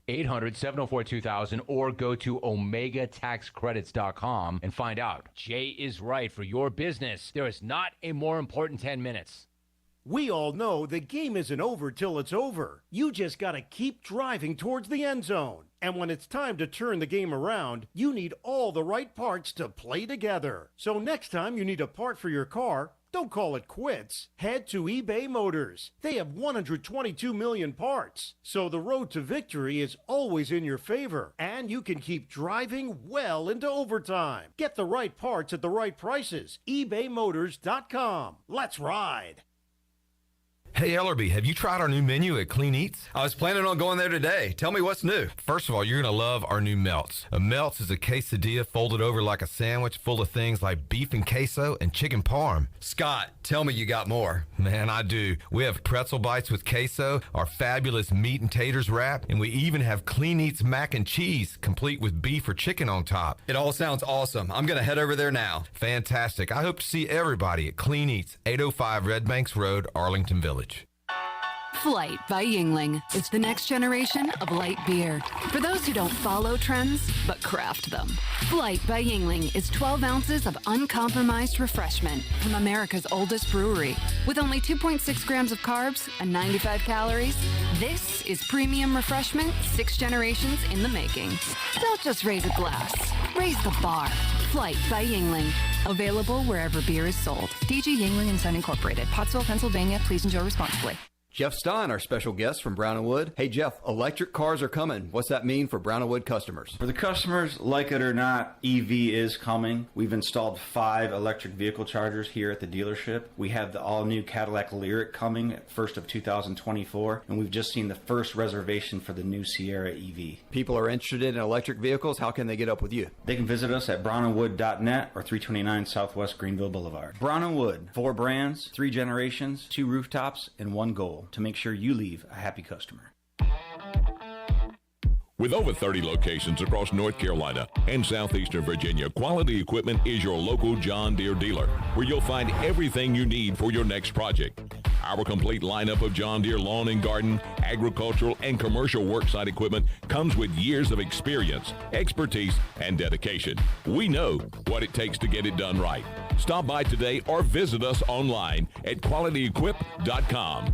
800-704-2000 or go to OmegaTaxCredits.com and find out. Jay is right. For your business, there is not a more important 10 minutes. We all know the game isn't over till it's over. You just got to keep driving towards the end zone. And when it's time to turn the game around, you need all the right parts to play together. So next time you need a part for your car, don't call it quits. Head to eBay Motors. They have 122 million parts. So the road to victory is always in your favor. And you can keep driving well into overtime. Get the right parts at the right prices. ebaymotors.com. Let's ride. Hey, Ellerby, have you tried our new menu at Clean Eats? I was planning on going there today. Tell me what's new. First of all, you're going to love our new melts. A melts is a quesadilla folded over like a sandwich full of things like beef and queso and chicken parm. Scott, tell me you got more. Man, I do. We have pretzel bites with queso, our fabulous meat and taters wrap, and we even have Clean Eats mac and cheese, complete with beef or chicken on top. It all sounds awesome. I'm going to head over there now. Fantastic. I hope to see everybody at Clean Eats, 805 Red Banks Road, Arlington Village. Flight by Yuengling is the next generation of light beer. For those who don't follow trends, but craft them. Flight by Yuengling is 12 ounces of uncompromised refreshment from America's oldest brewery. With only 2.6 grams of carbs and 95 calories, this is premium refreshment 6 generations in the making. Don't just raise a glass, raise the bar. Flight by Yuengling. Available wherever beer is sold. DG Yuengling & Son Incorporated, Pottsville, Pennsylvania. Please enjoy responsibly. Jeff Stein, our special guest from Brown & Wood. Hey, Jeff, electric cars are coming. What's that mean for Brown & Wood customers? For the customers, like it or not, EV is coming. We've installed 5 electric vehicle chargers here at the dealership. We have the all-new Cadillac Lyriq coming at 1st of 2024, and we've just seen the first reservation for the new Sierra EV. People are interested in electric vehicles. How can they get up with you? They can visit us at brownandwood.net or 329 Southwest Greenville Boulevard. Brown & Wood, 4 brands, 3 generations, 2 rooftops, and 1 goal. To make sure you leave a happy customer. With over 30 locations across North Carolina and southeastern Virginia, Quality Equipment is your local John Deere dealer, where you'll find everything you need for your next project. Our complete lineup of John Deere lawn and garden, agricultural, and commercial worksite equipment comes with years of experience, expertise, and dedication. We know what it takes to get it done right. Stop by today or visit us online at qualityequip.com.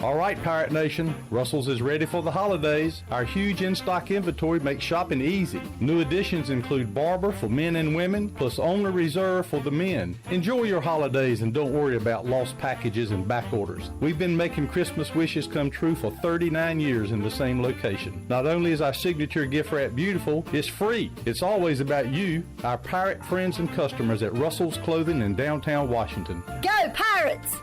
All right, Pirate Nation, Russell's is ready for the holidays. Our huge in-stock inventory makes shopping easy. New additions include Barber for men and women, plus Owner Reserve for the men. Enjoy your holidays and don't worry about lost packages and back orders. We've been making Christmas wishes come true for 39 years in the same location. Not only is our signature gift wrap beautiful, it's free. It's always about you, our pirate friends and customers at Russell's Clothing in downtown Washington. Go Pirates!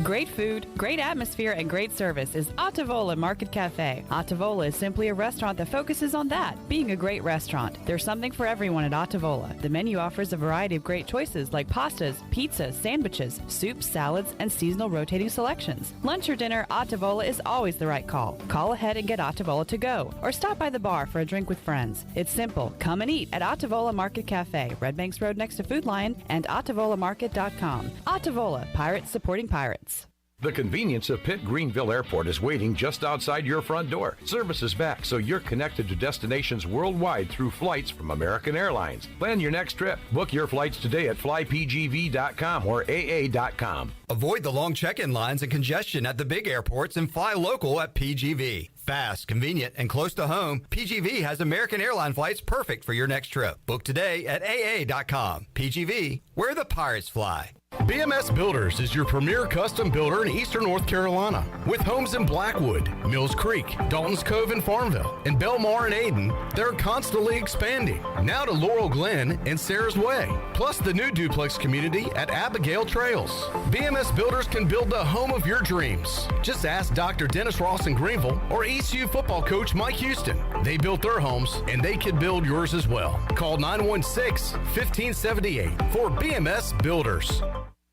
Great food, great atmosphere, and great service is Ottavola Market Cafe. Ottavola is simply a restaurant that focuses on that, being a great restaurant. There's something for everyone at Ottavola. The menu offers a variety of great choices like pastas, pizzas, sandwiches, soups, salads, and seasonal rotating selections. Lunch or dinner, Ottavola is always the right call. Call ahead and get Ottavola to go, or stop by the bar for a drink with friends. It's simple. Come and eat at Ottavola Market Cafe, Red Banks Road next to Food Lion, and OttavolaMarket.com. Ottavola, pirates supporting pirates. The convenience of Pitt Greenville Airport is waiting just outside your front door. Service is back, so you're connected to destinations worldwide through flights from American Airlines. Plan your next trip. Book your flights today at flypgv.com or aa.com. Avoid the long check-in lines and congestion at the big airports and fly local at PGV. Fast, convenient, and close to home, PGV has American Airline flights perfect for your next trip. Book today at aa.com. PGV, where the pirates fly. BMS Builders is your premier custom builder in eastern North Carolina. With homes in Blackwood, Mills Creek, Dalton's Cove and Farmville, and Belmar and Ayden, they're constantly expanding. Now to Laurel Glen and Sarah's Way, plus the new duplex community at Abigail Trails. BMS Builders can build the home of your dreams. Just ask Dr. Dennis Ross in Greenville or ECU football coach Mike Houston. They built their homes, and they can build yours as well. Call 916-1578 for BMS Builders.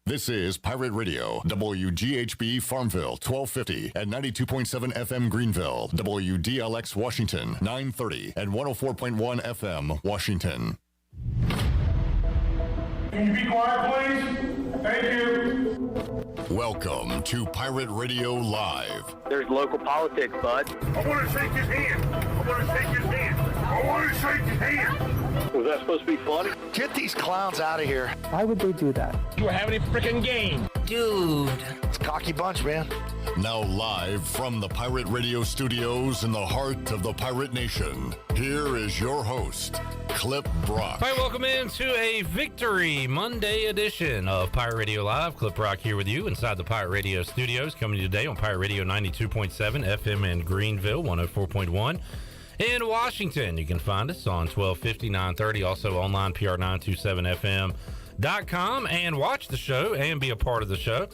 This is Pirate Radio, WGHB Farmville, 1250 and 92.7 FM Greenville, WDLX Washington, 930 and 104.1 FM Washington. Can you be quiet, please? Thank you. Welcome to Pirate Radio Live. There's local politics, bud. I want to shake his hand. I want to shake his hand. I want to shake his hand. Was that supposed to be funny? Get these clowns out of here. Why would they do that? You were having a freaking game. Dude. It's a cocky bunch, man. Now live from the Pirate Radio studios in the heart of the Pirate Nation, here is your host, Clip Brock. All right, welcome into a Victory Monday edition of Pirate Radio Live. Clip Brock here with you inside the Pirate Radio studios, coming today on Pirate Radio 92.7 FM in Greenville, 104.1 in Washington. You can find us on 1250, 930, also online, PR927FM.com, and watch the show and be a part of the show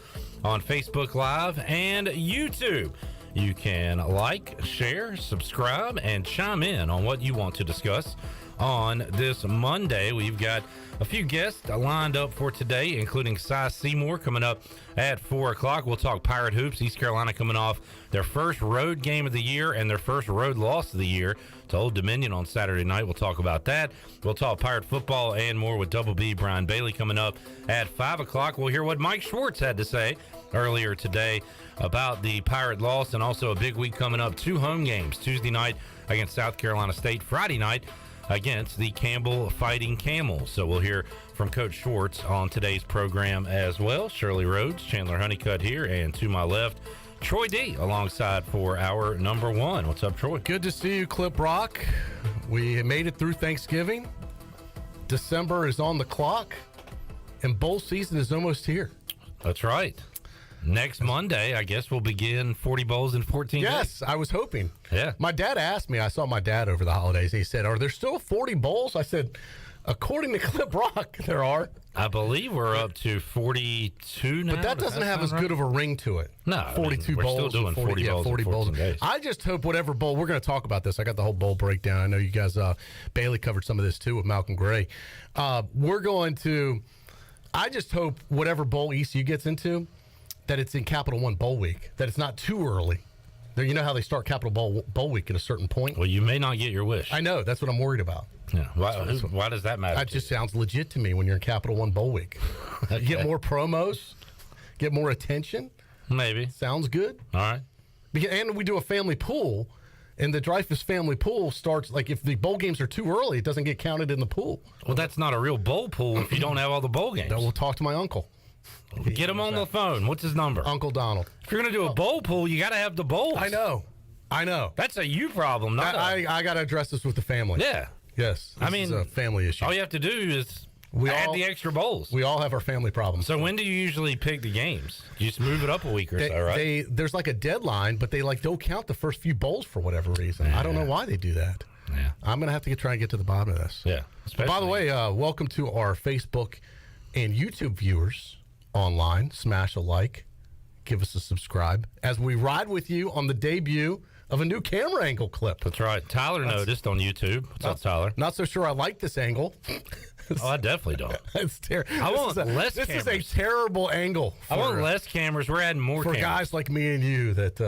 on Facebook Live and YouTube. You can like, share, subscribe, and chime in on what you want to discuss on this Monday. We've got a few guests lined up for today, including Seymour coming up at 4 o'clock. We'll talk Pirate Hoops. East Carolina coming off their first road game of the year and their first road loss of the year to Old Dominion on Saturday night. We'll talk about that. We'll talk Pirate football and more with Double B Brian Bailey coming up at 5 o'clock. We'll hear what Mike Schwartz had to say earlier today about the Pirate loss, and also a big week coming up. 2 home games, Tuesday night against South Carolina State, Friday night against the Campbell Fighting Camels. So we'll hear from Coach Schwartz on today's program as well. Shirley Rhodes, Chandler Honeycutt here, and to my left, Troy D alongside for our number one. What's up, Troy? Good to see you, Clip Brock. We made it through Thanksgiving. December is on the clock, and bowl season is almost here. That's right. Next Monday, I guess we'll begin 40 bowls in 14 days. Yes, I was hoping. Yeah. My dad asked me, I saw my dad over the holidays, and he said, are there still 40 bowls? I said, according to Clip Rock, there are. I believe we're up to 42 now. But that doesn't have as good of a ring to it. No, 42 we're bowls. still doing 40 bowls in 14 days. I just hope whatever bowl, we're going to talk about this. I got the whole bowl breakdown. I know you guys, Bailey covered some of this too with Malcolm Gray. I just hope whatever bowl ECU gets into, that it's in Capital One Bowl Week, that it's not too early. You know how they start Capital Bowl Week at a certain point? Well, you may not get your wish. I know. That's what I'm worried about. Yeah. Why does that matter? That just sounds legit to me when you're in Capital One Bowl Week. Okay. You get more promos, get more attention. Maybe. Sounds good. All right. And we do a family pool, and the Dreyfus family pool starts, like if the bowl games are too early, it doesn't get counted in the pool. Well, that's not a real bowl pool if you don't have all the bowl games. No, we'll talk to my uncle. Get him on the phone. What's his number? Uncle Donald. If you're going to do a bowl pool, you got to have the bowls. I know. That's a you problem, not I got to address this with the family. Yeah. Yes. This is a family issue. All you have to do is add the extra bowls. We all have our family problems. So when do you usually pick the games? You just move it up a week or so, right? There's like a deadline, but they don't count the first few bowls for whatever reason. Yeah. I don't know why they do that. Yeah. I'm going to have to try and get to the bottom of this. Yeah. By the way, welcome to our Facebook and YouTube viewers online. Smash a like. Give us a subscribe as we ride with you on the debut of a new camera angle clip. That's right. Tyler noticed on YouTube. What's up, Tyler? Not so sure I like this angle. Oh, I definitely don't. It's terrible. I want less cameras. This is a terrible angle. I want less cameras. We're adding more cameras. For guys like me and you that,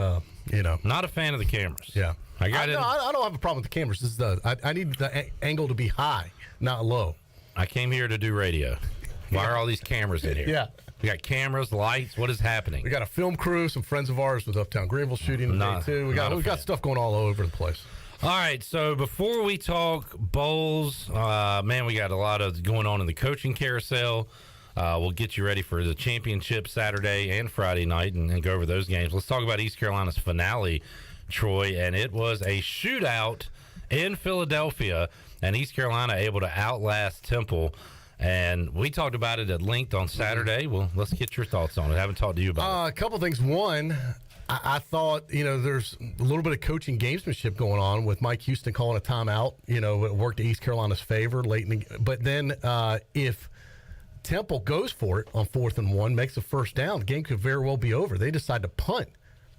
Not a fan of the cameras. Yeah. I don't have a problem with the cameras. This is I need the angle to be high, not low. I came here to do radio. Why are all these cameras in here? Yeah. We got cameras, lights. What is happening? We got a film crew, some friends of ours with Uptown Greenville shooting today, too. We got stuff going all over the place. All right, so before we talk bowls, man, we got a lot of going on in the coaching carousel. We'll get you ready for the championship Saturday and Friday night and go over those games. Let's talk about East Carolina's finale, Troy, and it was a shootout in Philadelphia, and East Carolina able to outlast Temple. And we talked about it at length on Saturday. Well, let's get your thoughts on it. I haven't talked to you about it. A couple things. One, I thought, there's a little bit of coaching gamesmanship going on with Mike Houston calling a timeout. It worked to East Carolina's favor late in the game. But then if Temple goes for it on 4th and 1, makes a first down, the game could very well be over. They decide to punt,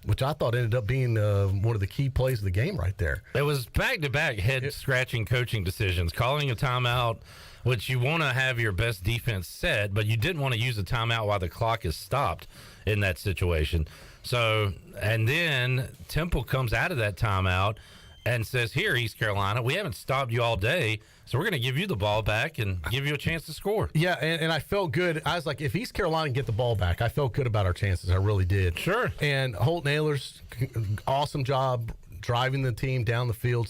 which I thought ended up being one of the key plays of the game right there. It was back-to-back head-scratching coaching decisions, calling a timeout, which you want to have your best defense set, but you didn't want to use a timeout while the clock is stopped in that situation. So, and then Temple comes out of that timeout and says, here, East Carolina, we haven't stopped you all day, so we're going to give you the ball back and give you a chance to score. Yeah, and I felt good. I was like, if East Carolina can get the ball back, I felt good about our chances. I really did. Sure. And Holt Naylor's awesome job driving the team down the field,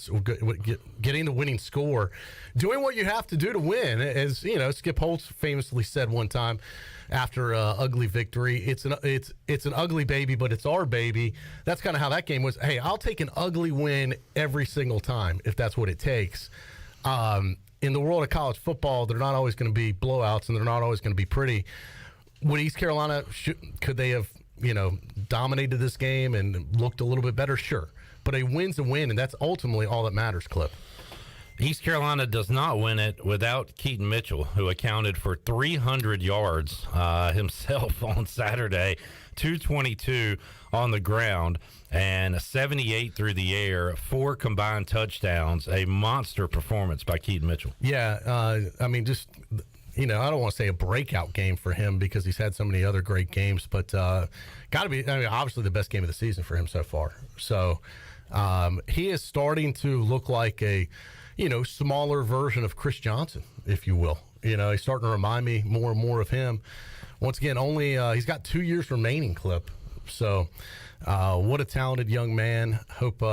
getting the winning score, doing what you have to do to win. As you know, Skip Holtz famously said one time after an ugly victory, it's an ugly baby, but it's our baby. That's kind of how that game was. Hey, I'll take an ugly win every single time if that's what it takes. In the world of college football, they're not always going to be blowouts, and they're not always going to be pretty. Would East Carolina, could they have, dominated this game and looked a little bit better? Sure. But a win's a win, and that's ultimately all that matters, Clip. East Carolina does not win it without Keaton Mitchell, who accounted for 300 yards himself on Saturday, 222 on the ground, and 78 through the air, 4 combined touchdowns, a monster performance by Keaton Mitchell. Yeah, I don't want to say a breakout game for him because he's had so many other great games, but got to be, obviously the best game of the season for him so far. So he is starting to look like a, smaller version of Chris Johnson, if you will. He's starting to remind me more and more of him. Once again, he's got 2 years remaining, Clip. So what a talented young man. Hope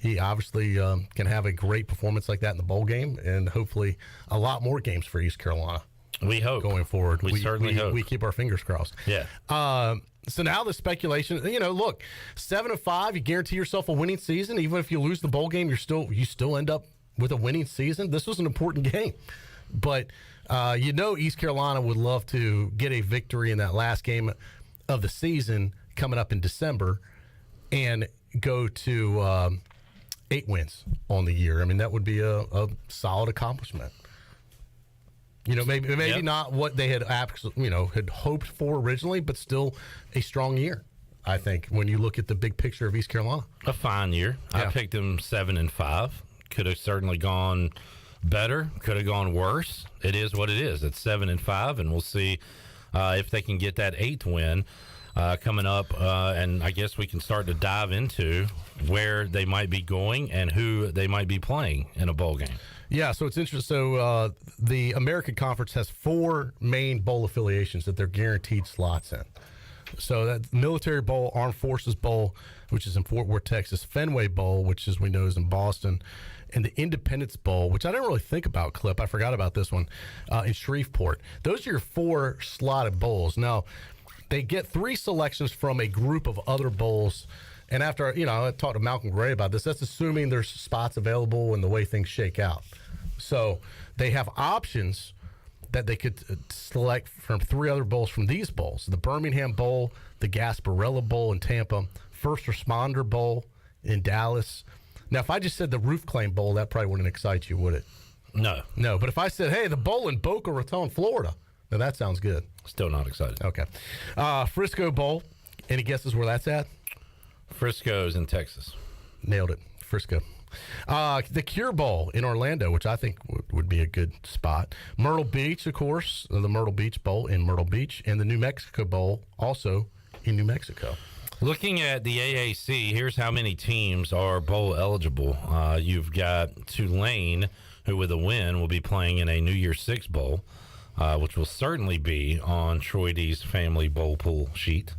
he obviously can have a great performance like that in the bowl game, and hopefully a lot more games for East Carolina. We hope. Going forward. We certainly hope. We keep our fingers crossed. Yeah. So now the speculation, look, 7-5, you guarantee yourself a winning season. Even if you lose the bowl game, you still end up with a winning season. This was an important game. But, East Carolina would love to get a victory in that last game of the season coming up in December and go to 8 wins on the year. I mean, that would be a solid accomplishment. Maybe not what they had had hoped for originally, but still a strong year, I think, when you look at the big picture of East Carolina. A fine year. Yeah. I picked them 7-5. Could have certainly gone better, could have gone worse. It is what it is. It's 7-5, and we'll see if they can get that 8th win coming up, and I guess we can start to dive into where they might be going and who they might be playing in a bowl game. Yeah, so it's interesting. So the American Conference has 4 main bowl affiliations that they're guaranteed slots in. So that Military Bowl, Armed Forces Bowl, which is in Fort Worth, Texas, Fenway Bowl, which as we know is in Boston, and the Independence Bowl, which I didn't really think about, Clip. I forgot about this one, in Shreveport. Those are your 4 slotted bowls. Now, they get 3 selections from a group of other bowls. And after, I talked to Malcolm Gray about this, that's assuming there's spots available and the way things shake out. So they have options that they could select from 3 other bowls from these bowls: the Birmingham Bowl, the Gasparilla Bowl in Tampa, First Responder Bowl in Dallas. Now, if I just said the Roof Claim Bowl, that probably wouldn't excite you, would it? No. No, but if I said, hey, the bowl in Boca Raton, Florida, now that sounds good. Still not excited. Okay. Frisco Bowl, any guesses where that's at? Frisco's in Texas. Nailed it. Frisco. The Cure Bowl in Orlando, which I think would be a good spot. Myrtle Beach, of course, the Myrtle Beach Bowl in Myrtle Beach, and the New Mexico Bowl also in New Mexico. Looking at the AAC, here's how many teams are bowl eligible. You've got Tulane, who with a win will be playing in a New Year's Six Bowl, which will certainly be on Troy D's family bowl pool sheet.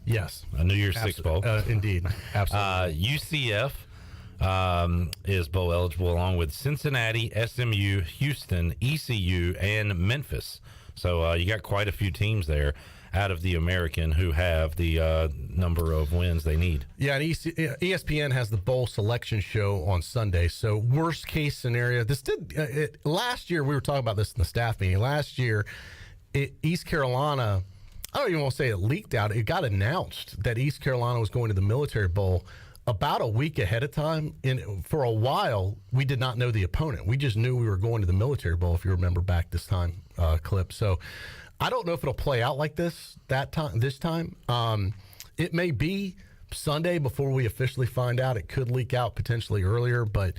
Yes. A New Year's Six Bowl. Indeed. Absolutely. UCF is bowl eligible along with Cincinnati, SMU, Houston, ECU, and Memphis. So you got quite a few teams there out of the American who have the number of wins they need. Yeah, and ESPN has the bowl selection show on Sunday. So worst case scenario, last year, we were talking about this in the staff meeting. Last year, East Carolina, I don't even want to say it leaked out. It got announced that East Carolina was going to the Military Bowl about a week ahead of time. And for a while, we did not know the opponent. We just knew we were going to the Military Bowl, if you remember back this time, Clip. So I don't know if it'll play out like this time. It may be Sunday before we officially find out. It could leak out potentially earlier, but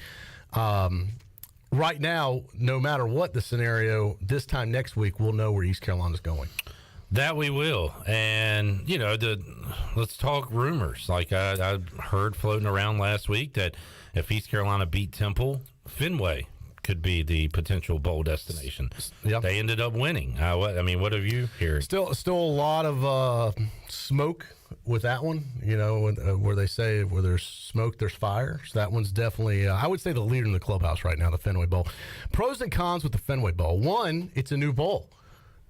right now, no matter what the scenario, this time next week, we'll know where East Carolina's going. That we will. And, let's talk rumors. Like I heard floating around last week that if East Carolina beat Temple, Fenway could be the potential bowl destination. Yep. They ended up winning. What have you heard? Still a lot of smoke with that one, where they say where there's smoke, there's fire. So that one's definitely, I would say, the leader in the clubhouse right now, the Fenway Bowl. Pros and cons with the Fenway Bowl. One, it's a new bowl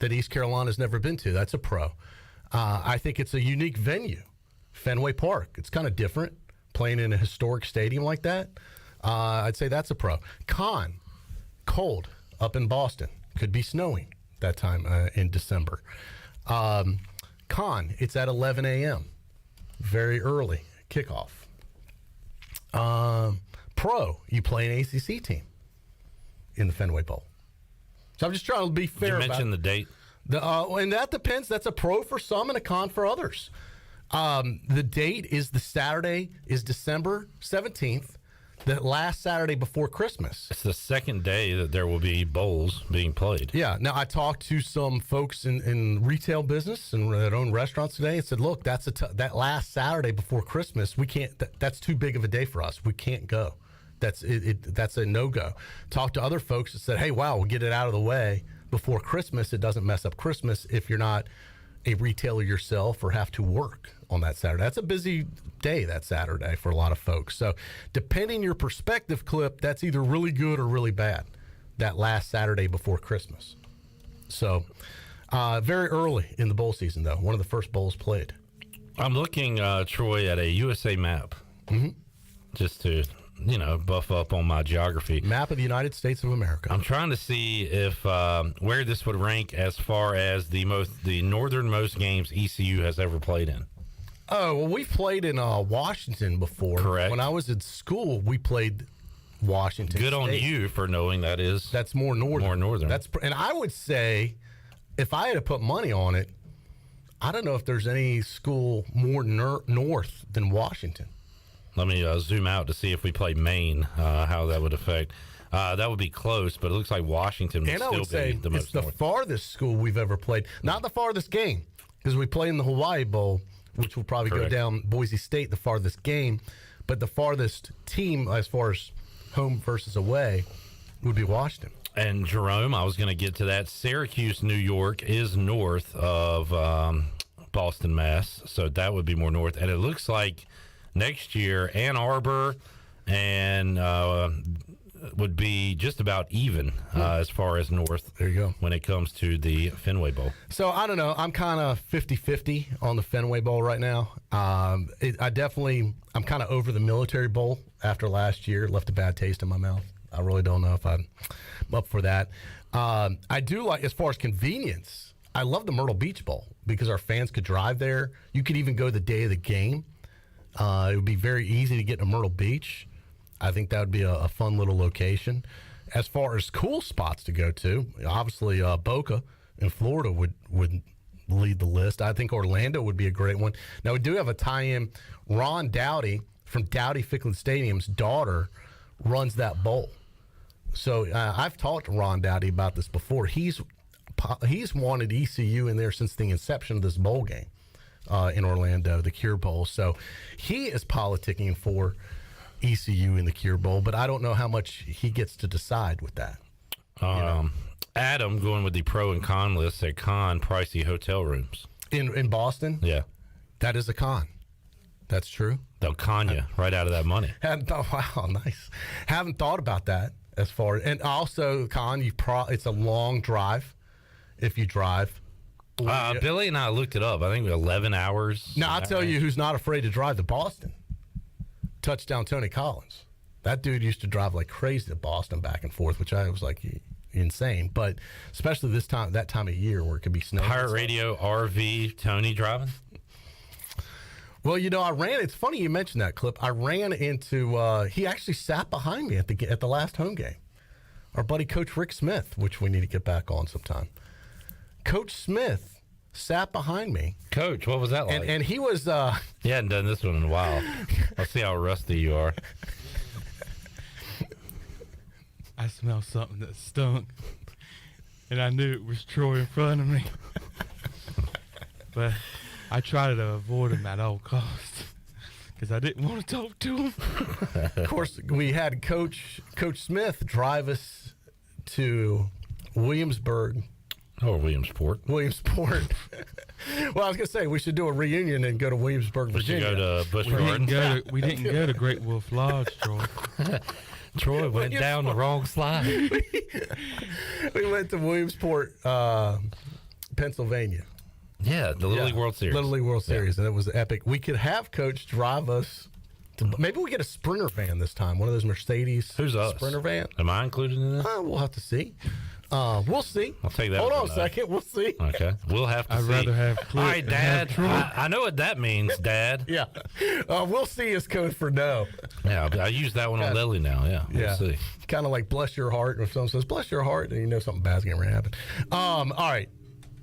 that East Carolina's never been to. That's a pro. I think it's a unique venue, Fenway Park. It's kind of different, playing in a historic stadium like that. I'd say that's a pro. Con, cold up in Boston. Could be snowing that time in December. Con, it's at 11 a.m. Very early kickoff. Pro, you play an ACC team in the Fenway Bowl. So I'm just trying to be fair. Did you mention the date? And that depends. That's a pro for some and a con for others. The date is December 17th, the last Saturday before Christmas. It's the second day that there will be bowls being played. Yeah. Now, I talked to some folks in retail business and that own restaurants today and said, look, that last Saturday before Christmas, we can't. That's too big of a day for us. We can't go. That's a no-go. Talked to other folks that said, hey, wow, we'll get it out of the way before Christmas. It doesn't mess up Christmas if you're not a retailer yourself or have to work on that Saturday. That's a busy day that Saturday for a lot of folks. So depending your perspective, Clip, that's either really good or really bad, that last Saturday before Christmas. So very early in the bowl season, though. One of the first bowls played. I'm looking, Troy, at a USA map just to buff up on my geography. Map of the United States of America. I'm trying to see if where this would rank as far as the northernmost games ECU has ever played in. Oh, well, we've played in Washington before. Correct. When I was in school, we played Washington Good State. on you for knowing that's more northern. More northern. And I would say, if I had to put money on it, I don't know if there's any school more north than Washington. Let me zoom out to see if we play Maine, how that would affect. That would be close, but it looks like Washington would still be the most north. It's the farthest school we've ever played. Not the farthest game, because we play in the Hawaii Bowl, which will probably go down Boise State, the farthest game. But the farthest team, as far as home versus away, would be Washington. And Jerome, I was going to get to that. Syracuse, New York is north of Boston, Mass. So that would be more north. And it looks like next year, Ann Arbor and would be just about even as far as north. There you go. When it comes to the Fenway Bowl. So I don't know. I'm kind of 50-50 on the Fenway Bowl right now. I'm kind of over the Military Bowl after last year. It left a bad taste in my mouth. I really don't know if I'm up for that. I do like, as far as convenience, I love the Myrtle Beach Bowl because our fans could drive there. You could even go the day of the game. It would be very easy to get to Myrtle Beach. I think that would be a fun little location. As far as cool spots to go to, obviously Boca in Florida would lead the list. I think Orlando would be a great one. Now, we do have a tie-in. Ron Dowdy from Dowdy-Ficklin Stadium's daughter runs that bowl. So I've talked to Ron Dowdy about this before. He's wanted ECU in there since the inception of this bowl game. In Orlando, the Cure Bowl. So he is politicking for ECU in the Cure Bowl, but I don't know how much he gets to decide with that. Adam, going with the pro and con list, said con, pricey hotel rooms. In Boston? Yeah. That is a con. That's true. They'll con you right out of that money. Wow, nice. Haven't thought about that as far. And also, con, it's a long drive if you drive. Billy and I looked it up. I think 11 hours. Now, I'll tell you who's not afraid to drive to Boston. Touchdown Tony Collins. That dude used to drive like crazy to Boston back and forth, which I was like insane. But especially that time of year where it could be snowing. Pirate Radio, RV, Tony driving? Well, it's funny you mentioned that, Clip. I ran into, he actually sat behind me at the last home game. Our buddy Coach Rick Smith, which we need to get back on sometime. Coach Smith sat behind me. Coach, what was that like? And he was... He hadn't done this one in a while. Let's see how rusty you are. I smelled something that stunk, and I knew it was Troy in front of me. But I try to avoid him at all costs because I didn't want to talk to him. Of course, we had Coach Smith drive us to Williamsburg. Or Williamsport. Well, I was going to say we should do a reunion and go to Williamsburg, Virginia. We should go to Busch Gardens. We didn't go to Great Wolf Lodge, Troy. Troy went down the wrong slide. We went to Williamsport, Pennsylvania. Yeah, the Little League World Series. Little League World Series, and it was epic. We could have Coach drive us. Maybe we get a Sprinter van this time, one of those Mercedes Sprinter van. Am I included in that? We'll have to see. We'll see. I'll take that. Hold on a second. We'll see. Okay. We'll have to see. I'd rather have All right, Dad. I know what that means, Dad. Yeah. We'll see is code for no. Yeah, I use that one on Lily now. Yeah. We'll see. Kind of like bless your heart. If someone says bless your heart, then you know something bad's going to happen. All right.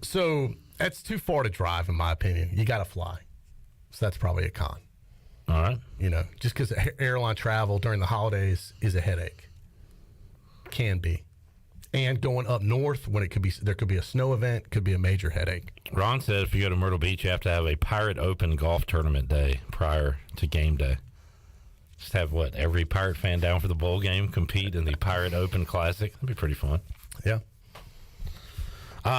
So that's too far to drive, in my opinion. You got to fly. So that's probably a con. All right. You know, just because airline travel during the holidays is a headache. Can be. And going up north when there could be a snow event, could be a major headache. Ron said if you go to Myrtle Beach, you have to have a Pirate Open golf tournament day prior to game day. Just have every Pirate fan down for the bowl game compete in the Pirate Open Classic. That'd be pretty fun. Yeah.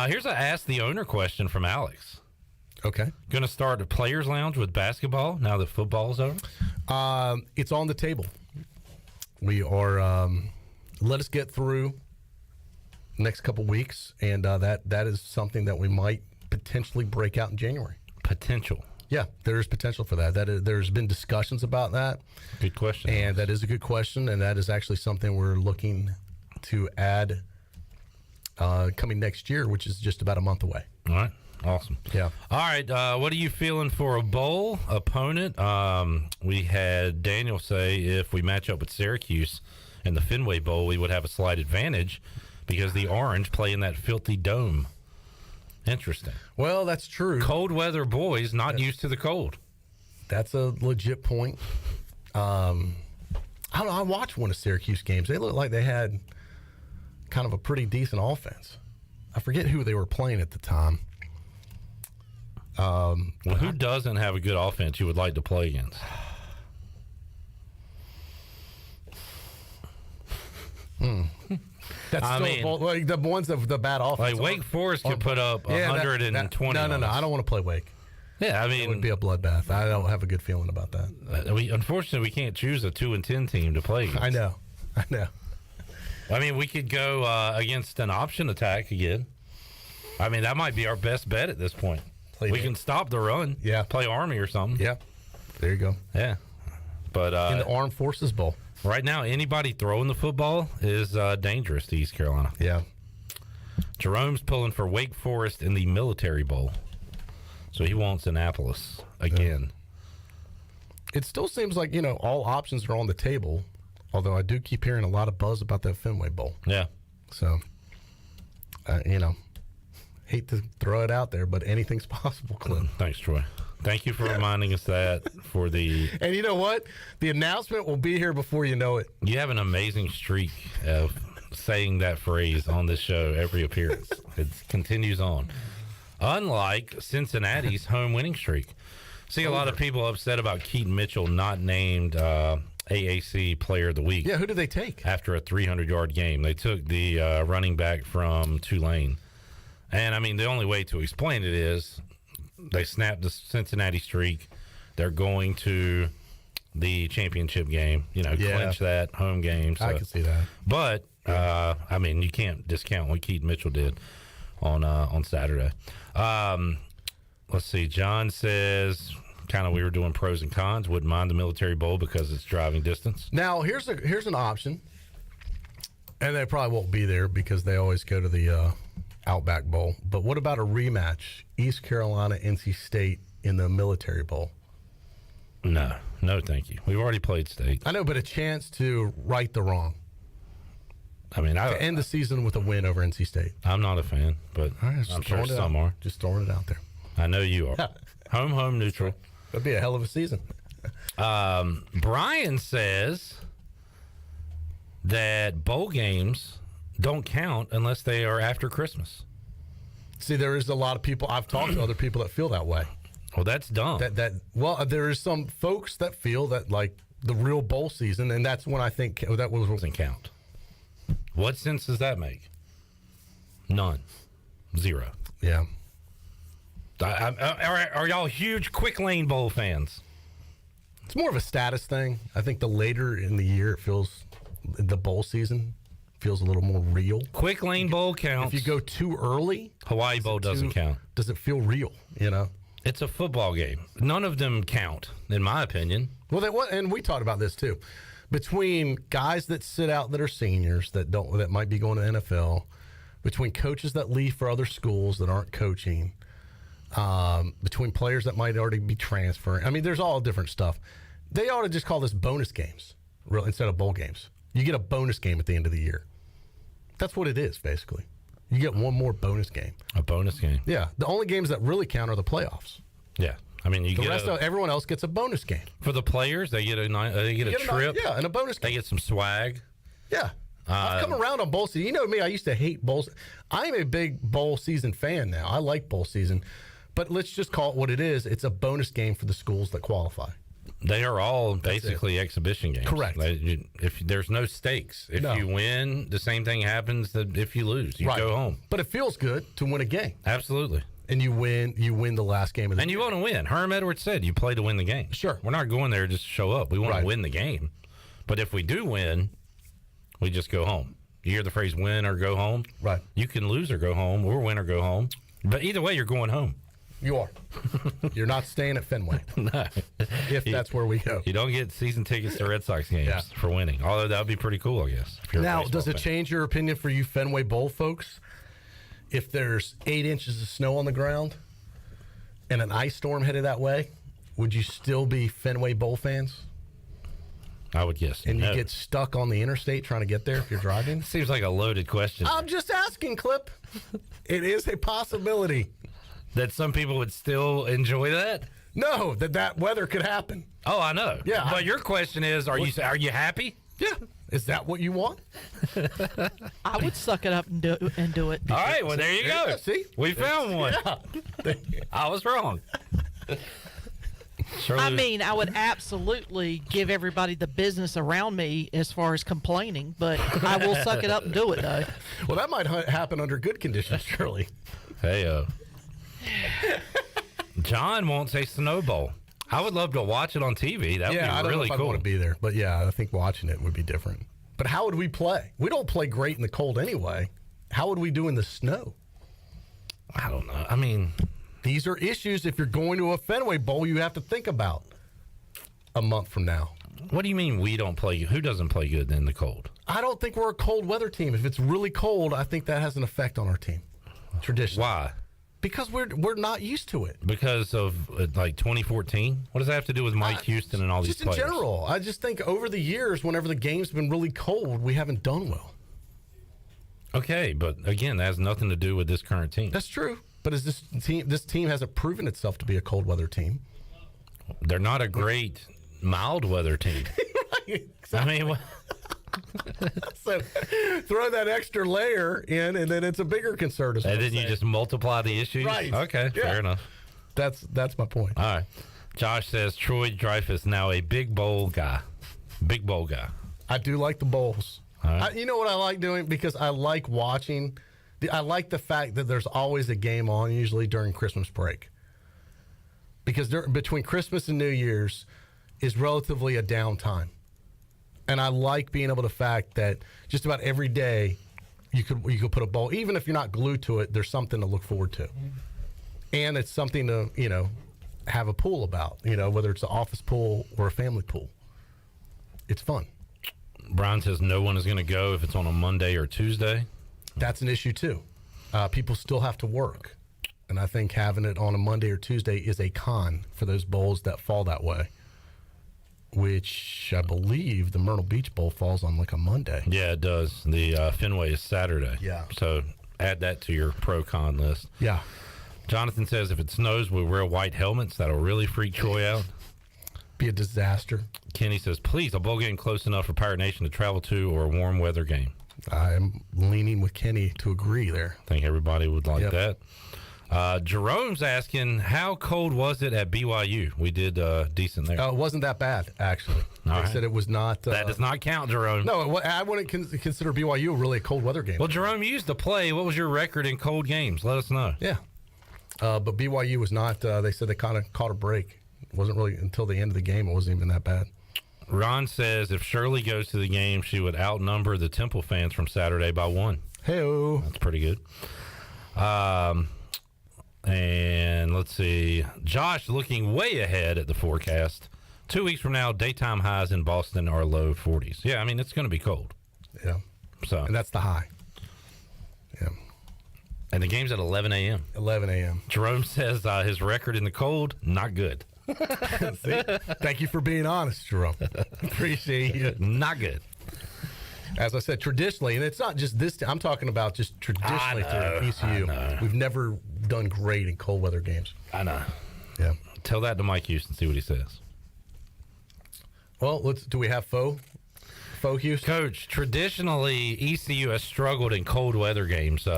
Here's a Ask the Owner question from Alex. Okay. Going to start a players' lounge with basketball now that football's over? It's on the table. We are. Let us get through next couple weeks, and that is something that we might potentially break out in January. Potential. Yeah, there is potential for that. There's been discussions about that. Good question. And that is a good question, and that is actually something we're looking to add coming next year, which is just about a month away. All right. Awesome. Yeah. All right. What are you feeling for a bowl opponent? We had Daniel say if we match up with Syracuse in the Fenway Bowl, we would have a slight advantage because the Orange play in that filthy dome. Interesting. Well, that's true. Cold weather boys not used to the cold. That's a legit point. I don't know. I watched one of Syracuse games. They looked like they had kind of a pretty decent offense. I forget who they were playing at the time. Who doesn't have a good offense you would like to play against? That's like the ones of the bad offense. Like Wake Forest could put up 120. No. I don't want to play Wake. Yeah, I mean, it would be a bloodbath. I don't have a good feeling about that. Unfortunately, we can't choose a 2-10 team to play against. I know. I mean, we could go against an option attack again. I mean, that might be our best bet at this point. We can stop the run. Yeah. Play Army or something. Yeah. There you go. Yeah. But in the Armed Forces Bowl. Right now, anybody throwing the football is dangerous to East Carolina. Yeah. Jerome's pulling for Wake Forest in the Military Bowl. So he wants Annapolis again. It still seems like, all options are on the table, although I do keep hearing a lot of buzz about that Fenway Bowl. Yeah. So, hate to throw it out there, but anything's possible, Clint. Thanks, Troy. Thank you for reminding us that for the... And you know what? The announcement will be here before you know it. You have an amazing streak of saying that phrase on this show every appearance. It continues on. Unlike Cincinnati's home winning streak. See a lot of people upset about Keaton Mitchell not named AAC Player of the Week. Yeah, who did they take? After a 300-yard game. They took the running back from Tulane. And, I mean, the only way to explain it is they snapped the Cincinnati streak. They're going to the championship game, clinch that home game. So. I can see that. But, I mean, you can't discount what Keaton Mitchell did on Saturday. Let's see. John says, we were doing pros and cons. Wouldn't mind the Military Bowl because it's driving distance. Now, here's an option. And they probably won't be there because they always go to the Outback Bowl. But what about a rematch? East Carolina, NC State in the Military Bowl. No, thank you. We've already played State. I know, but a chance to right the wrong. I mean, to end the season with a win over NC State. I'm not a fan, but I'm sure some are. Just throwing it out there. I know you are. Home, neutral. That'd be a hell of a season. Brian says that bowl games don't count unless they are after Christmas. See, there is a lot of people. I've talked to other people that feel that way. Well, that's dumb. Well, there is some folks that feel that like the real bowl season, and that's when I think that doesn't count. What sense does that make? None. Zero. Yeah. Are y'all huge Quick Lane Bowl fans? It's more of a status thing. I think the later in the year it feels, the bowl season feels a little more real. Quick Lane Bowl counts. If you go too early, Hawaii Bowl doesn't count. Does it feel real? You know, it's a football game. None of them count, in my opinion. Well, and we talked about this too. Between guys that sit out that are seniors that might be going to NFL, between coaches that leave for other schools that aren't coaching, between players that might already be transferring. I mean, there's all different stuff. They ought to just call this bonus games instead of bowl games. You get a bonus game at the end of the year. That's what it is, basically. You get one more bonus game. A bonus game. Yeah. The only games that really count are the playoffs. Yeah. I mean, everyone else gets a bonus game. For the players, they get a trip. And a bonus game. They get some swag. Yeah. I've come around on bowl season. You know me, I used to hate bowls. I'm a big bowl season fan now. I like bowl season. But let's just call it what it is. It's a bonus game for the schools that qualify. They are all basically exhibition games. Correct. If there's no stakes. If you win, the same thing happens that if you lose. You go home. But it feels good to win a game. Absolutely. And you win the last game of the game. And you want to win. Herm Edwards said you play to win the game. Sure. We're not going there just to show up. We want to win the game. But if we do win, we just go home. You hear the phrase win or go home? Right. You can lose or go home, or win or go home. But either way, you're going home. You are. You're not staying at Fenway. No. If that's where we go. You don't get season tickets to Red Sox games for winning. Although that would be pretty cool, I guess. Now, does it change your opinion for you Fenway Bowl folks? If there's 8 inches of snow on the ground and an ice storm headed that way, would you still be Fenway Bowl fans? I would guess. And you get stuck on the interstate trying to get there if you're driving? Seems like a loaded question. I'm just asking, Clip. It is a possibility. That some people would still enjoy that? No, that weather could happen. Oh, I know. Yeah. But your question is, are you happy? Yeah. Is that what you want? I would suck it up and do it. All right, well, there you go. See? We found one. Yeah. I was wrong. I mean, I would absolutely give everybody the business around me as far as complaining, but I will suck it up and do it, though. Well, that might happen under good conditions, surely. Hey, John wants a snowball. I would love to watch it on TV. That would be really cool. I don't know if I'd want to be there, but yeah, I think watching it would be different. But how would we play? We don't play great in the cold anyway. How would we do in the snow? I don't know. I mean, these are issues if you're going to a Fenway Bowl you have to think about a month from now. What do you mean we don't play? Who doesn't play good in the cold? I don't think we're a cold weather team. If it's really cold, I think that has an effect on our team. Traditionally. Why? Because we're not used to it. Because of like 2014? What does that have to do with Mike Houston and all these players? Just in general. I just think over the years, whenever the game's been really cold, we haven't done well. Okay, but again, that has nothing to do with this current team. That's true. But is this team hasn't proven itself to be a cold weather team. They're not a great mild weather team. Right, exactly. I mean, so throw that extra layer in, and then it's a bigger concern. And then you just multiply the issues? Right. Okay, fair enough. That's my point. All right. Josh says Troy Dreyfus now a big bowl guy. Big bowl guy. I do like the bowls. All right. You know what I like doing? Because I like watching. I like the fact that there's always a game on, usually during Christmas break. Because between Christmas and New Year's is relatively a downtime. And I like being able to fact that just about every day you could put a bowl, even if you're not glued to it, there's something to look forward to. And it's something to, have a pool about, whether it's an office pool or a family pool. It's fun. Brian says no one is going to go if it's on a Monday or Tuesday. That's an issue too. People still have to work. And I think having it on a Monday or Tuesday is a con for those bowls that fall that way. Which I believe the Myrtle Beach Bowl falls on like a Monday. Yeah, it does. The Fenway is Saturday. Yeah. So add that to your pro-con list. Yeah. Jonathan says if it snows, we'll wear white helmets. That'll really freak Troy out. Be a disaster. Kenny says, please, a bowl game close enough for Pirate Nation to travel to or a warm weather game. I'm leaning with Kenny to agree there. I think everybody would like that. Jerome's asking, how cold was it at BYU? We did decent there. It wasn't that bad, actually. They said it was not. That does not count, Jerome. No, I wouldn't consider BYU really a cold weather game. Well, Jerome, you used to play. What was your record in cold games? Let us know. Yeah. But BYU was not. They said they kind of caught a break. It wasn't really until the end of the game. It wasn't even that bad. Ron says if Shirley goes to the game, she would outnumber the Temple fans from Saturday by 1. Hey-o. That's pretty good. And let's see. Josh looking way ahead at the forecast. 2 weeks from now, daytime highs in Boston are low 40s. Yeah, I mean, it's going to be cold. Yeah. So, and that's the high. Yeah. And the game's at 11 a.m. 11 a.m. Jerome says his record in the cold, not good. See? Thank you for being honest, Jerome. Appreciate you. Not good. As I said, traditionally, and it's not just this, I'm talking about just traditionally through ECU, we've never done great in cold weather games. I know. Yeah. Tell that to Mike Houston, see what he says. Well, do we have Faux Houston? Coach, traditionally, ECU has struggled in cold weather games.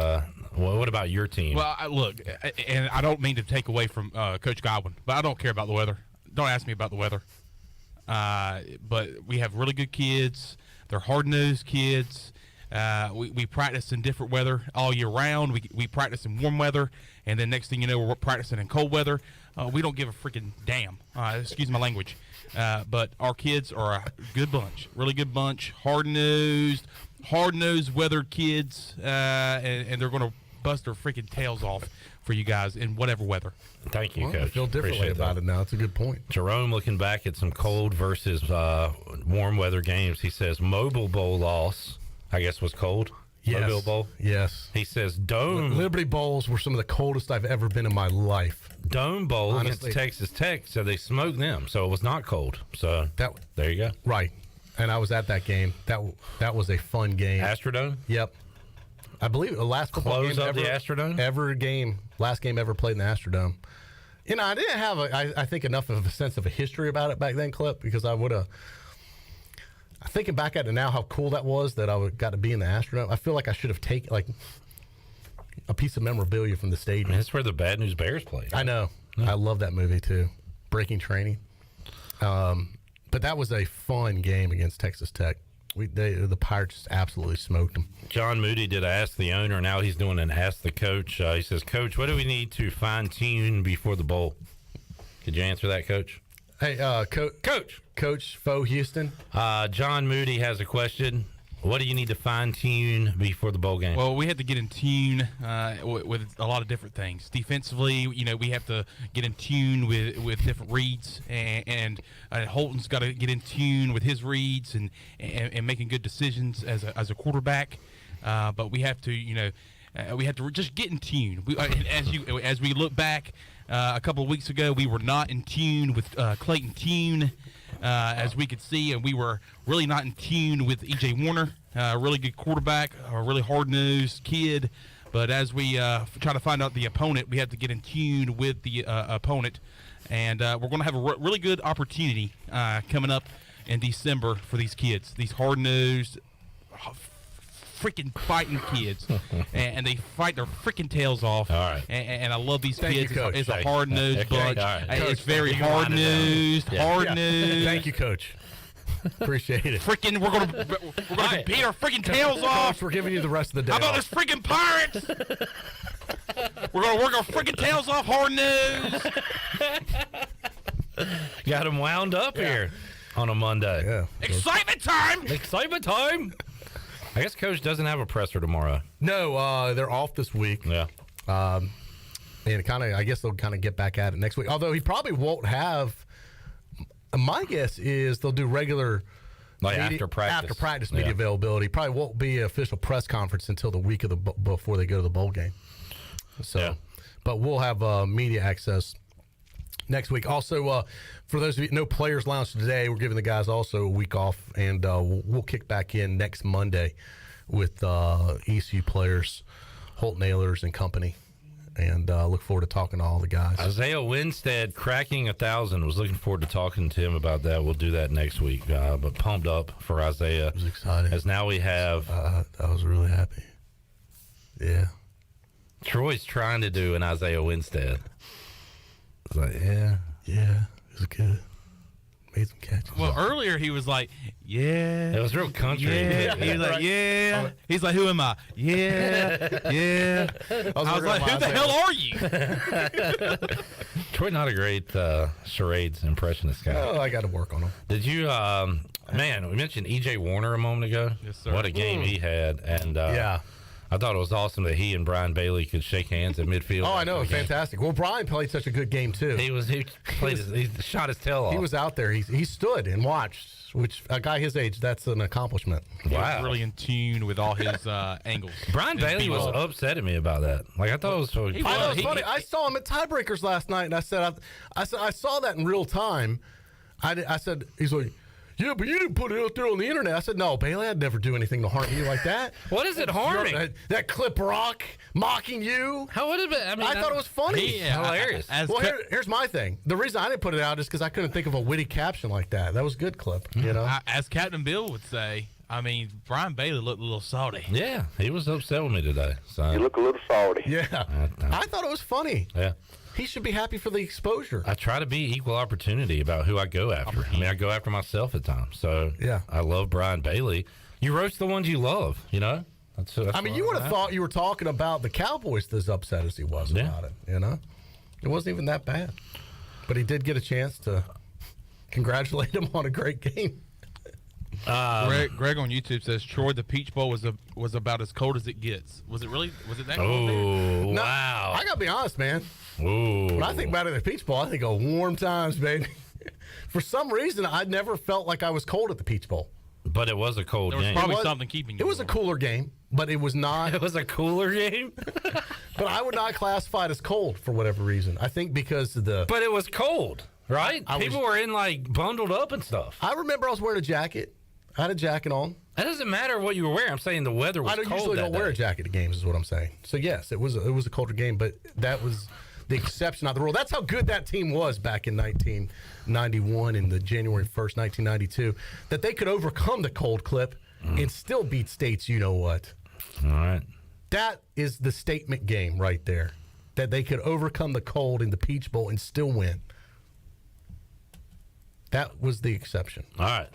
What about your team? Well, look, and I don't mean to take away from Coach Godwin, but I don't care about the weather. Don't ask me about the weather. But we have really good kids. They're hard-nosed kids. We practice in different weather all year round. We practice in warm weather, and then next thing you know, we're practicing in cold weather. We don't give a freaking damn. Excuse my language. But our kids are a good bunch, really good bunch, hard-nosed weathered kids, and they're going to bust their freaking tails off for you guys in whatever weather. Thank you, Coach. Coach. I feel differently about it now. It's a good point. Jerome, looking back at some cold versus warm weather games, he says Mobile Bowl loss, I guess, was cold. Yes. Mobile Bowl? Yes. He says Dome. Liberty Bowls were some of the coldest I've ever been in my life. Dome Bowl Honestly. against Texas Tech, so they smoked them, so it was not cold. So there you go. Right. And I was at that game. That was a fun game. Astrodome? Yep. I believe the last football Close game of the Astrodome? Last game ever played in the Astrodome. You know, I didn't have, I think, enough of a sense of a history about it back then, Clip, because I would have, thinking back at it now, how cool that was that I got to be in the Astrodome. I feel like I should have taken, like, a piece of memorabilia from the stadium. That's where the Bad News Bears played. I know. Yeah. I love that movie, too. Breaking Training. But that was a fun game against Texas Tech. The Pirates just absolutely smoked them. John Moody did Ask the Owner. Now he's doing an Ask the Coach. He says, Coach, what do we need to fine-tune before the bowl? Could you answer that, Coach? Hey, Coach Faux Houston. John Moody has a question. What do you need to fine-tune before the bowl game? Well, we have to get in tune with a lot of different things. Defensively, you know, we have to get in tune with different reads, and Holton's got to get in tune with his reads and making good decisions as a quarterback. But we have to, you know, we have to just get in tune. As we look back a couple of weeks ago, we were not in tune with Clayton Tune. As we could see, and we were really not in tune with E.J. Warner, a really good quarterback, a really hard-nosed kid. But as we try to find out the opponent, we have to get in tune with the opponent. And we're going to have a really good opportunity coming up in December for these kids, these hard-nosed, freaking fighting kids, and they fight their freaking tails off. All right. And I love these Thank kids. You, Coach. It's a hard-nosed bunch. Right. It's very hard-nosed, hard-nosed. Thank you, Coach. Appreciate it. Freaking, we're gonna beat our freaking tails off. We're giving you the rest of the day. How about this freaking Pirates? We're gonna work our freaking tails off, hard-nosed. Got him wound up here on a Monday. Yeah. Excitement time! Excitement time! I guess Coach doesn't have a presser tomorrow. No, they're off this week. Yeah. And I guess they'll kind of get back at it next week. Although he probably won't have. My guess is they'll do regular after practice media availability. Probably won't be an official press conference until the week of before they go to the bowl game. So, but we'll have media access next week. Also, for those of you no Players Lounge today, we're giving the guys also a week off, and we'll kick back in next Monday with ECU players, Holt Nailers and company. and look forward to talking to all the guys. Isaiah Winstead cracking 1,000. Was looking forward to talking to him about that. We'll do that next week. But pumped up for Isaiah. I was excited. As now we have. I was really happy. Yeah. Troy's trying to do an Isaiah Winstead. It's like, yeah, it was good. Made some catches. Well, earlier he was like, yeah. It was real country. Yeah. He was like, yeah. He's like, who am I? Yeah. Yeah. I was like, who the hell are you? Troy, not a great charades impressionist guy. Oh, I got to work on him. Did you, man, we mentioned E.J. Warner a moment ago. Yes, sir. What a game he had. And yeah. I thought it was awesome that he and Brian Bailey could shake hands at midfield. Oh, I know, fantastic. Well, Brian played such a good game too. He shot his tail off. He was out there. He stood and watched, which a guy his age, that's an accomplishment. He was really in tune with all his angles. Brian Bailey was upset at me about that. Like I thought it was so. I thought it was funny. I saw him at tiebreakers last night, and I said I saw that in real time. I said he's like. Yeah, but you didn't put it out there on the internet. I said, no, Bailey, I'd never do anything to harm you like that. What is it harming? That clip rock mocking you. How would it be? I mean, I thought it was funny. Hilarious. Here's my thing. The reason I didn't put it out is because I couldn't think of a witty caption like that. That was a good clip, you know? As Captain Bill would say, I mean, Brian Bailey looked a little salty. Yeah, he was upset with me today. So. You look a little salty. Yeah. I thought it was funny. Yeah. He should be happy for the exposure. I try to be equal opportunity about who I go after. I mean, I go after myself at times. So yeah, I love Brian Bailey. You roast the ones you love, you know? That's I mean, you would have thought you were talking about the Cowboys as upset as he was about it, you know? It wasn't even that bad. But he did get a chance to congratulate him on a great game. Greg on YouTube says Troy, the Peach Bowl was about as cold as it gets. Was it really? Was it that cold? Oh, no, wow! I gotta be honest, man. Ooh. When I think about it at the Peach Bowl, I think of warm times, baby. For some reason, I never felt like I was cold at the Peach Bowl. But it was a cold game. There was probably something keeping you. It was a cooler game, but it was not. It was a cooler game? But I would not classify it as cold for whatever reason. I think because of the. But it was cold, right? People were in like bundled up and stuff. I remember I was wearing a jacket. I had a jacket on. That doesn't matter what you were wearing. I'm saying the weather was cold. I usually don't wear a jacket at games, is what I'm saying. So yes, it was a colder game, but that was the exception, not the rule. That's how good that team was back in 1991 and the January 1st, 1992, that they could overcome the cold clip and still beat states. You know what? All right. That is the statement game right there. That they could overcome the cold in the Peach Bowl and still win. That was the exception. All right.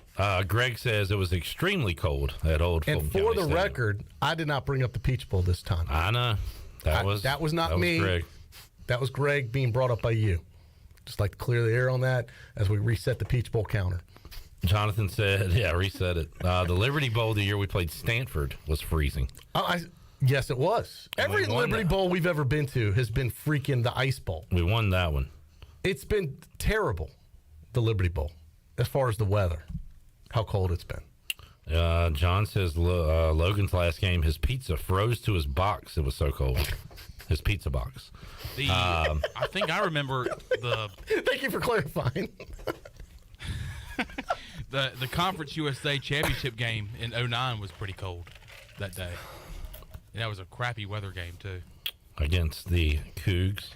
Greg says it was extremely cold at Old Fulton And for County the Stadium. record, I did not bring up the Peach Bowl this time. I know. That was not me. Greg. That was Greg being brought up by you. Just like to clear the air on that as we reset the Peach Bowl counter. Jonathan said, yeah, reset it. The Liberty Bowl the year we played Stanford was freezing. Yes, it was. Every Liberty Bowl we've ever been to has been freaking the Ice Bowl. We won that one. It's been terrible, the Liberty Bowl, as far as the weather, how cold it's been. John says Logan's last game, his pizza froze to his box. It was so cold. His pizza box. I think I remember the... Thank you for clarifying. the Conference USA Championship game in 2009 was pretty cold that day. And that was a crappy weather game, too. Against the Cougs.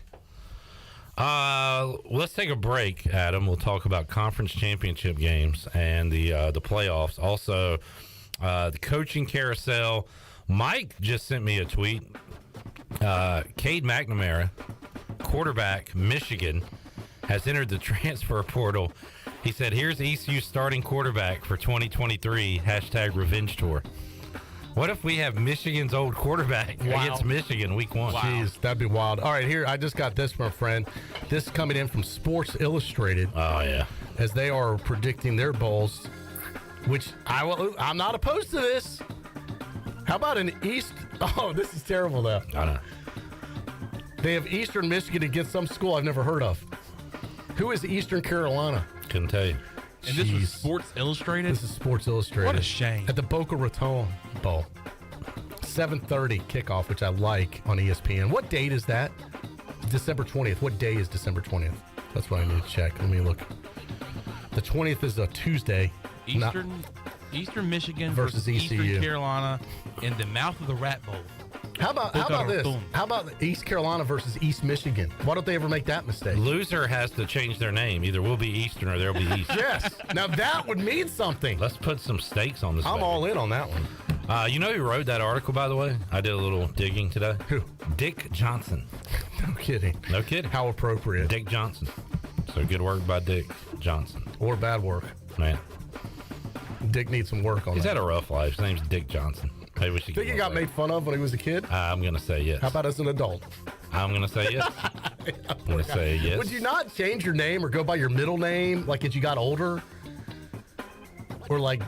Let's take a break, Adam. We'll talk about conference championship games and the playoffs. Also, the coaching carousel. Mike just sent me a tweet. Cade McNamara, quarterback, Michigan, has entered the transfer portal. He said, here's ECU starting quarterback for 2023, #revenge tour. What if we have Michigan's old quarterback against Michigan week 1? Wow. Jeez, that'd be wild. All right, here, I just got this, my friend. This is coming in from Sports Illustrated. Oh, yeah. As they are predicting their bowls, which I'm not opposed to this. How about an East? Oh, this is terrible, though. I know. They have Eastern Michigan against some school I've never heard of. Who is Eastern Carolina? Couldn't tell you. And this was Sports Illustrated? This is Sports Illustrated. What a shame. At the Boca Raton Bowl. 7:30 kickoff, which I like on ESPN. What date is that? December 20th. What day is December 20th? That's what I need to check. Let me look. The 20th is a Tuesday. Eastern Michigan versus ECU. Eastern Carolina in the mouth of the Rat Bowl. How about this? How about East Carolina versus East Michigan? Why don't they ever make that mistake? Loser has to change their name. Either we'll be Eastern or they'll be East. Yes. Now that would mean something. Let's put some stakes on this. I'm all in on that one. You know who wrote that article, by the way? I did a little digging today. Who? Dick Johnson. No kidding. No kidding. How appropriate. Dick Johnson. So good work by Dick Johnson. Or bad work. Man. Dick needs some work on that. He's had a rough life. His name's Dick Johnson. Maybe we should think he got made fun of when he was a kid? I'm going to say yes. How about as an adult? I'm going to say yes. I'm going to say yes. Would you not change your name or go by your middle name like as you got older? Or like,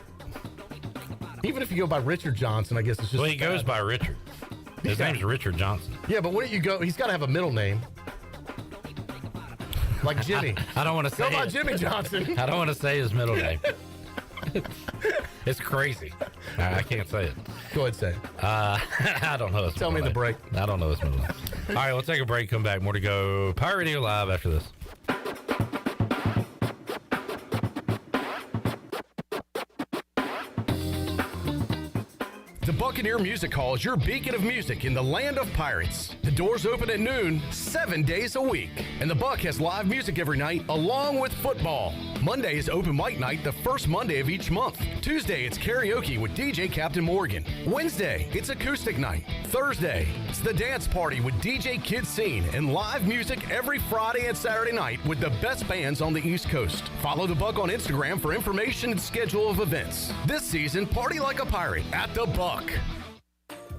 even if you go by Richard Johnson, I guess it's just... Well, he goes by Richard. His name's Richard Johnson. Yeah, but wouldn't you go... He's got to have a middle name. Like Jimmy. I don't want to say Go by Jimmy Johnson. I don't want to say his middle name. It's crazy. I can't say it. Go ahead, say it. I don't know his Tell me middle the break. name. I don't know his middle name. All right, we'll take a break, come back. More to go. Pirate Radio Live after this. The Buccaneer Music Hall is your beacon of music in the land of pirates. The doors open at noon, 7 days a week. And the Buck has live music every night, along with football. Monday is open mic night, the first Monday of each month. Tuesday, it's karaoke with DJ Captain Morgan. Wednesday, it's acoustic night. Thursday, it's the dance party with DJ Kid Scene and live music every Friday and Saturday night with the best bands on the East Coast. Follow the Buck on Instagram for information and schedule of events. This season, party like a pirate at the Buck.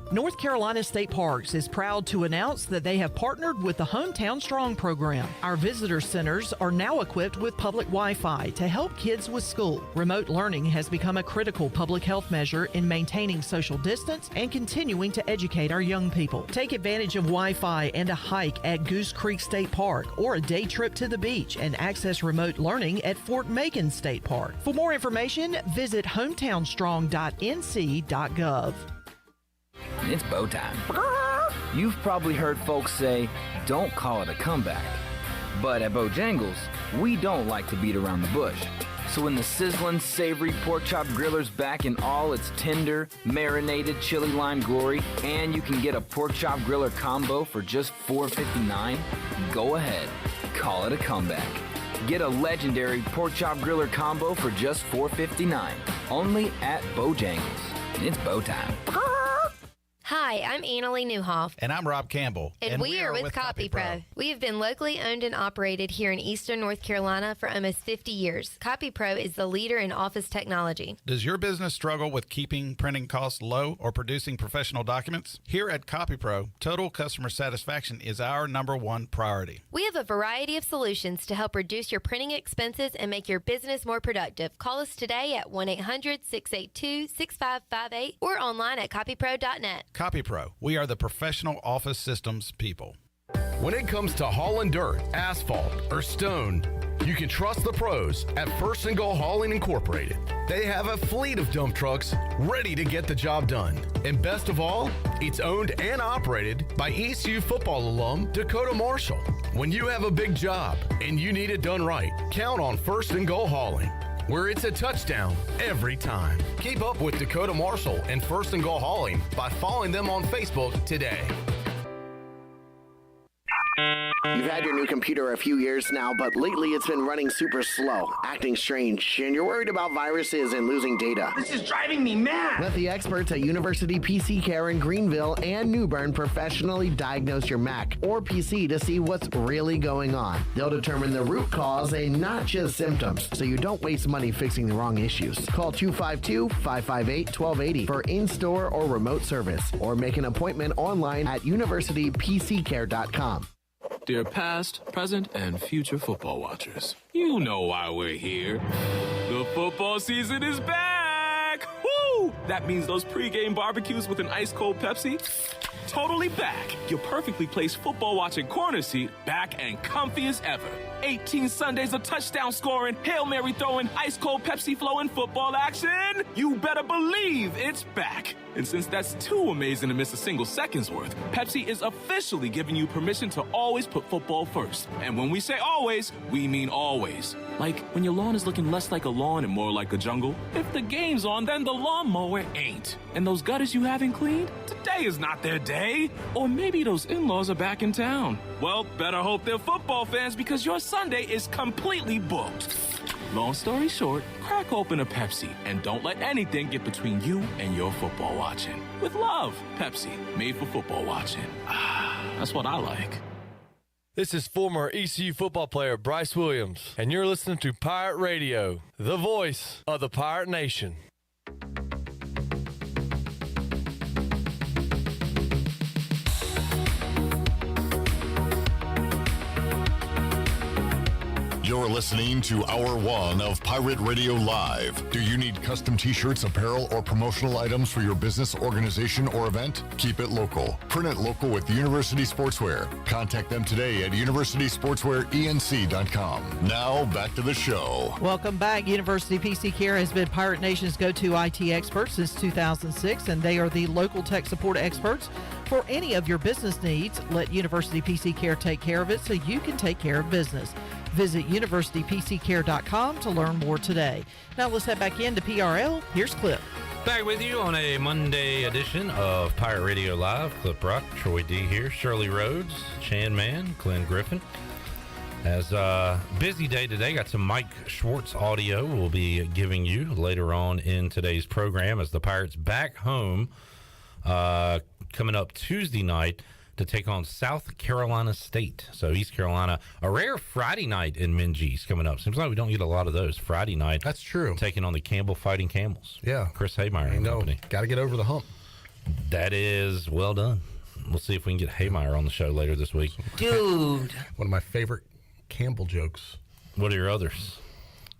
North Carolina State Parks is proud to announce that they have partnered with the Hometown Strong program. Our visitor centers are now equipped with public Wi-Fi to help kids with school. Remote learning has become a critical public health measure in maintaining social distance and continuing to educate our young people. Take advantage of Wi-Fi and a hike at Goose Creek State Park or a day trip to the beach and access remote learning at Fort Macon State Park. For more information, visit hometownstrong.nc.gov. It's bow time. You've probably heard folks say, don't call it a comeback. But at Bojangles, we don't like to beat around the bush. So when the sizzling, savory pork chop griller's back in all its tender, marinated chili lime glory, and you can get a pork chop griller combo for just $4.59, go ahead, call it a comeback. Get a legendary pork chop griller combo for just $4.59, only at Bojangles. And it's bow time. Hi, I'm Annalie Newhoff. And I'm Rob Campbell. And we are with CopyPro. We have been locally owned and operated here in Eastern North Carolina for almost 50 years. CopyPro is the leader in office technology. Does your business struggle with keeping printing costs low or producing professional documents? Here at CopyPro, total customer satisfaction is our #1 priority. We have a variety of solutions to help reduce your printing expenses and make your business more productive. Call us today at 1-800-682-6558 or online at copypro.net. CopyPro, we are the professional office systems people. When it comes to hauling dirt, asphalt, or stone, you can trust the pros at First and Goal Hauling Incorporated. They have a fleet of dump trucks ready to get the job done. And best of all, it's owned and operated by ECU football alum Dakota Marshall. When you have a big job and you need it done right, count on First and Goal Hauling, where it's a touchdown every time. Keep up with Dakota Marshall and First and Goal Hauling by following them on Facebook today. You've had your new computer a few years now, but lately it's been running super slow, acting strange, and you're worried about viruses and losing data. This is driving me mad! Let the experts at University PC Care in Greenville and New Bern professionally diagnose your Mac or PC to see what's really going on. They'll determine the root cause and not just symptoms, so you don't waste money fixing the wrong issues. Call 252-558-1280 for in-store or remote service, or make an appointment online at universitypccare.com. Dear past, present, and future football watchers, you know why we're here. The football season is back! Woo! That means those pregame barbecues with an ice-cold Pepsi, totally back. Your perfectly placed football watching corner seat, back and comfy as ever. 18 Sundays of touchdown scoring, Hail Mary throwing, ice cold Pepsi flowing football action? You better believe it's back. And since that's too amazing to miss a single second's worth, Pepsi is officially giving you permission to always put football first. And when we say always, we mean always. Like when your lawn is looking less like a lawn and more like a jungle. If the game's on, then the lawnmower ain't. And those gutters you haven't cleaned, today is not their day. Or maybe those in-laws are back in town. Well, better hope they're football fans because your Sunday is completely booked. Long story short, crack open a Pepsi and don't let anything get between you and your football watching. With love, Pepsi, made for football watching. That's what I like. This is former ECU football player Bryce Williams, and you're listening to Pirate Radio, the voice of the Pirate Nation. You're listening to Hour 1 of Pirate Radio Live. Do you need custom t-shirts, apparel, or promotional items for your business, organization, or event? Keep it local. Print it local with University Sportswear. Contact them today at universitysportswearenc.com. Now, back to the show. Welcome back. University PC Care has been Pirate Nation's go-to IT expert since 2006, and they are the local tech support experts for any of your business needs. Let University PC Care take care of it so you can take care of business. Visit universitypccare.com to learn more today. Now let's head back into PRL. Here's Clip. Back with you on a Monday edition of Pirate Radio Live. Clip Rock, Troy D here, Shirley Rhodes, Chan Man, Glenn Griffin. As a busy day today, got some Mike Schwartz audio we'll be giving you later on in today's program as the Pirates back home coming up Tuesday night to take on South Carolina State. So East Carolina, a rare Friday night in Minges coming up. Seems like we don't get a lot of those. Friday night. That's true. Taking on the Campbell Fighting Camels. Yeah. Chris Haymeyer and company. Got to get over the hump. That is well done. We'll see if we can get Haymeyer on the show later this week. Dude. One of my favorite Campbell jokes. What are your others?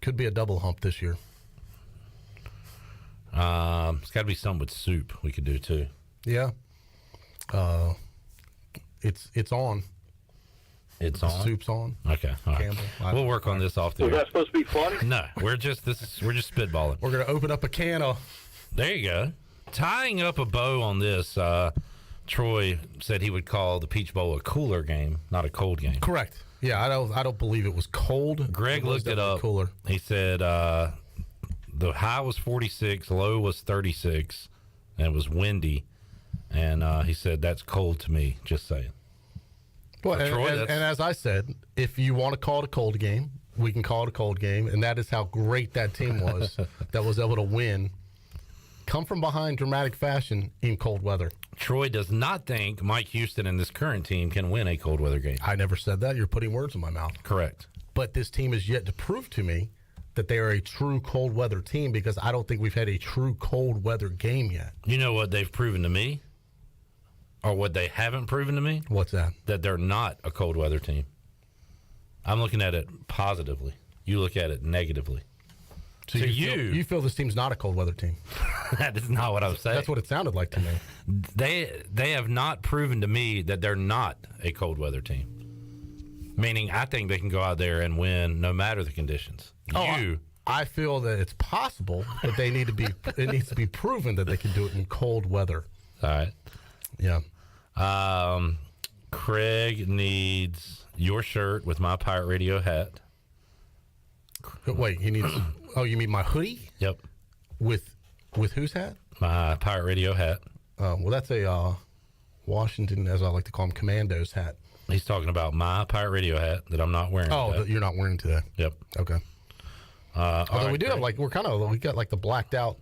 Could be a double hump this year. It's got to be something with soup we could do too. Yeah. It's on. It's the on. Soup's on. Okay. All right. Campbell. We'll work on this off the air. Was that supposed to be funny? No, we're just spitballing. We're gonna open up a can of. There you go. Tying up a bow on this. Troy said he would call the Peach Bowl a cooler game, not a cold game. Correct. Yeah, I don't believe it was cold. Greg looked it up. Cooler. He said the high was 46, low was 36, and it was windy. And he said, that's cold to me, just saying. Well, So, Troy, and as I said, if you want to call it a cold game, we can call it a cold game. And that is how great that team was that was able to win, come from behind dramatic fashion in cold weather. Troy does not think Mike Houston and this current team can win a cold weather game. I never said that. You're putting words in my mouth. Correct. But this team is yet to prove to me that they are a true cold weather team because I don't think we've had a true cold weather game yet. You know what they've proven to me? Or what they haven't proven to me? What's that? That they're not a cold weather team. I'm looking at it positively. You look at it negatively. So you feel this team's not a cold weather team? That is not what I was saying. That's what it sounded like to me. They have not proven to me that they're not a cold weather team. Meaning, I think they can go out there and win no matter the conditions. I feel that it's possible, but it needs to be proven that they can do it in cold weather. All right. Yeah. Craig needs your shirt with my Pirate Radio hat. Wait, he needs. Oh, you mean my hoodie? Yep. With whose hat? My Pirate Radio hat. Well, that's a Washington, as I like to call them, Commandos hat. He's talking about my Pirate Radio hat that I'm not wearing. Oh, today. you're not wearing today. Yep. Okay. Although right, we do have we got like the blacked out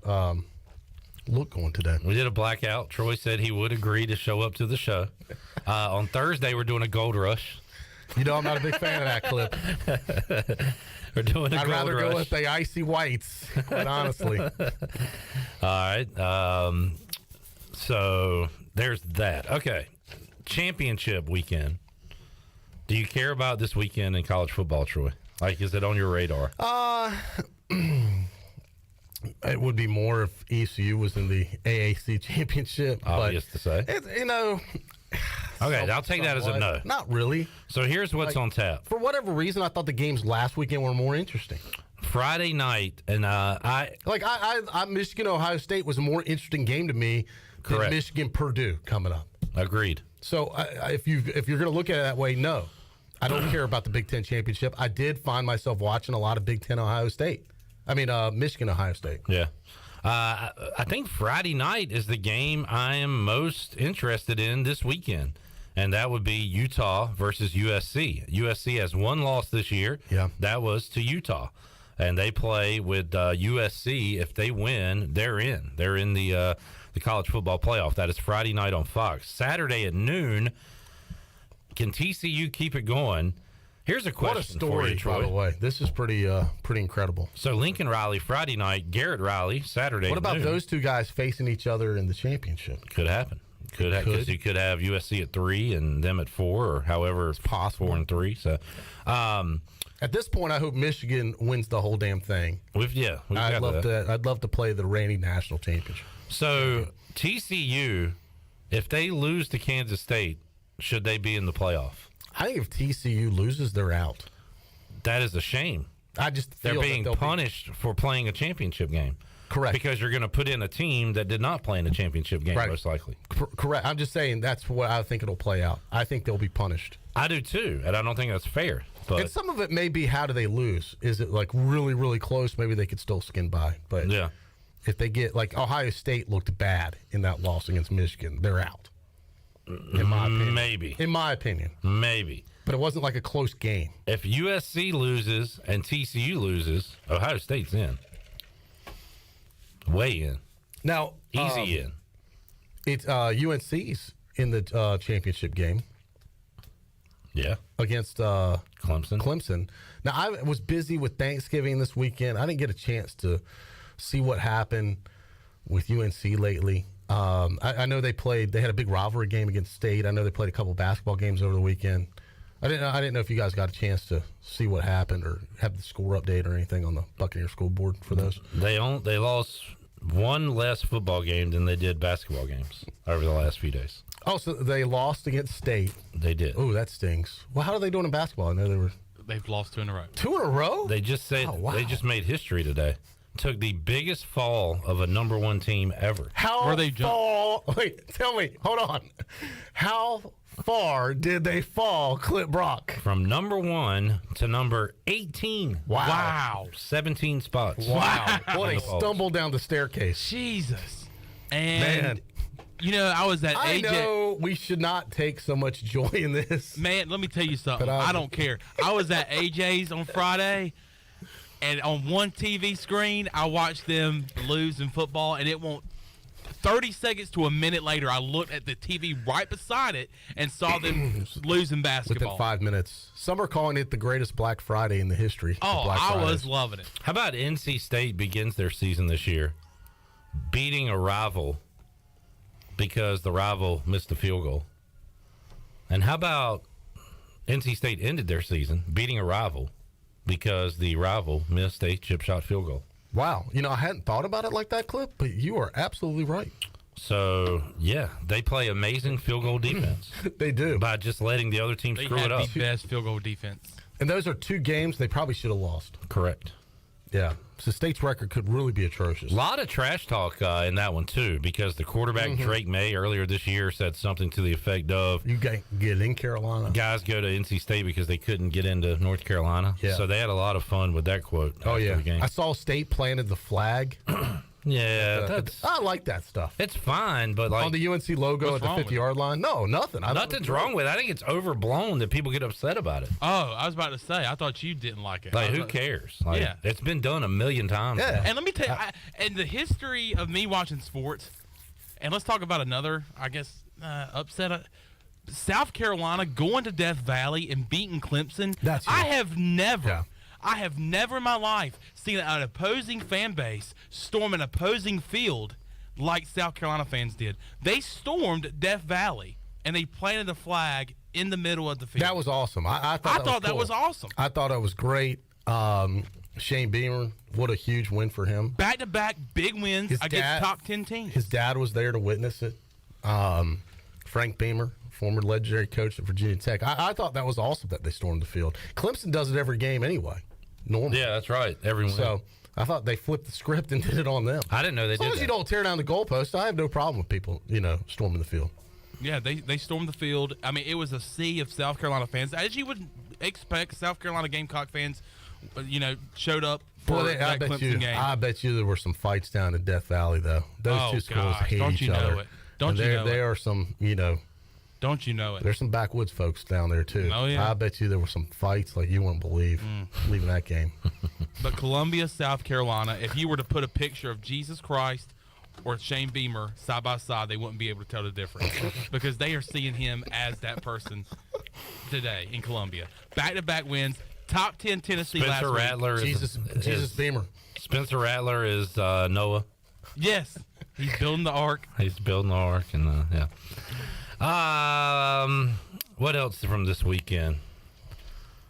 look going today. We did a blackout. Troy said he would agree to show up to the show. On Thursday, we're doing a gold rush. You know, I'm not a big fan of that clip. We're doing a I'd gold rather rush. go with the icy whites, quite honestly. All right. So there's that. Okay. Championship weekend. Do you care about this weekend in college football, Troy? Like, is it on your radar? It would be more if ECU was in the AAC championship. Obvious to say. Okay, I'll take that as a no. Not really. So here's what's on tap. For whatever reason, I thought the games last weekend were more interesting. Friday night, and Michigan Ohio State was a more interesting game to me than Correct. Michigan Purdue coming up. Agreed. So if you're going to look at it that way, no, I don't care about the Big Ten championship. I did find myself watching a lot of Big Ten Ohio State. Michigan Ohio State. Yeah. I think Friday night is the game I am most interested in this weekend, and that would be Utah versus USC. USC has one loss this year. Yeah. That was to Utah. And they play with USC. If they win, they're in. They're in the college football playoff. That is Friday night on Fox. Saturday at noon, can TCU keep it going? Here's a question What a story, for you, Troy. by the way. This is pretty incredible. So Lincoln Riley Friday night, Garrett Riley Saturday. What about noon. those two guys facing each other in the championship? Could happen. Because you could have USC at 3 and them at 4, or however it's possible. 4 and 3. So, at this point, I hope Michigan wins the whole damn thing. I'd love to play the reigning national championship. So TCU, if they lose to Kansas State, should they be in the playoff? I think if TCU loses, they're out. That is a shame. I just they're feel being punished for playing a championship game. Correct. Because you're going to put in a team that did not play in a championship game, Right. most likely. Correct. I'm just saying that's what I think it'll play out. I think they'll be punished. I do too, and I don't think that's fair. But And some of it may be, how do they lose? Is it like really, really close? Maybe they could still skin by. But yeah, if they get, like, Ohio State looked bad in that loss against Michigan, they're out. In my opinion. Maybe. In my opinion. Maybe. But it wasn't like a close game. If USC loses and TCU loses, Ohio State's in. Way in. Now, easy in. It's UNC's in the championship game. Yeah. Against Clemson. Now, I was busy with Thanksgiving this weekend. I didn't get a chance to see what happened with UNC lately. I know they had a big rivalry game against State. I know they played a couple basketball games over the weekend. I didn't know if you guys got a chance to see what happened or have the score update or anything on the Buccaneer School Board for those. They lost one less football game than they did basketball games over the last few days. Oh, so they lost against State. They did. Oh, that stings. Well, how are they doing in basketball? I know they've lost 2 in a row. 2 in a row? They just said Oh, wow. they just made history today. Took the biggest fall of a number 1 team ever. How far? Wait, tell me. Hold on. How far did they fall, Clip Brock? From number 1 to number 18. Wow. 17 spots. Wow. What a stumble down the staircase. Jesus. And, Man. you know, I was at I AJ. know we should not take so much joy in this. Man, let me tell you something. But I don't care. I was at AJ's on Friday, and on one TV screen, I watched them lose in football, and it won't. 30 seconds to a minute later, I looked at the TV right beside it and saw them lose in basketball. Within 5 minutes. Some are calling it the greatest Black Friday in the history of Black I Fridays. was loving it. How about NC State begins their season this year beating a rival because the rival missed a field goal? And how about NC State ended their season beating a rival because the rival missed a chip shot field goal? Wow. You know, I hadn't thought about it like that, Clip, but you are absolutely right. So, yeah, they play amazing field goal defense. They do. By just letting the other team They screw it have up. the best field goal defense. And those are 2 games they probably should have lost. Correct. Yeah. So State's record could really be atrocious. A lot of trash talk in that one, too, because the quarterback, Drake May, earlier this year said something to the effect of, you get in Carolina. Guys go to NC State because they couldn't get into North Carolina. Yeah. So they had a lot of fun with that quote. Oh, after yeah. the game. I saw State planted the flag. Yeah. I like that stuff. It's fine, but like on the UNC logo at the 50-yard line? No, nothing. Nothing's wrong with it. I think it's overblown that people get upset about it. Oh, I was about to say, I thought you didn't like it. Like, who cares? Like, Yeah. It's been done a million times. Yeah. And let me tell you, and the history of me watching sports, and let's talk about another, I guess, upset. South Carolina going to Death Valley and beating Clemson. I have never in my life seen an opposing fan base storm an opposing field like South Carolina fans did. They stormed Death Valley, and they planted the flag in the middle of the field. That was awesome. I thought that was awesome. I thought it was great. Shane Beamer, what a huge win for him. Back-to-back big wins against top 10 teams. His dad was there to witness it. Frank Beamer, former legendary coach at Virginia Tech. I thought that was awesome that they stormed the field. Clemson does it every game anyway, normally. Yeah, that's right. Everyone. So I thought they flipped the script and did it on them. I didn't know they did that. As long as you don't tear down the goalpost, I have no problem with people, storming the field. Yeah, they stormed the field. I mean, it was a sea of South Carolina fans, as you would expect. South Carolina Gamecock fans, showed up for that Clemson game. I bet you there were some fights down in Death Valley, though. Those two schools hate each other. Don't you know it? There are some, Don't you know it? There's some backwoods folks down there, too. Oh, yeah. I bet you there were some fights like you wouldn't believe leaving that game. But Columbia, South Carolina, if you were to put a picture of Jesus Christ or Shane Beamer side by side, they wouldn't be able to tell the difference because they are seeing him as that person today in Columbia. Back-to-back wins, top 10 Tennessee last week. Rattler Jesus Beamer. Spencer Rattler is Noah. Yes, he's building the ark. He's building the ark, and what else from this weekend?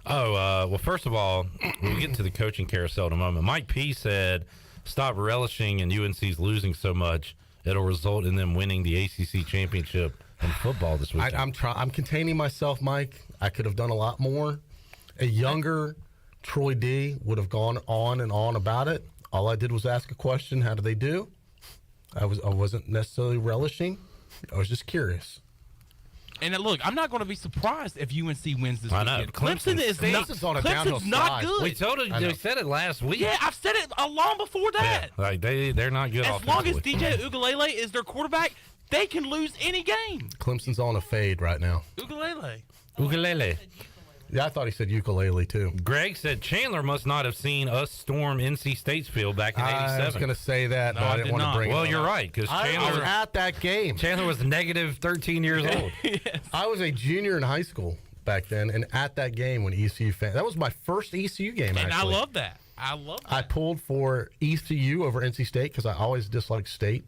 Well, first of all, we'll get to the coaching carousel in a moment. Mike P. said, stop relishing in UNC's losing so much. It'll result in them winning the ACC championship in football this weekend. I'm containing myself, Mike. I could have done a lot more. A younger Troy D would have gone on and on about it. All I did was ask a question. How do they do? I wasn't necessarily relishing. I was just curious. And look, I'm not going to be surprised if UNC wins this weekend. I know. Clemson is not good. We told you. They said it last week. Yeah, I've said it long before that. Yeah, like they're not good. As long as DJ Uiagalelei is their quarterback, they can lose any game. Clemson's on a fade right now. Ukulele. Yeah, I thought he said ukulele too. Greg said Chandler must not have seen us storm NC State's field back in '87. I was going to say that, but I didn't want to bring it up. Well, you're right, because I was at that game. Chandler was negative 13 years old. Yes. I was a junior in high school back then, and at that game when ECU that was my first ECU game. And actually. I love that. I pulled for ECU over NC State because I always disliked State.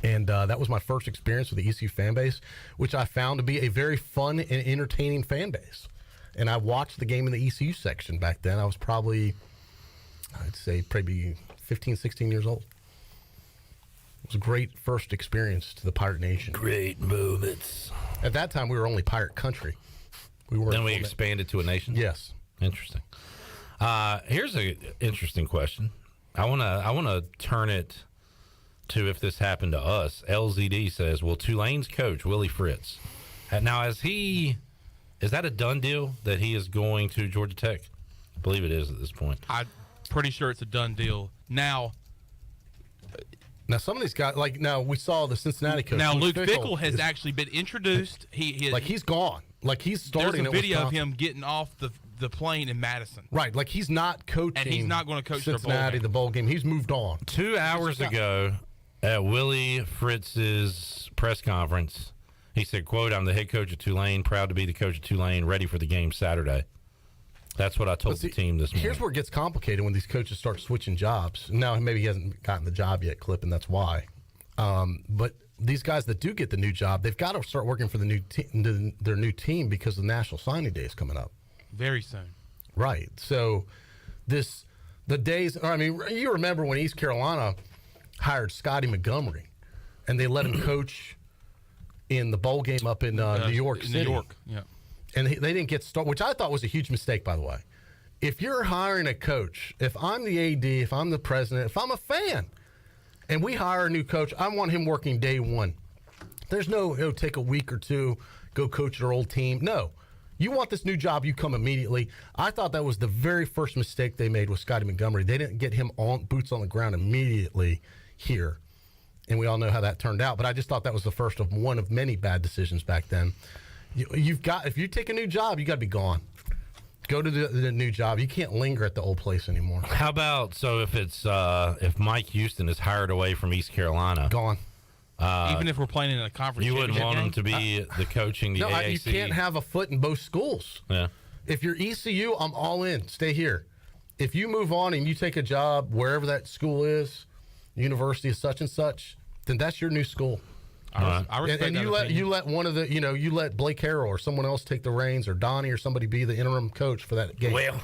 And that was my first experience with the ECU fan base, which I found to be a very fun and entertaining fan base. And I watched the game in the ECU section back then. I was probably 15, 16 years old. It was a great first experience to the Pirate Nation. Great moments. At that time, we were only Pirate Country. Then we expanded to a nation? Yes. Interesting. Here's an interesting question. I wanna turn it to if this happened to us. LZD says, will Tulane's coach, Willie Fritz, now is that a done deal that he is going to Georgia Tech? I believe it is at this point. I'm pretty sure it's a done deal. Now some of these guys, we saw the Cincinnati coach. Now Luke Fickell has actually been introduced. He's gone. He's starting. There's a video of him getting off the plane in Madison. Right, he's not coaching. And he's not going to coach Cincinnati, the bowl game. He's moved on. 2 hours ago at Willie Fritz's press conference, he said, quote, I'm the head coach of Tulane, proud to be the coach of Tulane, ready for the game Saturday. That's what I told the team this morning. Here's where it gets complicated when these coaches start switching jobs. Now, maybe he hasn't gotten the job yet, Clip, and that's why. But these guys that do get the new job, they've got to start working for their new team because the National Signing Day is coming up. Very soon. Right. So you remember when East Carolina hired Scotty Montgomery, and they let him coach in the bowl game up in New York City. New York, yeah. And they didn't get started, which I thought was a huge mistake, by the way. If you're hiring a coach, if I'm the AD, if I'm the president, if I'm a fan, and we hire a new coach, I want him working day one. There's no, take a week or two, go coach your old team. No. You want this new job, you come immediately. I thought that was the very first mistake they made with Scotty Montgomery. They didn't get him boots on the ground immediately here. And we all know how that turned out. But I just thought that was the first of one of many bad decisions back then. If you take a new job, you got to be gone. Go to the new job. You can't linger at the old place anymore. How about if Mike Houston is hired away from East Carolina? Gone. Even if we're playing in a conference, you wouldn't want him to be the coaching the AAC. You can't have a foot in both schools. Yeah. If you're ECU, I'm all in. Stay here. If you move on and you take a job wherever that school is, university of such and such, then that's your new school. I respect and you let one of the you let Blake Harrell or someone else take the reins, or Donnie or somebody be the interim coach for that game. Well,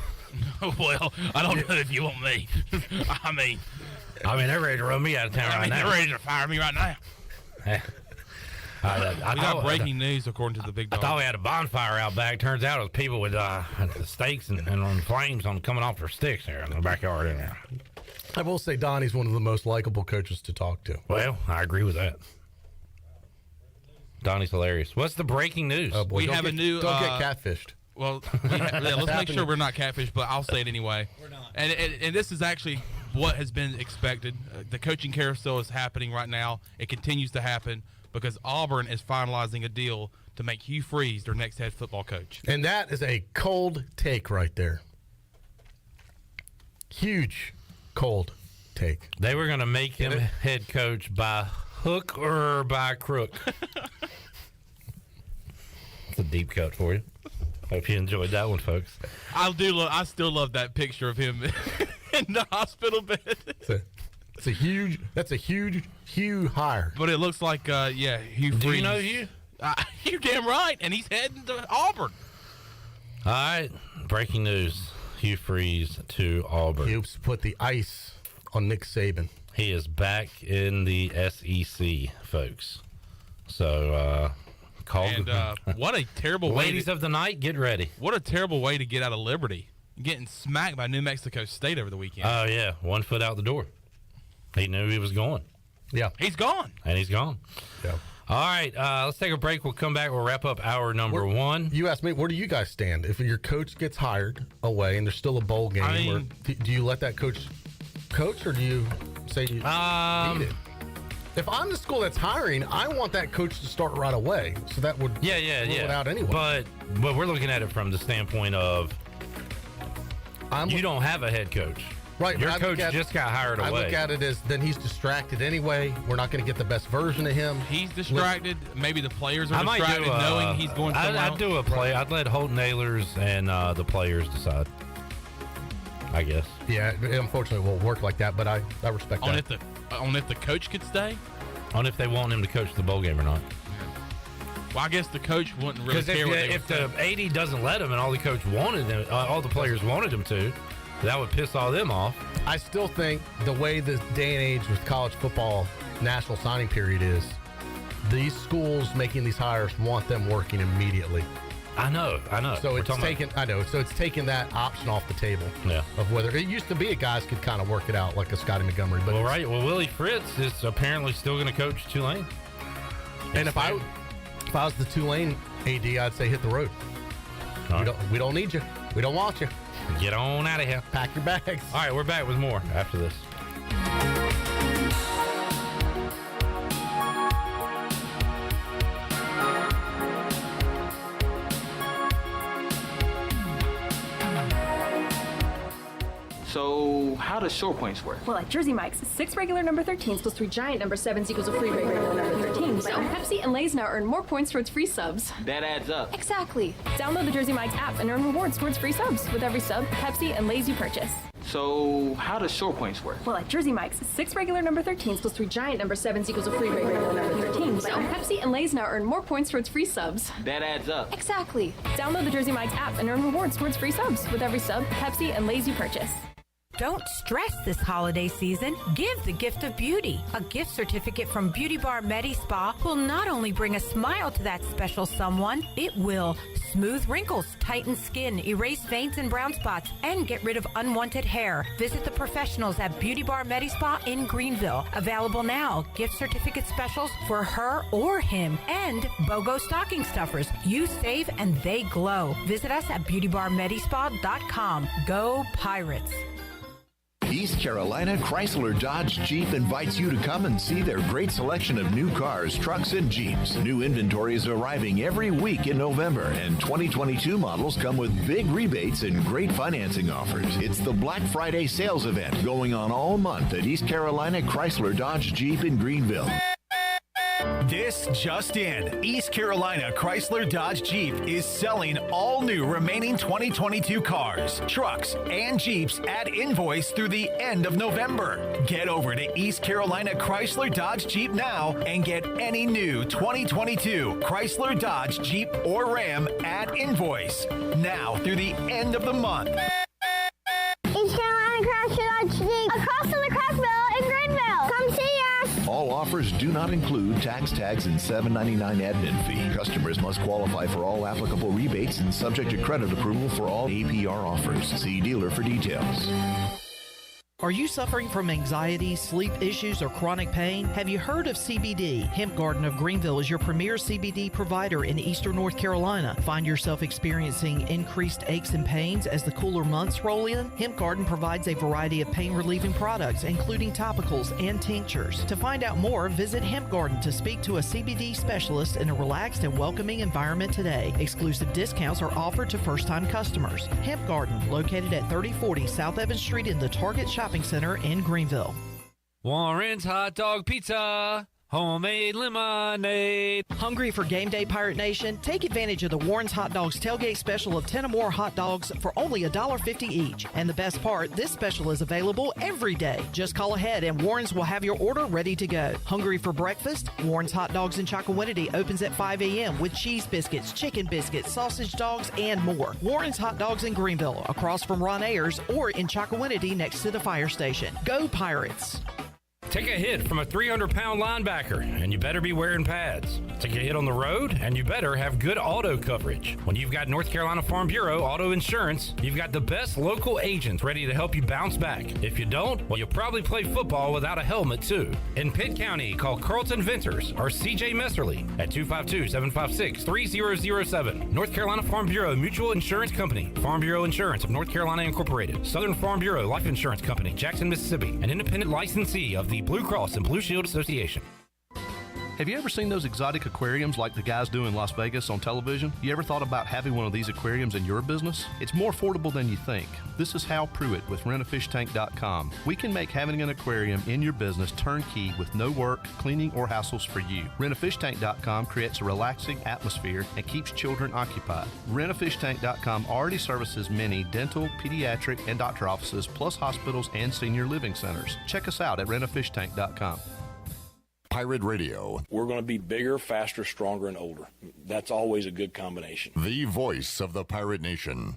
I don't know if you want me. I mean, they're ready to run me out of town right now. They're ready to fire me right now. I We got breaking news according to the big dog. I thought we had a bonfire out back. Turns out it was people with stakes and on flames coming off their sticks there in the backyard in there. I will say Donnie's one of the most likable coaches to talk to. Well, I agree with that. Donnie's hilarious. What's the breaking news? Oh boy, We have a new. Don't get catfished. Well, let's make sure we're not catfish, but I'll say it anyway. We're not. And this is actually what has been expected. The coaching carousel is happening right now. It continues to happen because Auburn is finalizing a deal to make Hugh Freeze their next head football coach. And that is a cold take right there. Huge cold take. They were going to make him head coach by hook or by crook. It's a deep cut for you. Hope you enjoyed that one, folks. I still love that picture of him in the hospital bed. That's a huge hire. But it looks like, Hugh Freeze. Do you know Hugh? You're damn right, and he's heading to Auburn. All right, breaking news. Hugh Freeze to Auburn. He hopes to put the ice on Nick Saban. He is back in the SEC, folks. So, what a terrible way. Ladies of the night, get ready. What a terrible way to get out of Liberty. Getting smacked by New Mexico State over the weekend. Oh, yeah. 1 foot out the door. He knew he was going. Yeah. He's gone. And he's gone. Yeah. All right. Let's take a break. We'll come back. We'll wrap up hour number one. You asked me, where do you guys stand? If your coach gets hired away and there's still a bowl game, do you let that coach, or do you say you need it? If I'm the school that's hiring, I want that coach to start right away. So that would rule it out anyway. But we're looking at it from the standpoint of you don't have a head coach. Right. Your coach just got hired away. I look at it as then he's distracted anyway. We're not going to get the best version of him. He's distracted. Maybe the players are distracted knowing he's going somewhere else. I'd do a play. I'd let Holton Ahlers and the players decide. I guess. Yeah, it unfortunately won't work like that, but I respect that. On if the coach could stay? On if they want him to coach the bowl game or not. Well, I guess the coach wouldn't really care if the AD doesn't let him and all the coach wanted him, all the players wanted him to, that would piss all them off. I still think the way this day and age with college football national signing period is, these schools making these hires want them working immediately. I know. So it's taking that option off the table. Yeah. Of whether it used to be guys could kind of work it out like a Scotty Montgomery. But Willie Fritz is apparently still going to coach Tulane. And if I was the Tulane AD, I'd say hit the road. We don't need you. We don't want you. Get on out of here. Pack your bags. All right, we're back with more after this. So, how does short points work? Well, at Jersey Mike's, 6 regular number 13s plus 3 giant number 7s equals a free regular number 13. So, Pepsi and Lay's now earn more points towards free subs. That adds up. Exactly. Download the Jersey Mike's app and earn rewards towards free subs with every sub, Pepsi, and Lay's you purchase. So, how does short points work? Well, at Jersey Mike's, 6 regular number 13s plus 3 giant number 7s equals a free regular number 13. So, Pepsi and Lay's now earn more points towards free subs. That adds up. Exactly. Download the Jersey Mike's app and earn rewards towards free subs with every sub, Pepsi, and Lay's you purchase. Don't stress this holiday season. Give the gift of beauty. A gift certificate from Beauty Bar Medi Spa will not only bring a smile to that special someone, it will smooth wrinkles, tighten skin, erase veins and brown spots, and get rid of unwanted hair. Visit the professionals at Beauty Bar Medi Spa in Greenville. Available now. Gift certificate specials for her or him. And BOGO stocking stuffers. You save and they glow. Visit us at beautybarmedispa.com. Go Pirates. East Carolina Chrysler Dodge Jeep invites you to come and see their great selection of new cars, trucks, and Jeeps. New inventory is arriving every week in November, and 2022 models come with big rebates and great financing offers. It's the Black Friday sales event going on all month at East Carolina Chrysler Dodge Jeep in Greenville. This just in. East Carolina Chrysler Dodge Jeep is selling all new remaining 2022 cars, trucks, and Jeeps at invoice through the end of November. Get over to East Carolina Chrysler Dodge Jeep now and get any new 2022 Chrysler Dodge Jeep or Ram at invoice now through the end of the month. East Carolina Chrysler Dodge Jeep across from the Crackville in Greenville. Come see us. All All offers do not include tax tags and $7.99 admin fee. Customers must qualify for all applicable rebates and subject to credit approval for all APR offers. See dealer for details. Are you suffering from anxiety, sleep issues, or chronic pain? Have you heard of CBD? Hemp Garden of Greenville is your premier CBD provider in eastern North Carolina. Find yourself experiencing increased aches and pains as the cooler months roll in? Hemp Garden provides a variety of pain-relieving products, including topicals and tinctures. To find out more, visit Hemp Garden to speak to a CBD specialist in a relaxed and welcoming environment today. Exclusive discounts are offered to first-time customers. Hemp Garden, located at 3040 South Evans Street in the Target Shopping Center in Greenville. Warren's Hot Dog Pizza. Homemade lemonade. Hungry for game day, Pirate Nation? Take advantage of the Warren's Hot Dogs tailgate special of 10 or more hot dogs for only $1.50 each. And the best part, this special is available every day. Just call ahead and Warren's will have your order ready to go. Hungry for breakfast? Warren's Hot Dogs in Chocowinity opens at 5 a.m. with cheese biscuits, chicken biscuits, sausage dogs, and more. Warren's Hot Dogs in Greenville, across from Ron Ayers, or in Chocowinity next to the fire station. Go Pirates! Take a hit from a 300-pound linebacker, and you better be wearing pads. Take a hit on the road, and you better have good auto coverage. When you've got North Carolina Farm Bureau Auto Insurance, you've got the best local agents ready to help you bounce back. If you don't, well, you'll probably play football without a helmet, too. In Pitt County, call Carlton Venters or C.J. Messerly at 252-756-3007. North Carolina Farm Bureau Mutual Insurance Company. Farm Bureau Insurance of North Carolina Incorporated. Southern Farm Bureau Life Insurance Company, Jackson, Mississippi. An independent licensee of the Blue Cross and Blue Shield Association. Have you ever seen those exotic aquariums like the guys do in Las Vegas on television? You ever thought about having one of these aquariums in your business? It's more affordable than you think. This is Hal Pruitt with rentafishtank.com. We can make having an aquarium in your business turnkey with no work, cleaning, or hassles for you. Rentafishtank.com creates a relaxing atmosphere and keeps children occupied. Rentafishtank.com already services many dental, pediatric, and doctor offices, plus hospitals and senior living centers. Check us out at rentafishtank.com. Pirate Radio. We're going to be bigger, faster, stronger, and older. That's always a good combination. The voice of the Pirate Nation.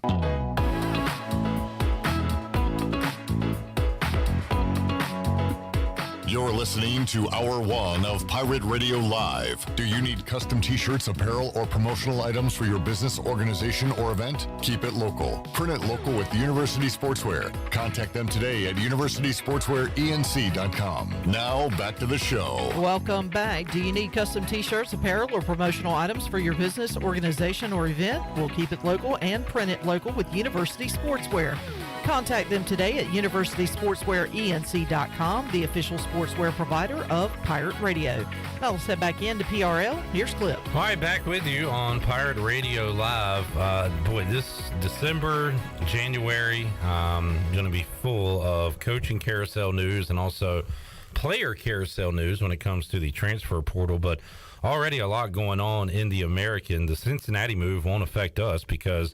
You're listening to Hour 1 of Pirate Radio Live. Do you need custom t-shirts, apparel, or promotional items for your business, organization, or event? Keep it local. Print it local with University Sportswear. Contact them today at universitysportswearenc.com. Now, back to the show. Welcome back. Do you need custom t-shirts, apparel, or promotional items for your business, organization, or event? We'll keep it local and print it local with University Sportswear. Contact them today at universitysportswearenc.com, the official sportswear provider of Pirate Radio. Now let's head back into PRL. Here's Clip. All right, back with you on Pirate Radio Live. Boy, this December, January, going to be full of coaching carousel news and also player carousel news when it comes to the transfer portal. But already a lot going on in the American. The Cincinnati move won't affect us because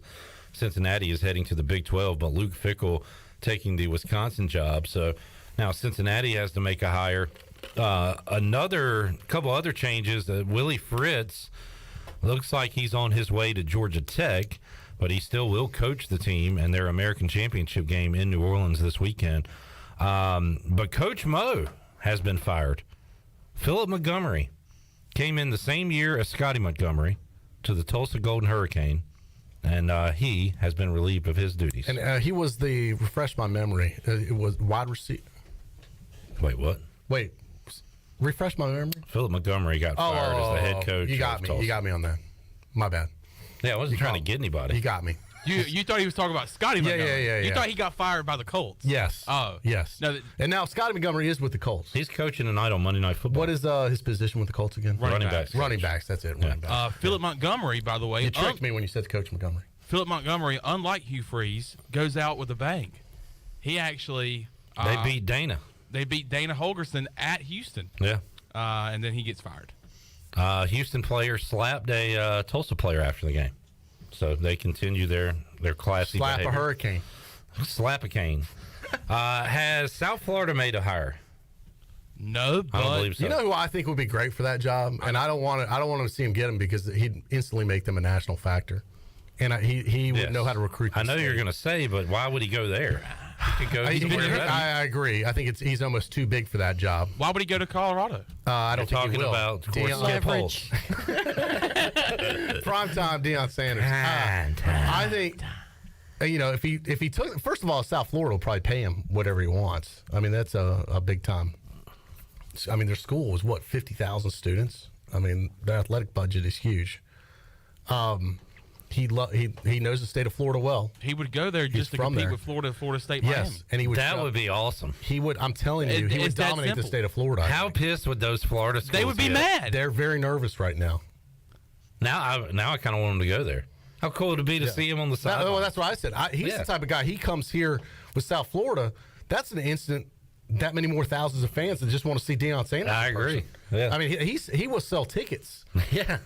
Cincinnati is heading to the Big 12, but Luke Fickell taking the Wisconsin job. So now Cincinnati has to make a hire. Another couple other changes. Willie Fritz looks like he's on his way to Georgia Tech, but he still will coach the team in their American Championship game in New Orleans this weekend. But Coach Mo has been fired. Philip Montgomery came in the same year as Scotty Montgomery to the Tulsa Golden Hurricane. And he has been relieved of his duties. And he was refresh my memory, it was wide receiver. Wait, what? Wait, refresh my memory? Philip Montgomery got fired as the head coach. You got me. Tulsa. You got me on that. My bad. Yeah, I wasn't trying to get anybody. You got me. You thought he was talking about Scotty Montgomery. Yeah. You thought he got fired by the Colts. Yes. Oh. Yes. No, and now Scotty Montgomery is with the Colts. He's coaching tonight on Monday Night Football. What is his position with the Colts again? Running backs. Running backs, that's it. Running backs. Philip Montgomery, by the way. You tricked me when you said Coach Montgomery. Philip Montgomery, unlike Hugh Freeze, goes out with a bang. He actually... they beat Dana. They beat Dana Holgerson at Houston. Yeah. And then he gets fired. Houston player slapped a Tulsa player after the game. So they continue their classy behavior. Slap a hurricane. Slap a cane. Has South Florida made a hire? No, but I don't believe so. You know who I think would be great for that job? And I don't want to see him get him because he'd instantly make them a national factor. And he would know how to recruit. I know you're going to say, but why would he go there? could go. I agree. I think he's almost too big for that job. Why would he go to Colorado? I don't think he will. About leverage. Primetime Deion Sanders. I think. If he took, first of all, South Florida will probably pay him whatever he wants. I mean, that's a big time. I mean, their school is 50,000 students. I mean, their athletic budget is huge. He knows the state of Florida well. He would go there just to compete with Florida State, Miami. Yes, and he would. That would be awesome. He would. I'm telling you, he would dominate the state of Florida. How pissed would those Florida schools They would be mad. They're very nervous right now. Now I kind of want him to go there. How cool would it be to see him on the side? Well, that's what I said. He's the type of guy. He comes here with South Florida. That's an instant. That many more thousands of fans that just want to see Deion Sanders. I agree. Yeah. I mean, he will sell tickets. Yeah.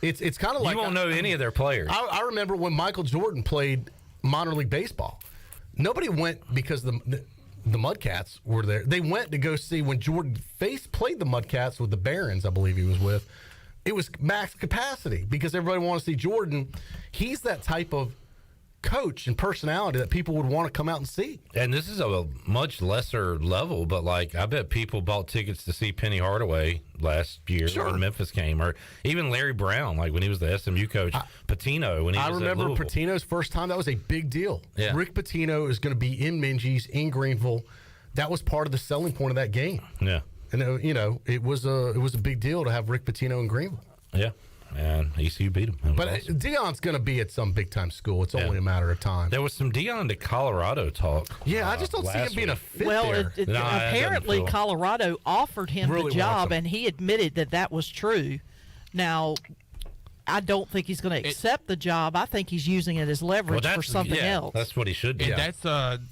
It's kind of like you won't know any of their players. I remember when Michael Jordan played minor league baseball. Nobody went because the Mudcats were there. They went to go see when Jordan played the Mudcats with the Barons, I believe he was with. It was max capacity because everybody wanted to see Jordan. He's that type of coach and personality that people would want to come out and see. And this is a much lesser level, but I bet people bought tickets to see Penny Hardaway last year when Memphis came, or even Larry Brown, when he was the SMU coach. Patino when he was at Louisville. I remember Patino's first time. That was a big deal. Yeah. Rick Pitino is going to be in Minges in Greenville. That was part of the selling point of that game. Yeah. And it was a big deal to have Rick Pitino in Greenville. Yeah, and ECU beat him. But awesome. Deion's going to be at some big time school. It's only a matter of time. There was some Deion to Colorado talk. Yeah, I just don't see him being a fit there. Apparently Colorado offered him the job, and he admitted that was true. Now, I don't think he's going to accept the job. I think he's using it as leverage for something else. That's what he should do. And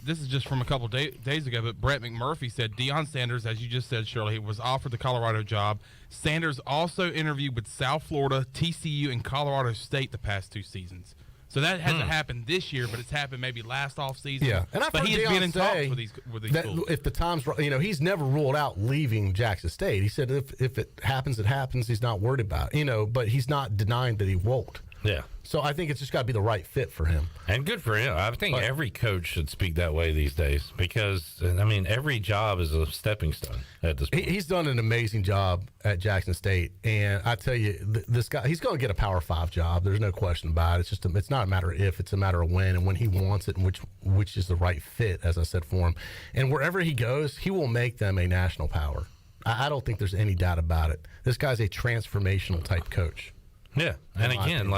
this is just from a couple days ago, but Brett McMurphy said Deion Sanders, as you just said, Shirley, was offered the Colorado job. Sanders also interviewed with South Florida, TCU, and Colorado State the past 2 seasons. So that hasn't happened this year, but it's happened maybe last off season. Yeah, and I've heard he has been in talks with these schools. If the time's right, he's never ruled out leaving Jackson State. He said if it happens, it happens. He's not worried about it, but he's not denying that he won't. Yeah. So I think it's just got to be the right fit for him. And good for him. I think every coach should speak that way these days because, every job is a stepping stone at this point. He's done an amazing job at Jackson State. And I tell you, this guy, he's going to get a Power 5 job. There's no question about it. It's not a matter of if, it's a matter of when and when he wants it and which is the right fit, as I said, for him. And wherever he goes, he will make them a national power. I don't think there's any doubt about it. This guy's a transformational type coach. Yeah, and again,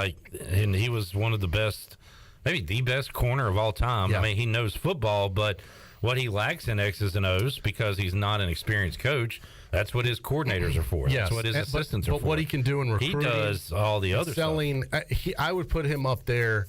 and he was one of the best, maybe the best corner of all time. Yeah. He knows football, but what he lacks in X's and O's because he's not an experienced coach. That's what his coordinators are for. Yes. That's what his assistants are for. But what he can do in recruiting, he does all the other selling. I would put him up there.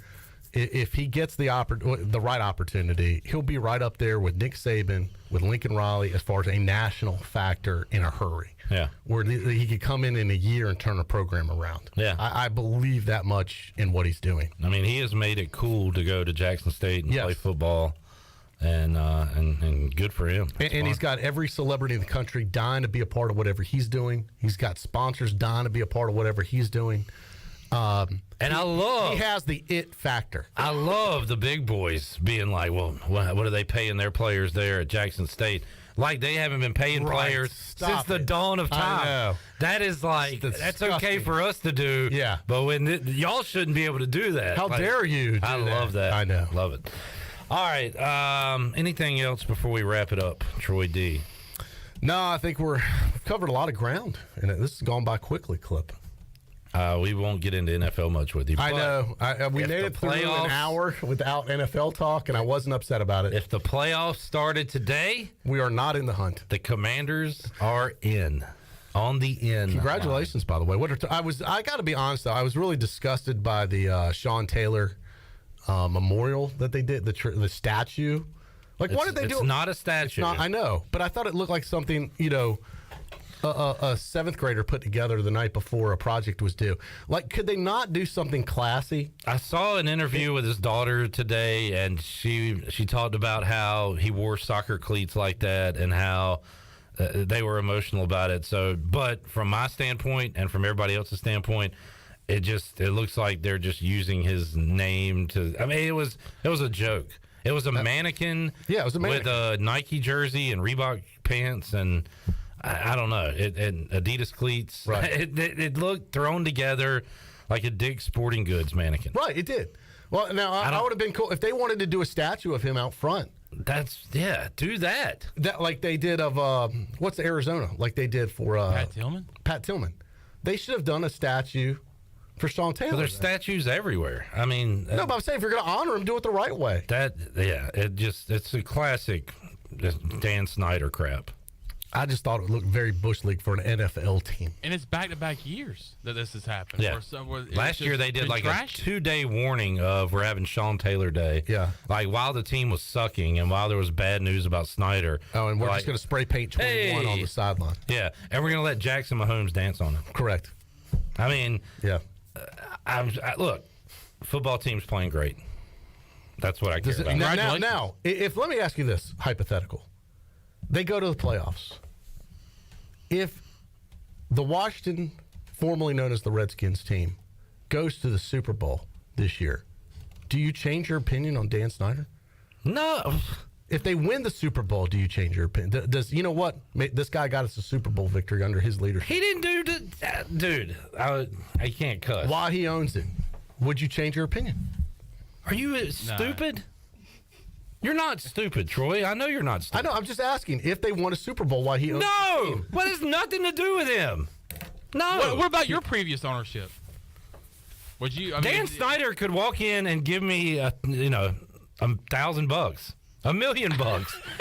If he gets the right opportunity, he'll be right up there with Nick Saban, with Lincoln Riley, as far as a national factor in a hurry. Yeah, where he could come in a year and turn a program around. Yeah, I believe that much in what he's doing. He has made it cool to go to Jackson State and play football, and good for him. And he's got every celebrity in the country dying to be a part of whatever he's doing. He's got sponsors dying to be a part of whatever he's doing. And he has the it factor. I love the big boys being like, well, what are they paying their players there at Jackson State? Like they haven't been paying players since the dawn of time. I know. That is that's okay for us to do. Yeah. But when y'all shouldn't be able to do that. How dare you do I love that. I know. Love it. All right. Anything else before we wrap it up, Troy D? No, I think we've covered a lot of ground. And this has gone by quickly, Clip. We won't get into NFL much with you. I know. We made it through an hour without NFL talk, and I wasn't upset about it. If the playoffs started today, we are not in the hunt. The Commanders are on the in. Congratulations, by the way. I got to be honest though. I was really disgusted by the Sean Taylor memorial that they did. The statue. What did they do? It's not a statue. I know, but I thought it looked like something a seventh grader put together the night before a project was due. Could they not do something classy? I saw an interview with his daughter today, and she talked about how he wore soccer cleats like that and how they were emotional about it. So, but from my standpoint and from everybody else's standpoint, it looks like they're just using his name to. It was a joke. It was a mannequin. Yeah, it was a mannequin with a Nike jersey and Reebok pants and I don't know, and Adidas cleats. Right. It looked thrown together like a Dick's Sporting Goods mannequin. Right, it did. Well, now I would have been cool if they wanted to do a statue of him out front. Do that. That like they did of what's Arizona? Like they did for Pat Tillman. Pat Tillman. They should have done a statue for Sean Taylor. Well, there's statues everywhere. I mean, no, but I'm saying if you're going to honor him, do it the right way. It's a classic Dan Snyder crap. I just thought it looked very Bush League for an NFL team. And it's back-to-back years that this has happened. Yeah. Last year they did like a 2-day warning of we're having Sean Taylor Day. Yeah. Like while the team was sucking and while there was bad news about Snyder. Oh, and we're just going to spray paint 21 on the sideline. Yeah. And we're going to let Jackson Mahomes dance on it. Correct. I mean, yeah. Look, football team's playing great. That's what I care about. Now, if let me ask you this hypothetical. They go to the playoffs. If the Washington, formerly known as the Redskins team, goes to the Super Bowl this year, do you change your opinion on Dan Snyder? No. If they win the Super Bowl, do you change your opinion? Does you know what? This guy got us a Super Bowl victory under his leadership. He didn't do that, dude. I can't cuss. Why he owns it? Would you change your opinion? Are you stupid? You're not stupid, Troy. I know you're not stupid. I know. I'm just asking if they won a Super Bowl, why he owns No! the team. What has nothing to do with him? No. What about your previous ownership? Would you? Dan Snyder could walk in and give me $1,000, $1 million,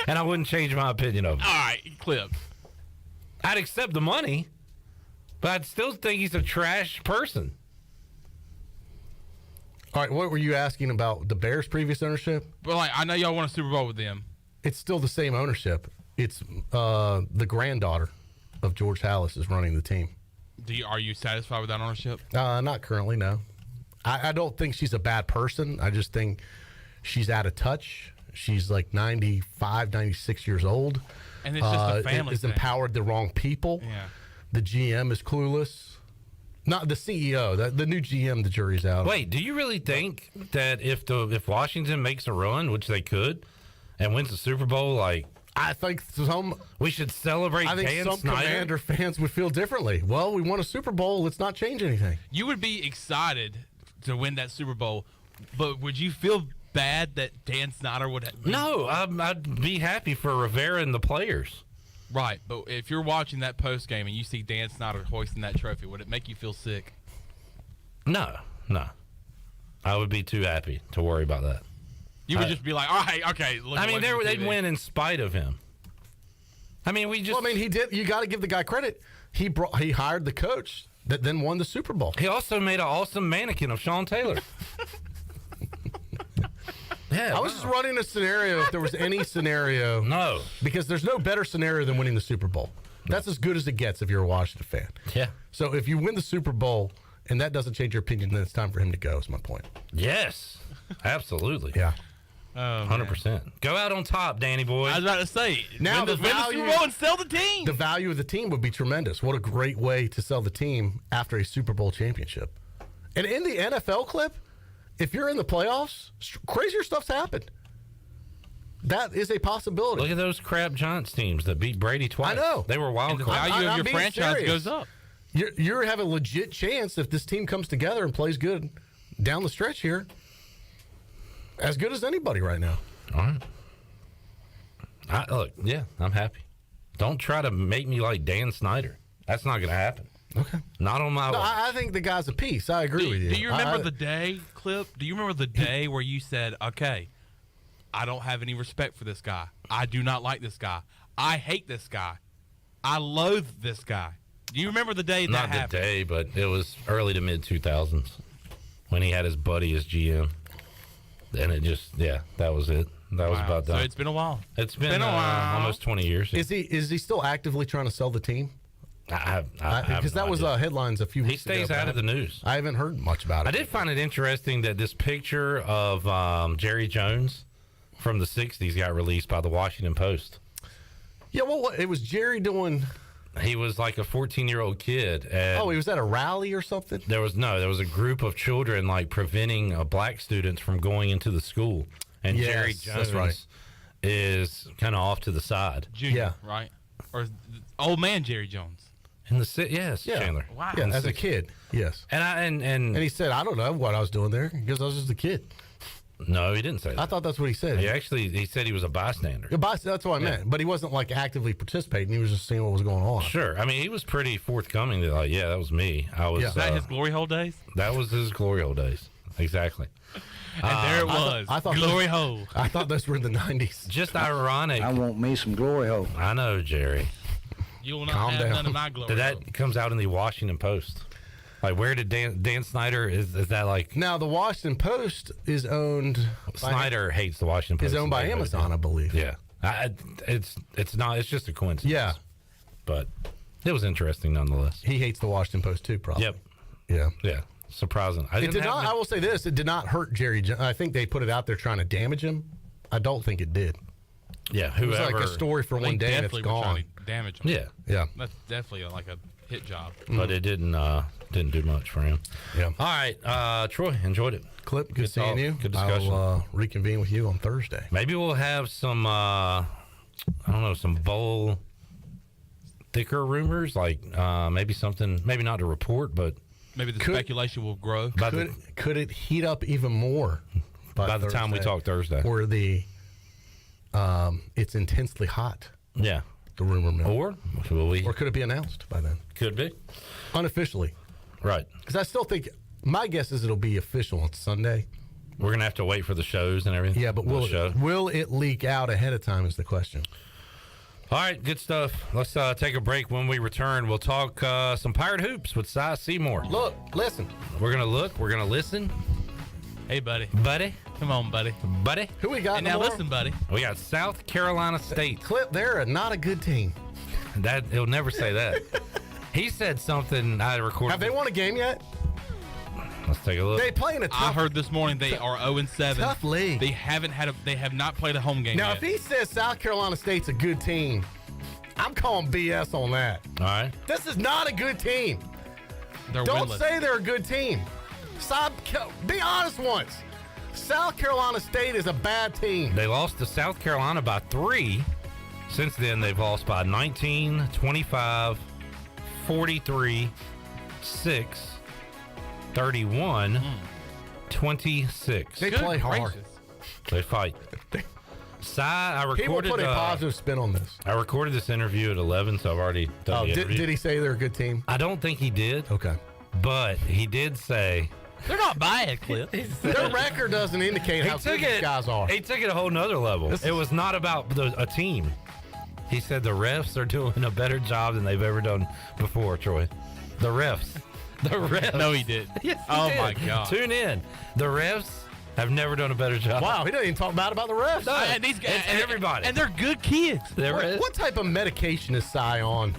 and I wouldn't change my opinion of him. All right, Clip. I'd accept the money, but I'd still think he's a trash person. All right, what were you asking about the Bears' previous ownership? Well, I know y'all won a Super Bowl with them. It's still the same ownership. It's the granddaughter of George Halas is running the team. Are you satisfied with that ownership? Not currently, no. I don't think she's a bad person. I just think she's out of touch. She's like 95, 96 years old. And it's just a family It's thing. empowered the wrong people. Yeah. The GM is clueless. Not the CEO. The new GM, the jury's out. Wait, do you really think that if Washington makes a run, which they could, and wins the Super Bowl, I think we should celebrate. I think Dan some Snyder? Commander fans would feel differently. Well, we won a Super Bowl. Let's not change anything. You would be excited to win that Super Bowl, but would you feel bad that Dan Snyder would? No, I'd be happy for Rivera and the players. Right, but if you're watching that post game and you see Dan Snyder hoisting that trophy, would it make you feel sick? No. I would be too happy to worry about that. You would just be like, all right, okay. I mean, they'd win in spite of him. I mean, he did. You got to give the guy credit. He hired the coach that then won the Super Bowl. He also made an awesome mannequin of Sean Taylor. Yeah, I was just running a scenario if there was any scenario. No. Because there's no better scenario than winning the Super Bowl. That's as good as it gets if you're a Washington fan. Yeah. So if you win the Super Bowl and that doesn't change your opinion, then it's time for him to go, is my point. Yes. Absolutely. Yeah. 100%. Go out on top, Danny boy. I was about to say, now win the Super Bowl and sell the team. The value of the team would be tremendous. What a great way to sell the team after a Super Bowl championship. And in the NFL clip, if you're in the playoffs, crazier stuff's happened. That is a possibility. Look at those crap Giants teams that beat Brady twice. I know. They were wild And the cards. value of your being franchise serious. goes up. You have a legit chance if this team comes together and plays good down the stretch here. As good as anybody right now. All right. Look, yeah, I'm happy. Don't try to make me like Dan Snyder. That's not going to happen. Okay. Not on my No, watch. I think the guy's a piece. I agree with you. Do you remember the day, Clip? Do you remember the day where you said, okay, I don't have any respect for this guy. I do not like this guy. I hate this guy. I loathe this guy. Do you remember the day that Not happened? the day, but it was early to mid 2000s when he had his buddy as GM. And it just, that was it. That was about done. So it's been a while. It's been a while. Almost 20 years. Is he still actively trying to sell the team? Because that was headlines a few weeks ago. He stays out of the news. I haven't heard much about it. I did find it interesting that this picture of Jerry Jones from the 60s got released by the Washington Post. Yeah, well, it was Jerry doing... He was like a 14-year-old kid. And he was at a rally or something? There was a group of children like preventing black students from going into the school. and Yes, Jerry that's Jones right. is kind of off to the side. Junior, right? Or old man Jerry Jones. In the yes, Yeah. Chandler. Wow. Yeah, as a kid, yes. And he said, I don't know what I was doing there because I was just a kid. No, he didn't say that. I thought that's what he said. He said he was a bystander. That's what I meant. But he wasn't like actively participating. He was just seeing what was going on. Sure. I mean, he was pretty forthcoming. Like, yeah, that was me. I was. Is that his glory hole days? That was his glory hole days. Exactly. And there it was. I thought glory hole. I thought those were in the 90s. Just ironic. I want me some glory hole. I know, Jerry. You will not Calm have down. none of my glory hole. That comes out in the Washington Post. Like, where did Dan Snyder, is that like... Now, the Washington Post is owned... Snyder hates the Washington Post. Is owned by Amazon, I believe. Yeah. It's not, it's just a coincidence. Yeah. But it was interesting nonetheless. He hates the Washington Post too, probably. Yep. Yeah. Yeah. Surprising. I will say this, it did not hurt Jerry Jones. I think they put it out there trying to damage him. I don't think it did. Yeah, It was like a story for one day and it's definitely were trying gone. to damage him. Yeah. Yeah. That's definitely like a hit job. But it didn't do much for him. Yeah. All right, Troy, enjoyed it. Clip, good seeing talk, you. Good discussion. I'll reconvene with you on Thursday. Maybe we'll have some, I don't know, some bowl thicker rumors, like maybe something, maybe not to report, but Maybe the speculation will grow. Could it heat up even more by the time we talk Thursday? Or it's intensely hot. Yeah. The rumor mill. Or will we? Or could it be announced by then? Could be. Unofficially. Right. Because I still think, my guess is it'll be official on Sunday. We're going to have to wait for the shows and everything. Yeah, but will it leak out ahead of time is the question. All right, good stuff. Let's take a break. When we return, we'll talk some Pirate Hoops with Seymour. Look, listen. We're going to look. We're going to listen. Hey, buddy. Buddy. Come on, buddy. Buddy. Who we got? And now listen, buddy. We got South Carolina State. Clip, they're not a good team. He'll never say that. He said something I recorded. Have they won a game yet? Let's take a look. They play in a tough, I heard this morning they are 0-7. Tough league. They have not played a home game Now, yet. if he says South Carolina State's a good team, I'm calling BS on that. All right. This is not a good team. They're Don't winless. say they're a good team. Be honest once. South Carolina State is a bad team. They lost to South Carolina by 3. Since then, they've lost by 19, 25, 43, 6, 31, 26. They play hard. They fight. I recorded, People put a positive spin on this. I recorded this interview at 11, so I've already done the interview. Did he say they're a good team? I don't think he did. Okay. But he did say... They're not bad, Cliff. Their record doesn't indicate how good these guys are. He took it a whole nother level. It was not about a team. He said the refs are doing a better job than they've ever done before, Troy. The refs. The refs. No, he did. Yes, he oh, did. my God. Tune in. The refs have never done a better job. Wow, he doesn't even talk bad about the refs. No, and these guys, it's everybody. And they're good kids. What type of medication is Cy on?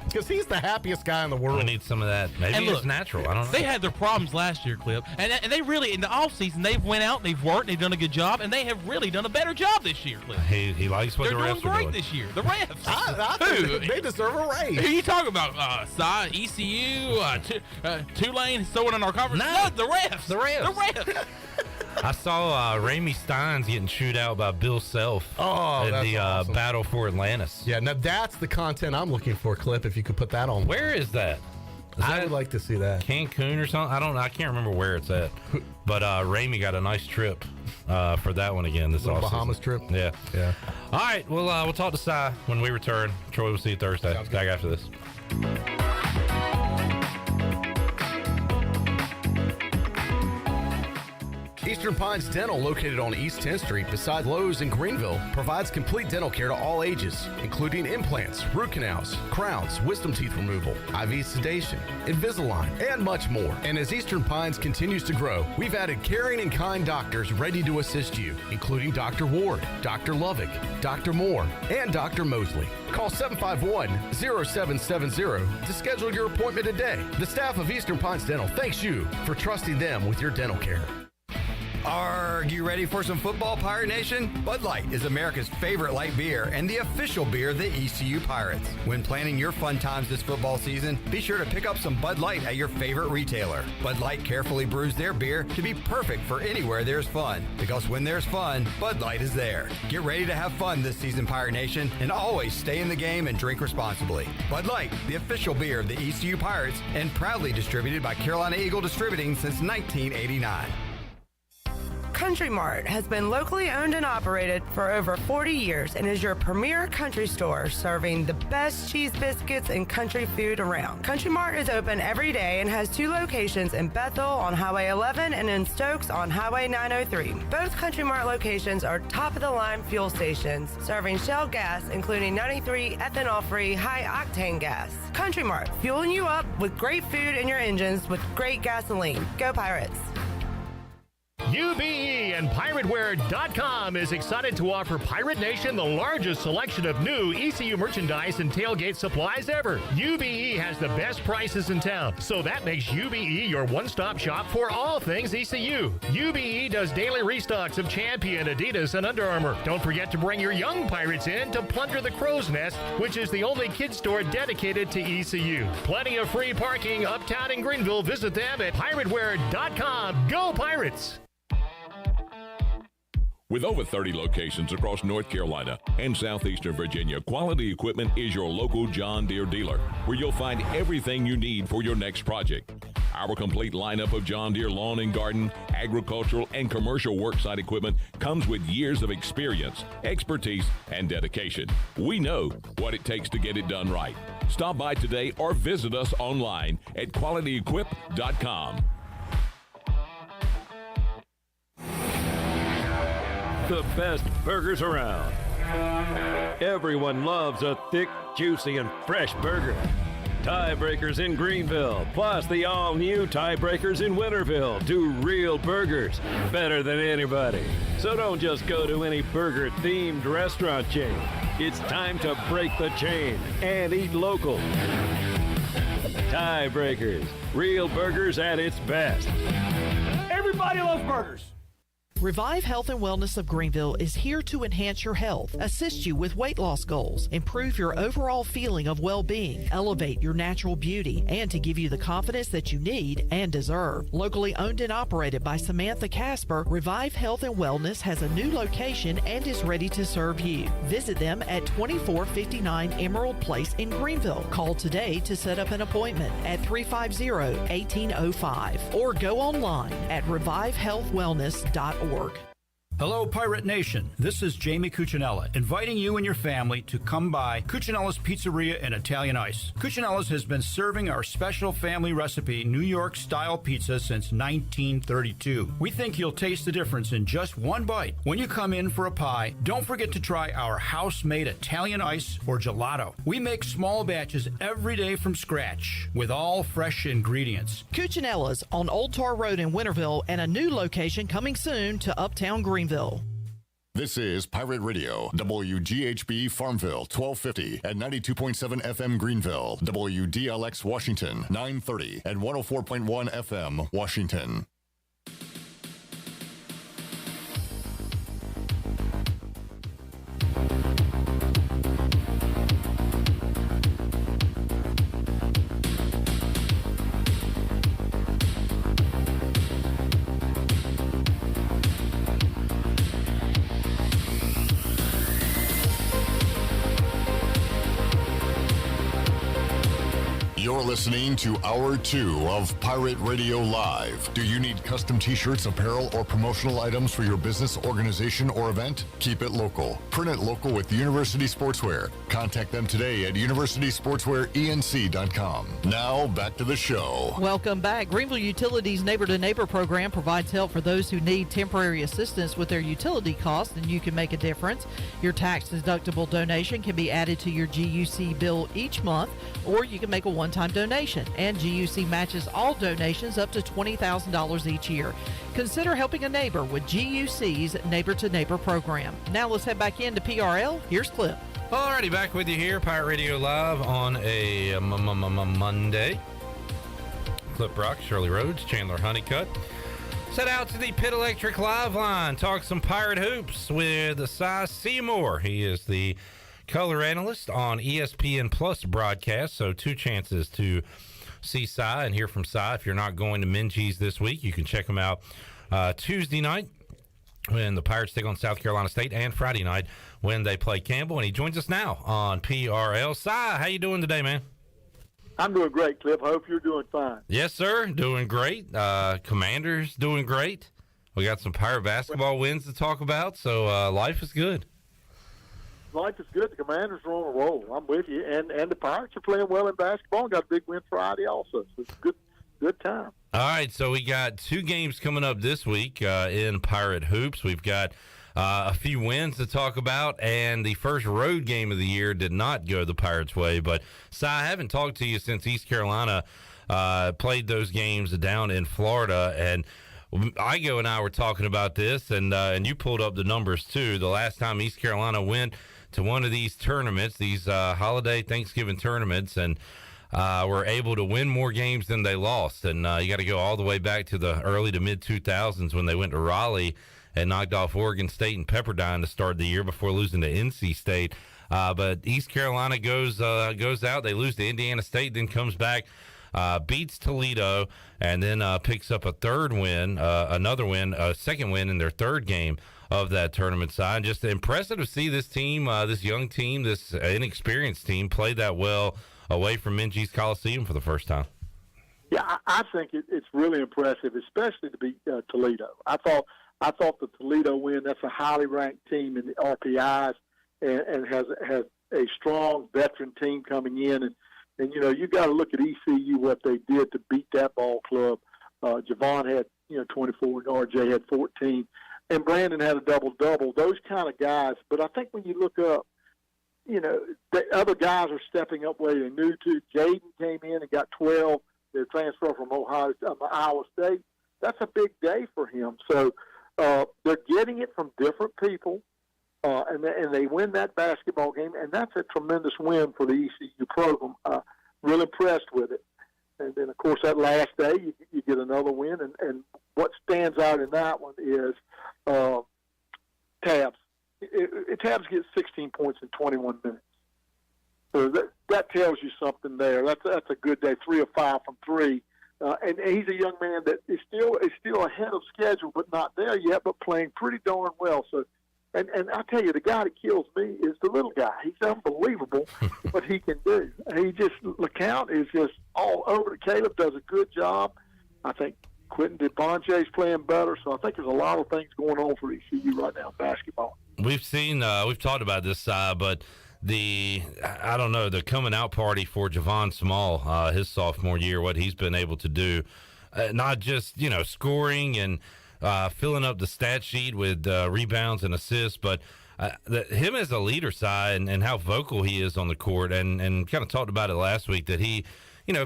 Because he's the happiest guy in the world. I need some of that. Maybe And look, it's natural. I don't know. They had their problems last year, Clip. And they really, in the offseason, they've went out, they've worked, they've done a good job, and they have really done a better job this year, Clip. He likes what They're the refs doing are great doing. this year. The refs. I think they deserve a raise. Who are you talking about? ECU, Tulane, someone in our conference? No, the refs. The refs. The refs. I saw Ramey Steins getting chewed out by Bill Self at the awesome. Battle for Atlantis. Yeah, now that's the content I'm looking for, Clip, if you could put that on. Where is that? I would like to see that. Cancun or something? I can't remember where it's at. But Ramey got a nice trip for that one again this Little offseason. Bahamas trip? Yeah. Yeah. All right, well, we'll talk to Cy when we return. Troy, we'll see you Thursday. Back after this. Eastern Pines Dental, located on East 10th Street beside Lowe's in Greenville, provides complete dental care to all ages, including implants, root canals, crowns, wisdom teeth removal, IV sedation, Invisalign, and much more. And as Eastern Pines continues to grow, we've added caring and kind doctors ready to assist you, including Dr. Ward, Dr. Lovick, Dr. Moore, and Dr. Mosley. Call 751-0770 to schedule your appointment today. The staff of Eastern Pines Dental thanks you for trusting them with your dental care. Are you ready for some football, Pirate Nation? Bud Light is America's favorite light beer and the official beer of the ECU Pirates. When planning your fun times this football season, be sure to pick up some Bud Light at your favorite retailer. Bud Light carefully brews their beer to be perfect for anywhere there's fun. Because when there's fun, Bud Light is there. Get ready to have fun this season, Pirate Nation, and always stay in the game and drink responsibly. Bud Light, the official beer of the ECU Pirates, and proudly distributed by Carolina Eagle Distributing since 1989. Country Mart has been locally owned and operated for over 40 years and is your premier country store serving the best cheese biscuits and country food around. Country Mart is open every day and has 2 locations in Bethel on Highway 11 and in Stokes on Highway 903. Both Country Mart locations are top-of-the-line fuel stations serving Shell gas, including 93 ethanol-free high-octane gas. Country Mart, fueling you up with great food in your engines with great gasoline. Go Pirates! UBE and PirateWear.com is excited to offer Pirate Nation the largest selection of new ECU merchandise and tailgate supplies ever. UBE has the best prices in town, so that makes UBE your one-stop shop for all things ECU. UBE does daily restocks of Champion, Adidas, and Under Armour. Don't forget to bring your young Pirates in to plunder the Crow's Nest, which is the only kids store dedicated to ECU. Plenty of free parking uptown in Greenville. Visit them at PirateWear.com. Go Pirates! With over 30 locations across North Carolina and southeastern Virginia, Quality Equipment is your local John Deere dealer, where you'll find everything you need for your next project. Our complete lineup of John Deere lawn and garden, agricultural, and commercial worksite equipment comes with years of experience, expertise, and dedication. We know what it takes to get it done right. Stop by today or visit us online at QualityEquip.com. The best burgers around. Everyone loves a thick, juicy, and fresh burger. Tiebreakers in Greenville, plus the all-new Tiebreakers in Winterville do real burgers better than anybody. So don't just go to any burger-themed restaurant chain. It's time to break the chain and eat local. Tiebreakers, real burgers at its best. Everybody loves burgers. Revive Health and Wellness of Greenville is here to enhance your health, assist you with weight loss goals, improve your overall feeling of well-being, elevate your natural beauty, and to give you the confidence that you need and deserve. Locally owned and operated by Samantha Casper, Revive Health and Wellness has a new location and is ready to serve you. Visit them at 2459 Emerald Place in Greenville. Call today to set up an appointment at 350-1805 or go online at revivehealthwellness.org. Hello, Pirate Nation. This is Jamie Cuccinella, inviting you and your family to come by Cuccinella's Pizzeria and Italian Ice. Cuccinella's has been serving our special family recipe New York-style pizza since 1932. We think you'll taste the difference in just one bite. When you come in for a pie, don't forget to try our house-made Italian Ice or gelato. We make small batches every day from scratch with all fresh ingredients. Cuccinella's on Old Tar Road in Winterville and a new location coming soon to Uptown Greenville. This is Pirate Radio, WGHB Farmville, 1250 at 92.7 FM Greenville, WDLX Washington, 930 and 104.1 FM Washington. You're listening to Hour 2 of Pirate Radio Live. Do you need custom t-shirts, apparel, or promotional items for your business, organization, or event? Keep it local. Print it local with University Sportswear. Contact them today at universitysportswearenc.com. Now, back to the show. Welcome back. Greenville Utilities Neighbor to Neighbor program provides help for those who need temporary assistance with their utility costs, and you can make a difference. Your tax-deductible donation can be added to your GUC bill each month, or you can make a one-time donation, and GUC matches all donations up to $20,000 each year. Consider helping a neighbor with GUC's Neighbor to Neighbor program. Now let's head back into PRL. Here's Clip. Alrighty, back with you here, Pirate Radio Live on a Monday. Clip Rock, Shirley Rhodes, Chandler Honeycutt. Set out to the Pit Electric Live Line. Talk some Pirate Hoops with Seymour. He is the color analyst on ESPN Plus broadcast. So 2 chances to see Cy and hear from Cy. If you're not going to Minji's this week, you can check him out Tuesday night when the Pirates take on South Carolina State, and Friday night when they play Campbell. And he joins us now on PRL. Cy, how you doing today, man? I'm doing great, Cliff. I hope you're doing fine. Yes, sir. Doing great. Commanders doing great. We got some Pirate basketball wins to talk about, so life is good. Life is good. The Commanders are on a roll. I'm with you. And the Pirates are playing well in basketball and got a big win Friday also. So it's a good time. All right, so we got 2 games coming up this week in Pirate Hoops. We've got a few wins to talk about, and the first road game of the year did not go the Pirates' way. But, Si, I haven't talked to you since East Carolina played those games down in Florida, and Igo and I were talking about this, and you pulled up the numbers, too. The last time East Carolina went to one of these tournaments, these holiday Thanksgiving tournaments, and were able to win more games than they lost. And you got to go all the way back to the early to mid-2000s when they went to Raleigh and knocked off Oregon State and Pepperdine to start the year before losing to NC State. But East Carolina goes out. They lose to Indiana State, then comes back, beats Toledo, and then picks up a second win in their third game of that tournament side. Just impressive to see this team, this young team, this inexperienced team play that well away from Minji's Coliseum for the first time. Yeah, I think it's really impressive, especially to beat Toledo. I thought the Toledo win, that's a highly ranked team in the RPIs and has a strong veteran team coming in. And you know, you got to look at ECU, what they did to beat that ball club. Javon had, 24 and RJ had 14. And Brandon had a double-double. Those kind of guys. But I think when you look up, the other guys are stepping up where they knew to. Jaden came in and got 12. Their transfer from Iowa State. That's a big day for him. So they're getting it from different people, and they win that basketball game, and that's a tremendous win for the ECU program. Real impressed with it. And then, of course, that last day, you get another win. And what stands out in that one is Tabs. Tabs gets 16 points in 21 minutes. So that tells you something there. That's a good day, 3 of 5 from 3. And he's a young man that is still ahead of schedule, but not there yet, but playing pretty darn well. So, and I tell you, the guy that kills me is the little guy. He's unbelievable what he can do. LeCount is just all over. Caleb does a good job. I think Quentin DeBonje's playing better. So I think there's a lot of things going on for ECU right now in basketball. We've talked about this side, but the coming out party for Javon Small, his sophomore year, what he's been able to do, not just, scoring and filling up the stat sheet with rebounds and assists, but him as a leader side and how vocal he is on the court, and kind of talked about it last week that he,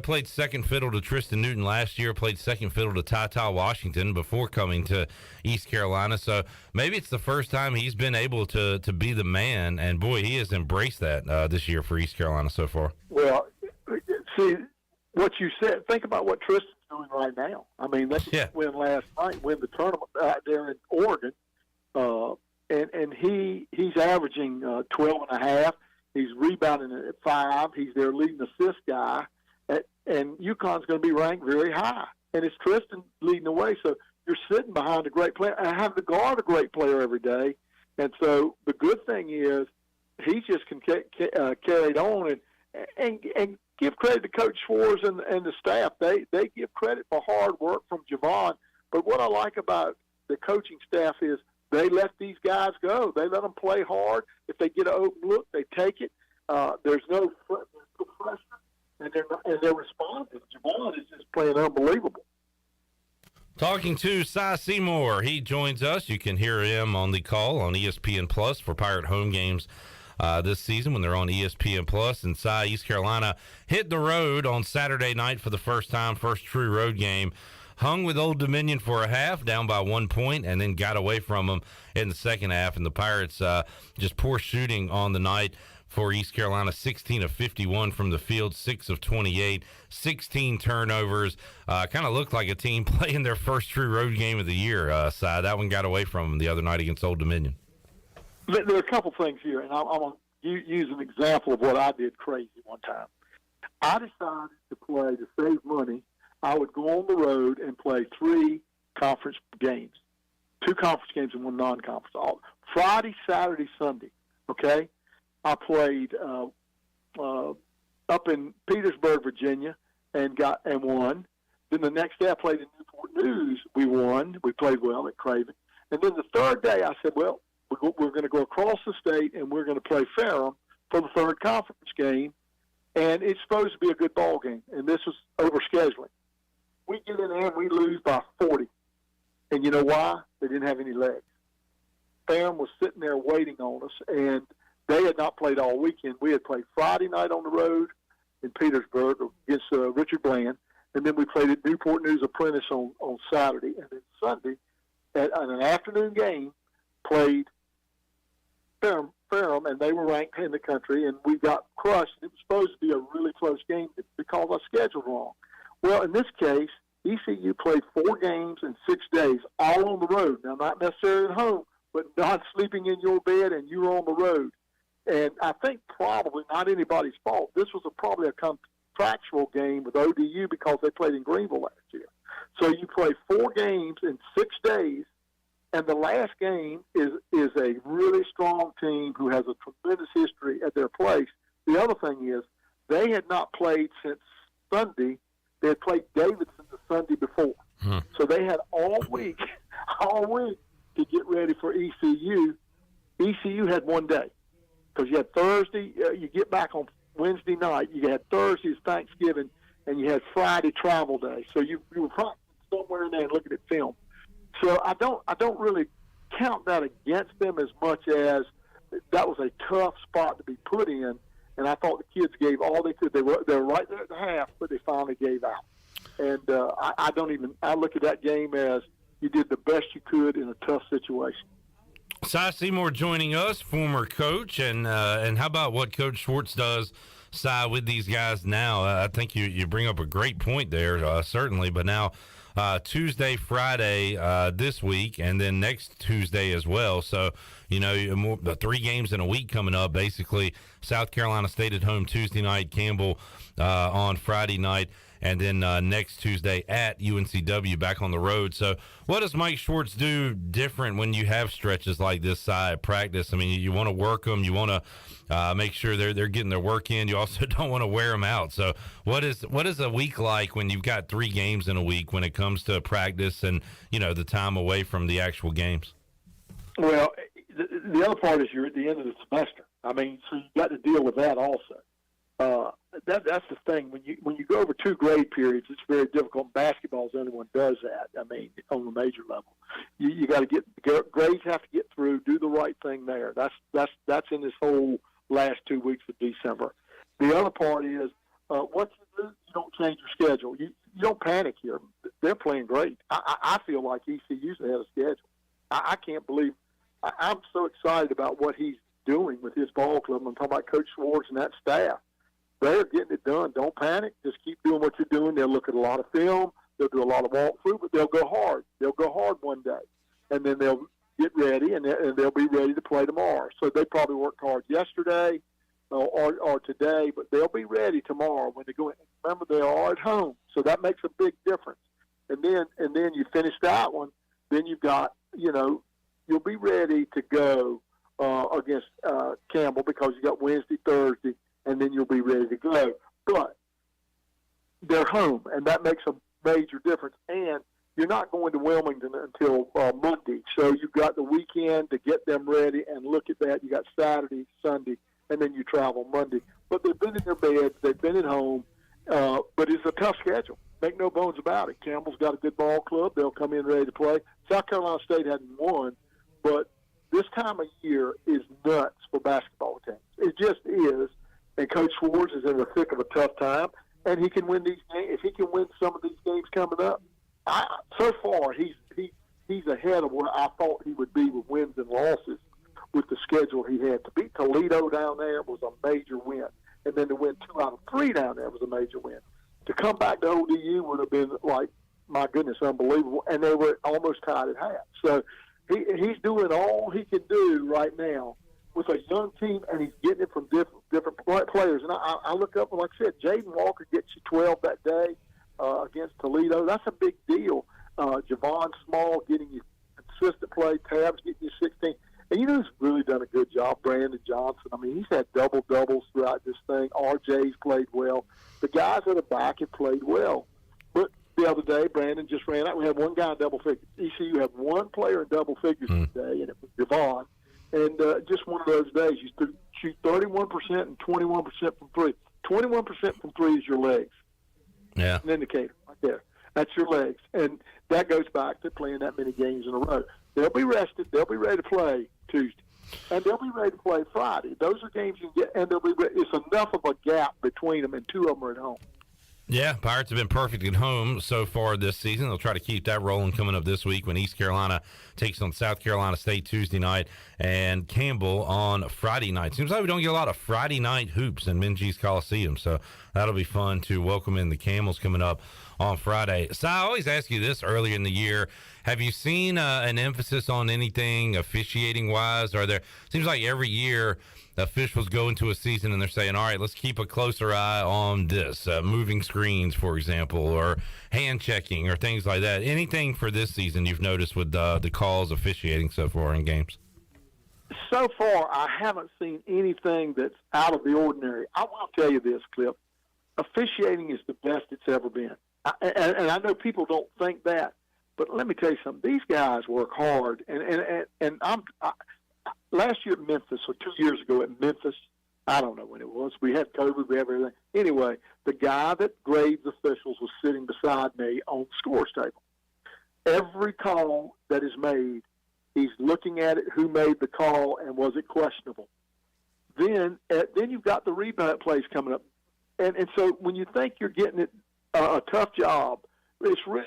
played second fiddle to Tristan Newton last year, played second fiddle to Ty Washington before coming to East Carolina. So maybe it's the first time he's been able to be the man, and boy, he has embraced that this year for East Carolina so far. Well, see, what you said, think about what Tristan's doing right now. I mean, they win last night, win the tournament out there in Oregon, and he's averaging 12 and a half. He's rebounding at 5. He's their leading assist guy. And UConn's going to be ranked very high. And it's Tristan leading the way. So you're sitting behind a great player. I have to guard a great player every day. And so the good thing is he just can carry it on and give credit to Coach Schwartz and the staff. They give credit for hard work from Javon. But what I like about the coaching staff is they let these guys go. They let them play hard. If they get an open look, they take it. There's no pressure. And they're responding. Javon is just playing unbelievable. Talking to Cy Seymour. He joins us. You can hear him on the call on ESPN Plus for Pirate home games this season when they're on ESPN Plus. And Cy, East Carolina hit the road on Saturday night for the first time, first true road game. Hung with Old Dominion for a half, down by 1 point, and then got away from them in the second half. And the Pirates just poor shooting on the night for East Carolina, 16 of 51 from the field, 6 of 28, 16 turnovers. Kind of looked like a team playing their first true road game of the year, Si. That one got away from them the other night against Old Dominion. There are a couple things here, and I'm going to use an example of what I did crazy one time. I decided to save money. I would go on the road and play 3 conference games, 2 conference games and 1 non-conference. Friday, Saturday, Sunday. Okay, I played up in Petersburg, Virginia, and won. Then the next day I played in Newport News. We won. We played well at Craven. And then the third day I said, well, we're going to go across the state and we're going to play Ferrum for the 3rd conference game, and it's supposed to be a good ball game. And this was over scheduling. We get in there and we lose by 40. And you know why? They didn't have any legs. Ferrum was sitting there waiting on us, and they had not played all weekend. We had played Friday night on the road in Petersburg against Richard Bland, and then we played at Newport News Apprentice on Saturday, and then Sunday, at an afternoon game, played Ferrum, and they were ranked in the country, and we got crushed. It was supposed to be a really close game because I scheduled wrong. Well, in this case, ECU played 4 games in 6 days, all on the road. Now, not necessarily at home, but not sleeping in your bed, and you were on the road. And I think probably not anybody's fault. This was probably a contractual game with ODU because they played in Greenville last year. So you play 4 games in 6 days, and the last game is a really strong team who has a tremendous history at their place. The other thing is they had not played since Sunday. They had played Davidson the Sunday before. So they had all week to get ready for ECU. ECU had 1 day because you had Thursday. You get back on Wednesday night. You had Thursday's Thanksgiving, and you had Friday travel day. So you were practicing somewhere in there and looking at film. So I don't really count that against them as much as that was a tough spot to be put in, and I thought the kids gave all they could. They were right there at the half, but they finally gave out. And I look at that game as you did the best you could in a tough situation. Si Seymour joining us, former coach, and how about what Coach Schwartz does, Si, with these guys now? I think you bring up a great point there, certainly, but now Tuesday, Friday this week, and then next Tuesday as well. So, the 3 games in a week coming up, basically. South Carolina State at home Tuesday night, Campbell on Friday night, and then next Tuesday at UNCW back on the road. So what does Mike Schwartz do different when you have stretches like this side practice? I mean, you want to work them. You want to make sure they're getting their work in. You also don't want to wear them out. So what is a week like when you've got 3 games in a week when it comes to practice and, the time away from the actual games? Well, the other part is you're at the end of the semester. I mean, so you got to deal with that also. That's the thing. When you go over 2 grade periods, it's very difficult. Basketball is the only one does that. I mean, on the major level, you got to get grades have to get through. Do the right thing there. That's in this whole last 2 weeks of December. The other part is once you do, you don't change your schedule. You don't panic here. They're playing great. I feel like ECU's ahead of schedule. I can't believe. I'm so excited about what he's doing with his ball club. I'm talking about Coach Schwartz and that staff. They're getting it done. Don't panic. Just keep doing what you're doing. They'll look at a lot of film. They'll do a lot of walkthrough, but they'll go hard. They'll go hard one day, and then they'll get ready, and they'll be ready to play tomorrow. So they probably worked hard yesterday or today, but they'll be ready tomorrow when they go in. Remember, they are at home, so that makes a big difference. And then you finish that one. Then you've got, you'll be ready to go against Campbell because you got Wednesday, Thursday, and then you'll be ready to go. But they're home, and that makes a major difference. And you're not going to Wilmington until Monday, so you've got the weekend to get them ready and look at that. You got Saturday, Sunday, and then you travel Monday. But they've been in their beds. They've been at home. But it's a tough schedule. Make no bones about it. Campbell's got a good ball club. They'll come in ready to play. South Carolina State hadn't won, but this time of year is nuts for basketball teams. It just is. And Coach Schwartz is in the thick of a tough time, and he can win these games. If he can win some of these games coming up, so far he's ahead of where I thought he would be with wins and losses. with the schedule he had. To beat Toledo down there was a major win, and then to win 2 out of 3 down there was a major win. To come back to ODU would have been like, my goodness, unbelievable, and they were almost tied at half. So he's doing all he can do right now with a young team, and he's getting it from different players. And I look up, and like I said, Jaden Walker gets you 12 that day against Toledo. That's a big deal. Javon Small getting you consistent play. Tabs getting you 16. And you know who's really done a good job? Brandon Johnson. I mean, he's had double-doubles throughout this thing. RJ's played well. The guys at the back have played well. But the other day, Brandon just ran out. We had one guy in double figures. ECU had one player in double figures today, and it was Javon. And just one of those days, you shoot 31% and 21% from 3. 21% from 3 is your legs. Yeah. An indicator right there. That's your legs. And that goes back to playing that many games in a row. They'll be rested. They'll be ready to play Tuesday. And they'll be ready to play Friday. Those are games you can get, and they'll be ready. It's enough of a gap between them, and 2 of them are at home. Yeah, Pirates have been perfect at home so far this season. They'll try to keep that rolling coming up this week when East Carolina takes on South Carolina State Tuesday night and Campbell on Friday night. Seems like we don't get a lot of Friday night hoops in Minges Coliseum, so that'll be fun to welcome in the Camels coming up on Friday. So I always ask you this earlier in the year. Have you seen an emphasis on anything officiating-wise? Seems like every year officials go into a season and they're saying, all right, let's keep a closer eye on this, moving screens, for example, or hand checking or things like that. Anything for this season you've noticed with the calls officiating so far in games? So far, I haven't seen anything that's out of the ordinary. I will tell you this, Cliff. Officiating is the best it's ever been. And I know people don't think that, but let me tell you something. These guys work hard, and last year at Memphis, or 2 years ago at Memphis, I don't know when it was. We had COVID, we had everything. Anyway, the guy that grades officials was sitting beside me on the scores table. Every call that is made, he's looking at it, who made the call, and was it questionable. Then you've got the rebound plays coming up. And so when you think you're getting it a tough job, it's really,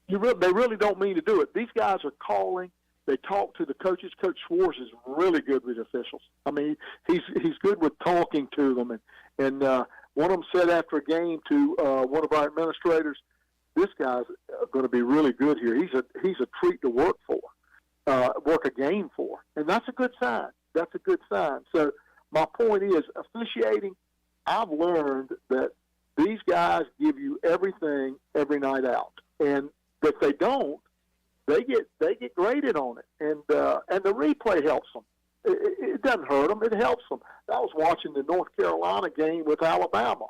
they really don't mean to do it. These guys are calling. They talk to the coaches. Coach Schwartz is really good with officials. I mean, he's good with talking to them. And one of them said after a game to one of our administrators, "This guy's going to be really good here. He's a treat to work for, work a game for," and that's a good sign. That's a good sign. So my point is, officiating. I've learned that these guys give you everything every night out, and if they don't, they get graded on it, and the replay helps them. It doesn't hurt them; it helps them. I was watching the North Carolina game with Alabama.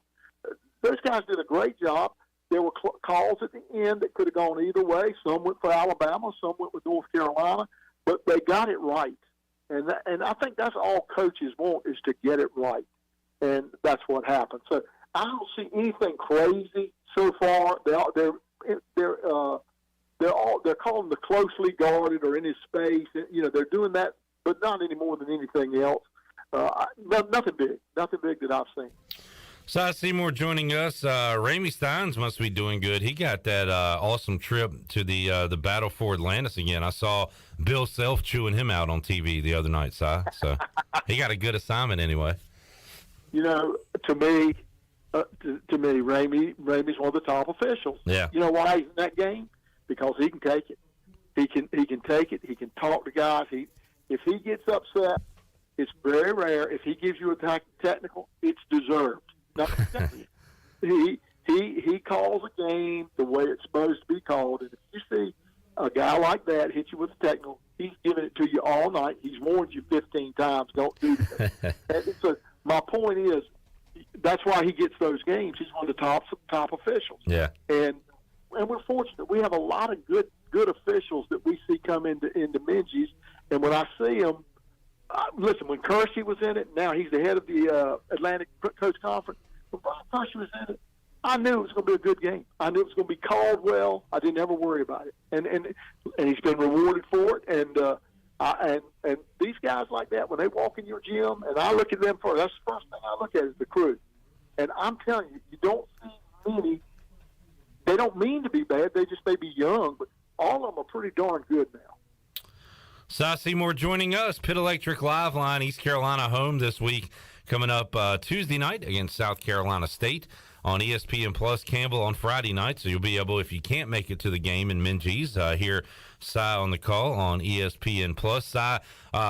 Those guys did a great job. There were calls at the end that could have gone either way. Some went for Alabama, some went with North Carolina, but they got it right, and I think that's all coaches want, is to get it right, and that's what happened. So I don't see anything crazy so far. They're calling the closely guarded or in his space. You know, they're doing that, but not any more than anything else. Nothing big that I've seen. Cy Seymour joining us. Ramey Steins must be doing good. He got that awesome trip to the Battle for Atlantis again. I saw Bill Self chewing him out on TV the other night, Cy. So he got a good assignment anyway. You know, to me, Ramey's one of the top officials. Yeah. You know why he's in that game? Because he can take it. He can take it. He can talk to guys. If he gets upset, it's very rare. If he gives you a technical, it's deserved. Now, he calls a game the way it's supposed to be called. And if you see a guy like that hit you with a technical, he's giving it to you all night. He's warned you 15 times. Don't do that. And so my point is, that's why he gets those games. He's one of the top officials. Yeah. And we're fortunate. We have a lot of good officials that we see come into Minges. And when I see them, listen, when Kersey was in it, now he's the head of the Atlantic Coast Conference. When Brian Kersey was in it, I knew it was going to be a good game. I knew it was going to be called well. I didn't ever worry about it. And he's been rewarded for it. And these guys like that, when they walk in your gym, and I look at them first, that's the first thing I look at is the crew. And I'm telling you, you don't see many. They don't mean to be bad. They just may be young, but all of them are pretty darn good now. Cy Seymour joining us. Pitt Electric Live Line, East Carolina home this week. Coming up Tuesday night against South Carolina State on ESPN Plus. Campbell on Friday night, so you'll be able, if you can't make it to the game in Minges, hear Cy on the call on ESPN Plus. Cy,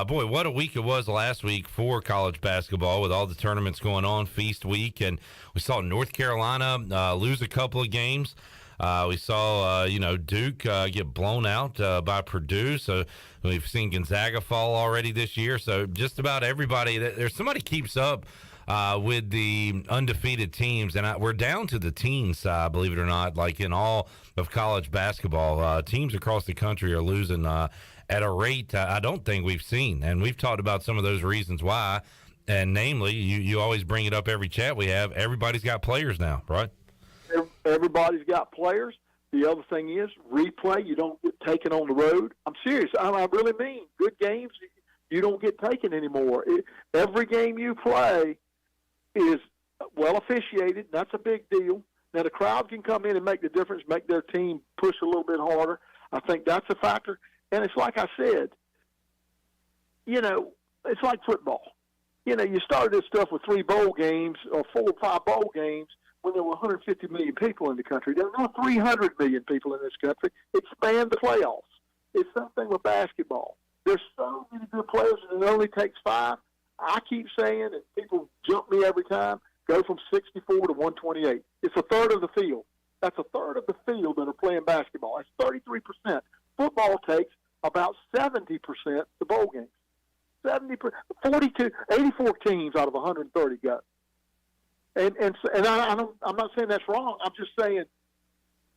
boy, what a week it was last week for college basketball with all the tournaments going on, Feast Week, and we saw North Carolina lose a couple of games. We saw, Duke get blown out by Purdue. So we've seen Gonzaga fall already this year. So just about everybody, there's somebody keeps up with the undefeated teams. And we're down to the teen side, believe it or not, like in all of college basketball. Teams across the country are losing at a rate I don't think we've seen. And we've talked about some of those reasons why. And namely, you always bring it up every chat we have. Everybody's got players now, right? Everybody's got players. The other thing is replay. You don't get taken on the road. I'm serious. I really mean good games. You don't get taken anymore. Every game you play is well officiated. That's a big deal. Now the crowd can come in and make the difference, make their team push a little bit harder. I think that's a factor. And it's like I said, it's like football. You started this stuff with 3 bowl games or 4 or 5 bowl games when there were 150 million people in the country. There are now 300 million people in this country. Expand the playoffs. It's something with basketball. There's so many good players, and it only takes 5. I keep saying, and people jump me every time, go from 64 to 128. It's a third of the field. That's a third of the field that are playing basketball. That's 33%. Football takes about 70% the bowl games. 70%, 42, 84 teams out of 130 go. And I'm not saying that's wrong. I'm just saying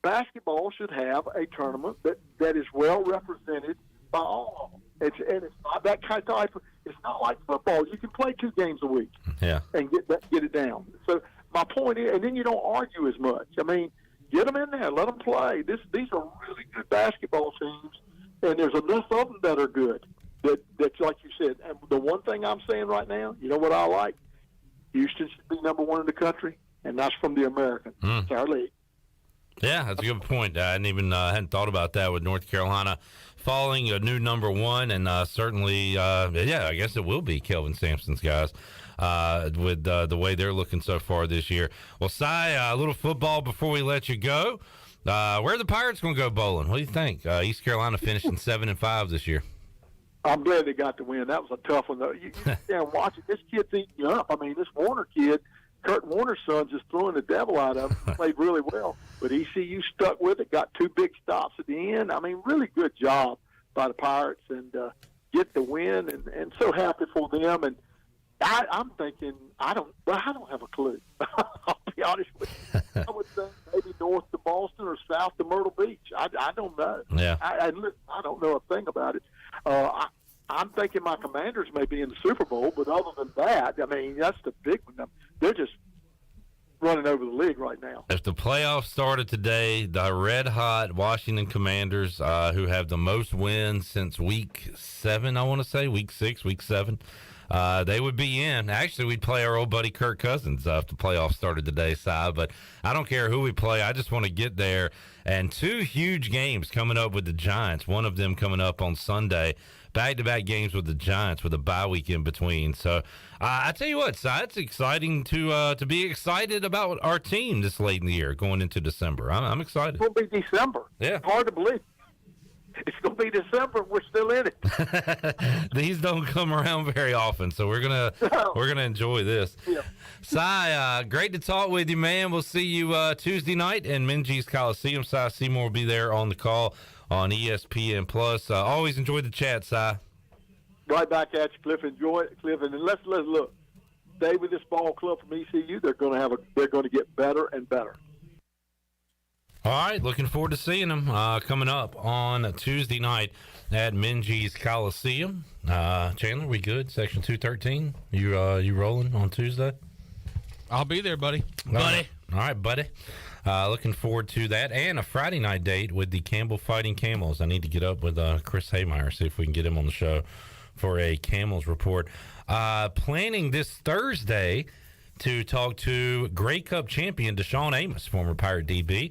basketball should have a tournament that is well represented by all of them. It's not that kind of type. It's not like football. You can play 2 games a week, and get it down. So my point is, and then you don't argue as much. I mean, get them in there, let them play. These are really good basketball teams, and there's enough of them that are good. That's like you said. And the one thing I'm saying right now, you know what I like? Houston should be number 1 in the country, and that's from the American. It's our league. Yeah, that's a good point. I hadn't thought about that with North Carolina falling a new number 1, and certainly, I guess it will be Kelvin Sampson's guys with the way they're looking so far this year. Well, Cy, a little football before we let you go. Where are the Pirates going to go bowling? What do you think? East Carolina finishing 7-5 this year. I'm glad they got the win. That was a tough one, though. You sit there and watch it. This kid's eating you up. I mean, this Warner kid, Kurt Warner's son, just throwing the devil out of him. Played really well. But ECU stuck with it, got 2 big stops at the end. I mean, really good job by the Pirates and get the win. And so happy for them. And I'm thinking, I don't have a clue. I'll be honest with you. I would think maybe north to Boston or south to Myrtle Beach. I don't know. Yeah. I don't know a thing about it. I'm thinking my Commanders may be in the Super Bowl, but other than that, I mean, that's the big one. They're just running over the league right now. If the playoffs started today, the red-hot Washington Commanders, who have the most wins since week 7, I want to say, week 6, week 7, they would be in. Actually, we'd play our old buddy Kirk Cousins if the playoffs started today, Si, but I don't care who we play. I just want to get there. And 2 huge games coming up with the Giants, one of them coming up on Sunday. Back-to-back games with the Giants with a bye week in between. So I tell you what, Si, it's exciting to be excited about our team this late in the year going into December. I'm excited. It's going to be December. Yeah. Hard to believe. It's going to be December. We're still in it. These don't come around very often, so we're gonna enjoy this. Yeah. Si, great to talk with you, man. We'll see you Tuesday night in Minges Coliseum. Si Seymour will be there on the call on ESPN Plus. Always enjoy the chat, Si. Right back at you, Cliff. Enjoy it, Cliff. And let's look. Stay with this ball club from ECU. They're going to get better and better. All right, looking forward to seeing them coming up on Tuesday night at Minges Coliseum. Chandler, we good? Section 213. You rolling on Tuesday? I'll be there, buddy. All right, buddy. Looking forward to that. And a Friday night date with the Campbell Fighting Camels. I need to get up with Chris Haymeyer, see if we can get him on the show for a Camels report. Planning this Thursday to talk to Grey Cup champion Deshaun Amos, former Pirate DB.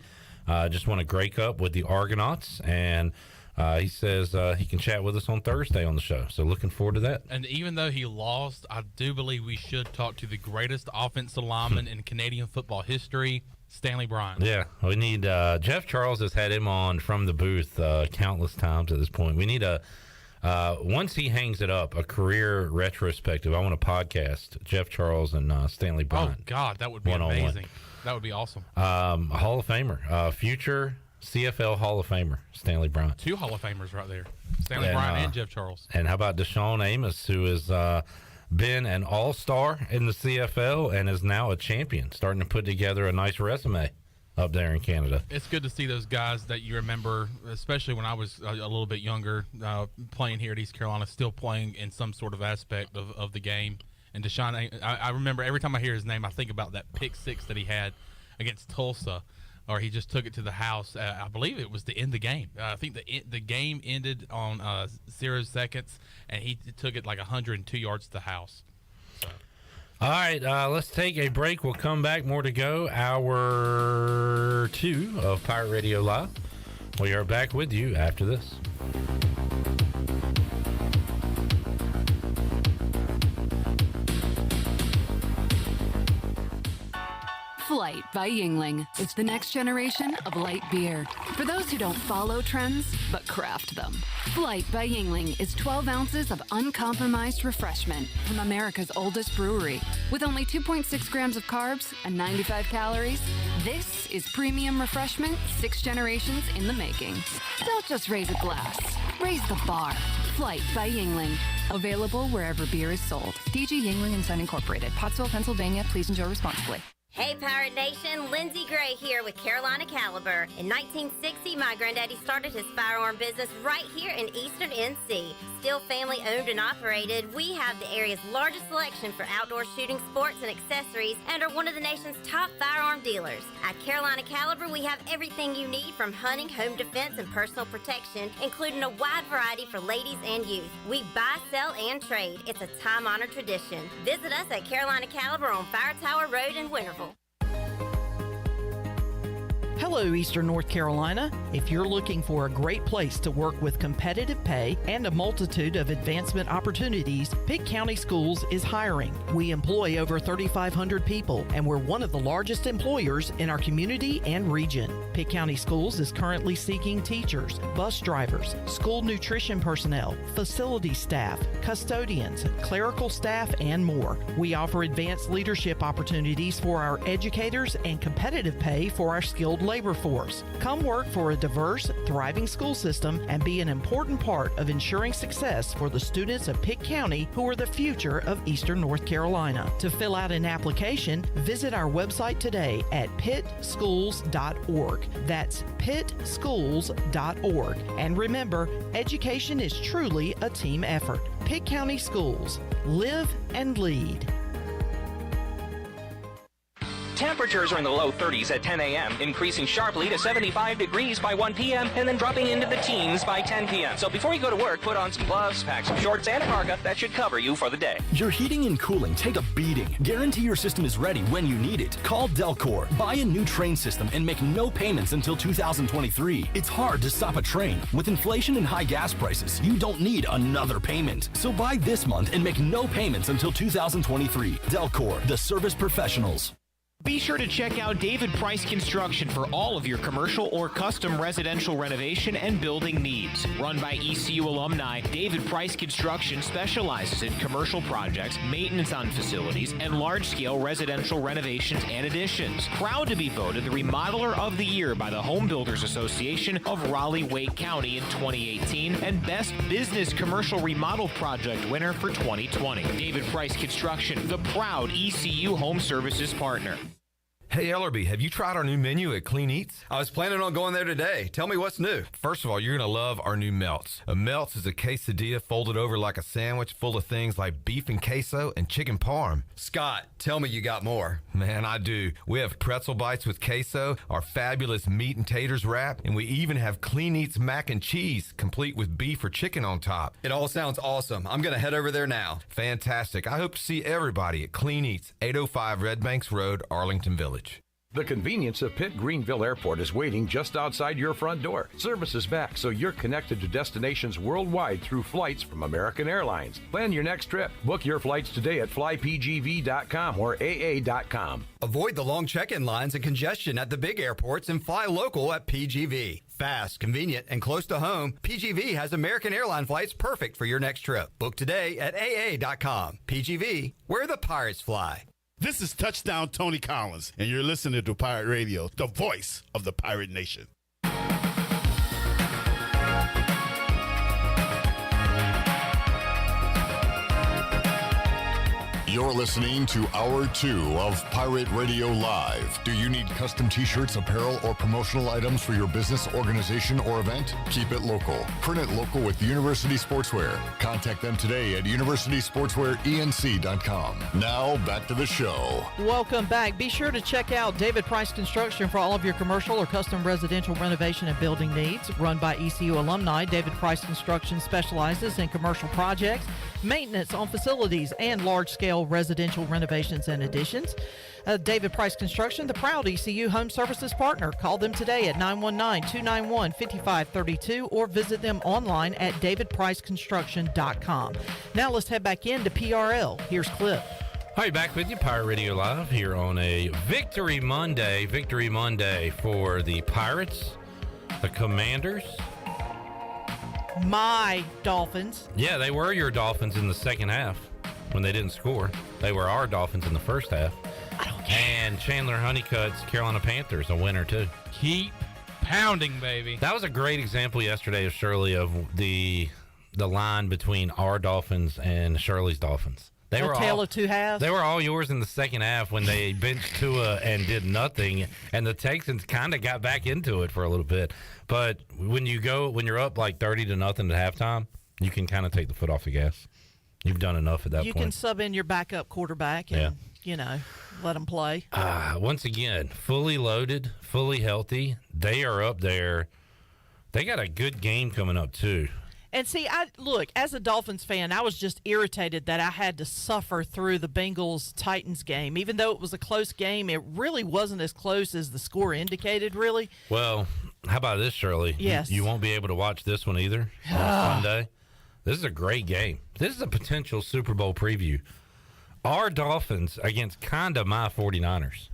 Just won a Grey Cup with the Argonauts, and He says he can chat with us on Thursday on the show. So looking forward to that. And even though he lost, I do believe we should talk to the greatest offensive lineman in Canadian football history, Stanley Bryant. Yeah, we need Jeff Charles has had him on from the booth countless times at this point. We need once he hangs it up, a career retrospective. I want a podcast, Jeff Charles and Stanley Bryant. Oh, God, that would be amazing. That would be awesome. A Hall of Famer, future CFL Hall of Famer, Stanley Bryant. 2 Hall of Famers right there, Stanley Bryant and Jeff Charles. And how about Deshaun Amos, who has been an all-star in the CFL and is now a champion, starting to put together a nice resume up there in Canada. It's good to see those guys that you remember, especially when I was a little bit younger, playing here at East Carolina, still playing in some sort of aspect of the game. And Deshaun, I remember every time I hear his name, I think about that pick 6 that he had against Tulsa, or he just took it to the house. I believe it was to end the game. I think the game ended on 0 seconds, and he took it like 102 yards to the house. So. All right, let's take a break. We'll come back. More to go. Hour 2 of Pirate Radio Live. We are back with you after this. Flight by Yingling. It's the next generation of light beer. For those who don't follow trends, but craft them. Flight by Yingling is 12 ounces of uncompromised refreshment from America's oldest brewery. With only 2.6 grams of carbs and 95 calories, this is premium refreshment 6 generations in the making. Don't just raise a glass, raise the bar. Flight by Yingling. Available wherever beer is sold. DG Yingling & Son Incorporated, Pottsville, Pennsylvania. Please enjoy responsibly. Hey Pirate Nation, Lindsay Gray here with Carolina Caliber. In 1960, my granddaddy started his firearm business right here in Eastern NC. Still family owned and operated, we have the area's largest selection for outdoor shooting sports and accessories and are one of the nation's top firearm dealers. At Carolina Caliber, we have everything you need from hunting, home defense, and personal protection, including a wide variety for ladies and youth. We buy, sell, and trade. It's a time-honored tradition. Visit us at Carolina Caliber on Fire Tower Road in Winterville. Hello, Eastern North Carolina. If you're looking for a great place to work with competitive pay and a multitude of advancement opportunities, Pitt County Schools is hiring. We employ over 3,500 people, and we're one of the largest employers in our community and region. Pitt County Schools is currently seeking teachers, bus drivers, school nutrition personnel, facility staff, custodians, clerical staff, and more. We offer advanced leadership opportunities for our educators and competitive pay for our skilled labor force. Come work for a diverse, thriving school system and be an important part of ensuring success for the students of Pitt County who are the future of Eastern North Carolina. To fill out an application, visit our website today at pittschools.org. That's pittschools.org. And remember, education is truly a team effort. Pitt County Schools. Live and lead. Temperatures are in the low 30s at 10 a.m., increasing sharply to 75 degrees by 1 p.m., and then dropping into the teens by 10 p.m. So before you go to work, put on some gloves, pack some shorts, and a parka. That should cover you for the day. Your heating and cooling take a beating. Guarantee your system is ready when you need it. Call Delcor. Buy a new train system and make no payments until 2023. It's hard to stop a train. With inflation and high gas prices, you don't need another payment. So buy this month and make no payments until 2023. Delcor, the service professionals. Be sure to check out David Price Construction for all of your commercial or custom residential renovation and building needs. Run by ECU alumni, David Price Construction specializes in commercial projects, maintenance on facilities, and large-scale residential renovations and additions. Proud to be voted the Remodeler of the Year by the Home Builders Association of Raleigh-Wake County in 2018 and Best Business Commercial Remodel Project winner for 2020. David Price Construction, the proud ECU Home Services partner. Hey, Ellerby, have you tried our new menu at Clean Eats? I was planning on going there today. Tell me what's new. First of all, you're going to love our new melts. A melts is a quesadilla folded over like a sandwich full of things like beef and queso and chicken parm. Scott, tell me you got more. Man, I do. We have pretzel bites with queso, our fabulous meat and taters wrap, and we even have Clean Eats mac and cheese, complete with beef or chicken on top. It all sounds awesome. I'm going to head over there now. Fantastic. I hope to see everybody at Clean Eats, 805 Red Banks Road, Arlington Village. The convenience of Pitt Greenville Airport is waiting just outside your front door. Service is back, so you're connected to destinations worldwide through flights from American Airlines. Plan your next trip. Book your flights today at flypgv.com or aa.com. Avoid the long check-in lines and congestion at the big airports and fly local at PGV. Fast, convenient, and close to home, PGV has American Airline flights perfect for your next trip. Book today at aa.com. PGV, where the pirates fly. This is Touchdown Tony Collins, and you're listening to Pirate Radio, the voice of the Pirate Nation. You're listening to Hour 2 of Pirate Radio Live. Do you need custom t-shirts, apparel, or promotional items for your business, organization, or event? Keep it local. Print it local with University Sportswear. Contact them today at universitysportswearenc.com. Now, back to the show. Welcome back. Be sure to check out David Price Construction for all of your commercial or custom residential renovation and building needs. Run by ECU alumni, David Price Construction specializes in commercial projects, maintenance on facilities, and large-scale residential renovations and additions. David Price Construction, the proud ECU home services partner. Call them today at 919-291-5532 or visit them online at davidpriceconstruction.com. Now let's head back into PRL. Here's Cliff. Hi, back with you, Pirate Radio Live, here on a Victory Monday for the Pirates, the Commanders. My Dolphins. Yeah, they were your Dolphins in the second half when they didn't score. They were our Dolphins in the first half. I don't care. And Chandler Honeycutt's Carolina Panthers, a winner, too. Keep pounding, baby. That was a great example yesterday of Shirley of the line between our Dolphins and Shirley's Dolphins. They were tale of two halves. They were all yours in the second half when they benched Tua and did nothing, and the Texans kind of got back into it for a little bit. But when you're up like 30-0 at halftime, you can kind of take the foot off the gas. You've done enough at that point. You can sub in your backup quarterback and, let them play. Once again, fully loaded, fully healthy. They are up there. They got a good game coming up, too. And see, as a Dolphins fan, I was just irritated that I had to suffer through the Bengals-Titans game. Even though it was a close game, it really wasn't as close as the score indicated, really. Well, how about this, Shirley? Yes. You won't be able to watch this one either on Sunday. This is a great game. This is a potential Super Bowl preview. Our Dolphins against kind of my 49ers.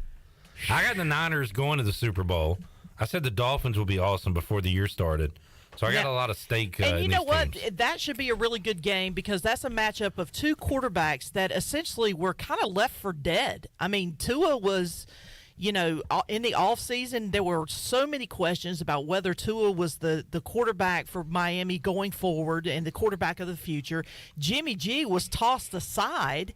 I got the Niners going to the Super Bowl. I said the Dolphins will be awesome before the year started. So I got a lot of stake in And you know what? teams. That should be a really good game because that's a matchup of two quarterbacks that essentially were kind of left for dead. I mean, Tua was, in the offseason, there were so many questions about whether Tua was the quarterback for Miami going forward and the quarterback of the future. Jimmy G was tossed aside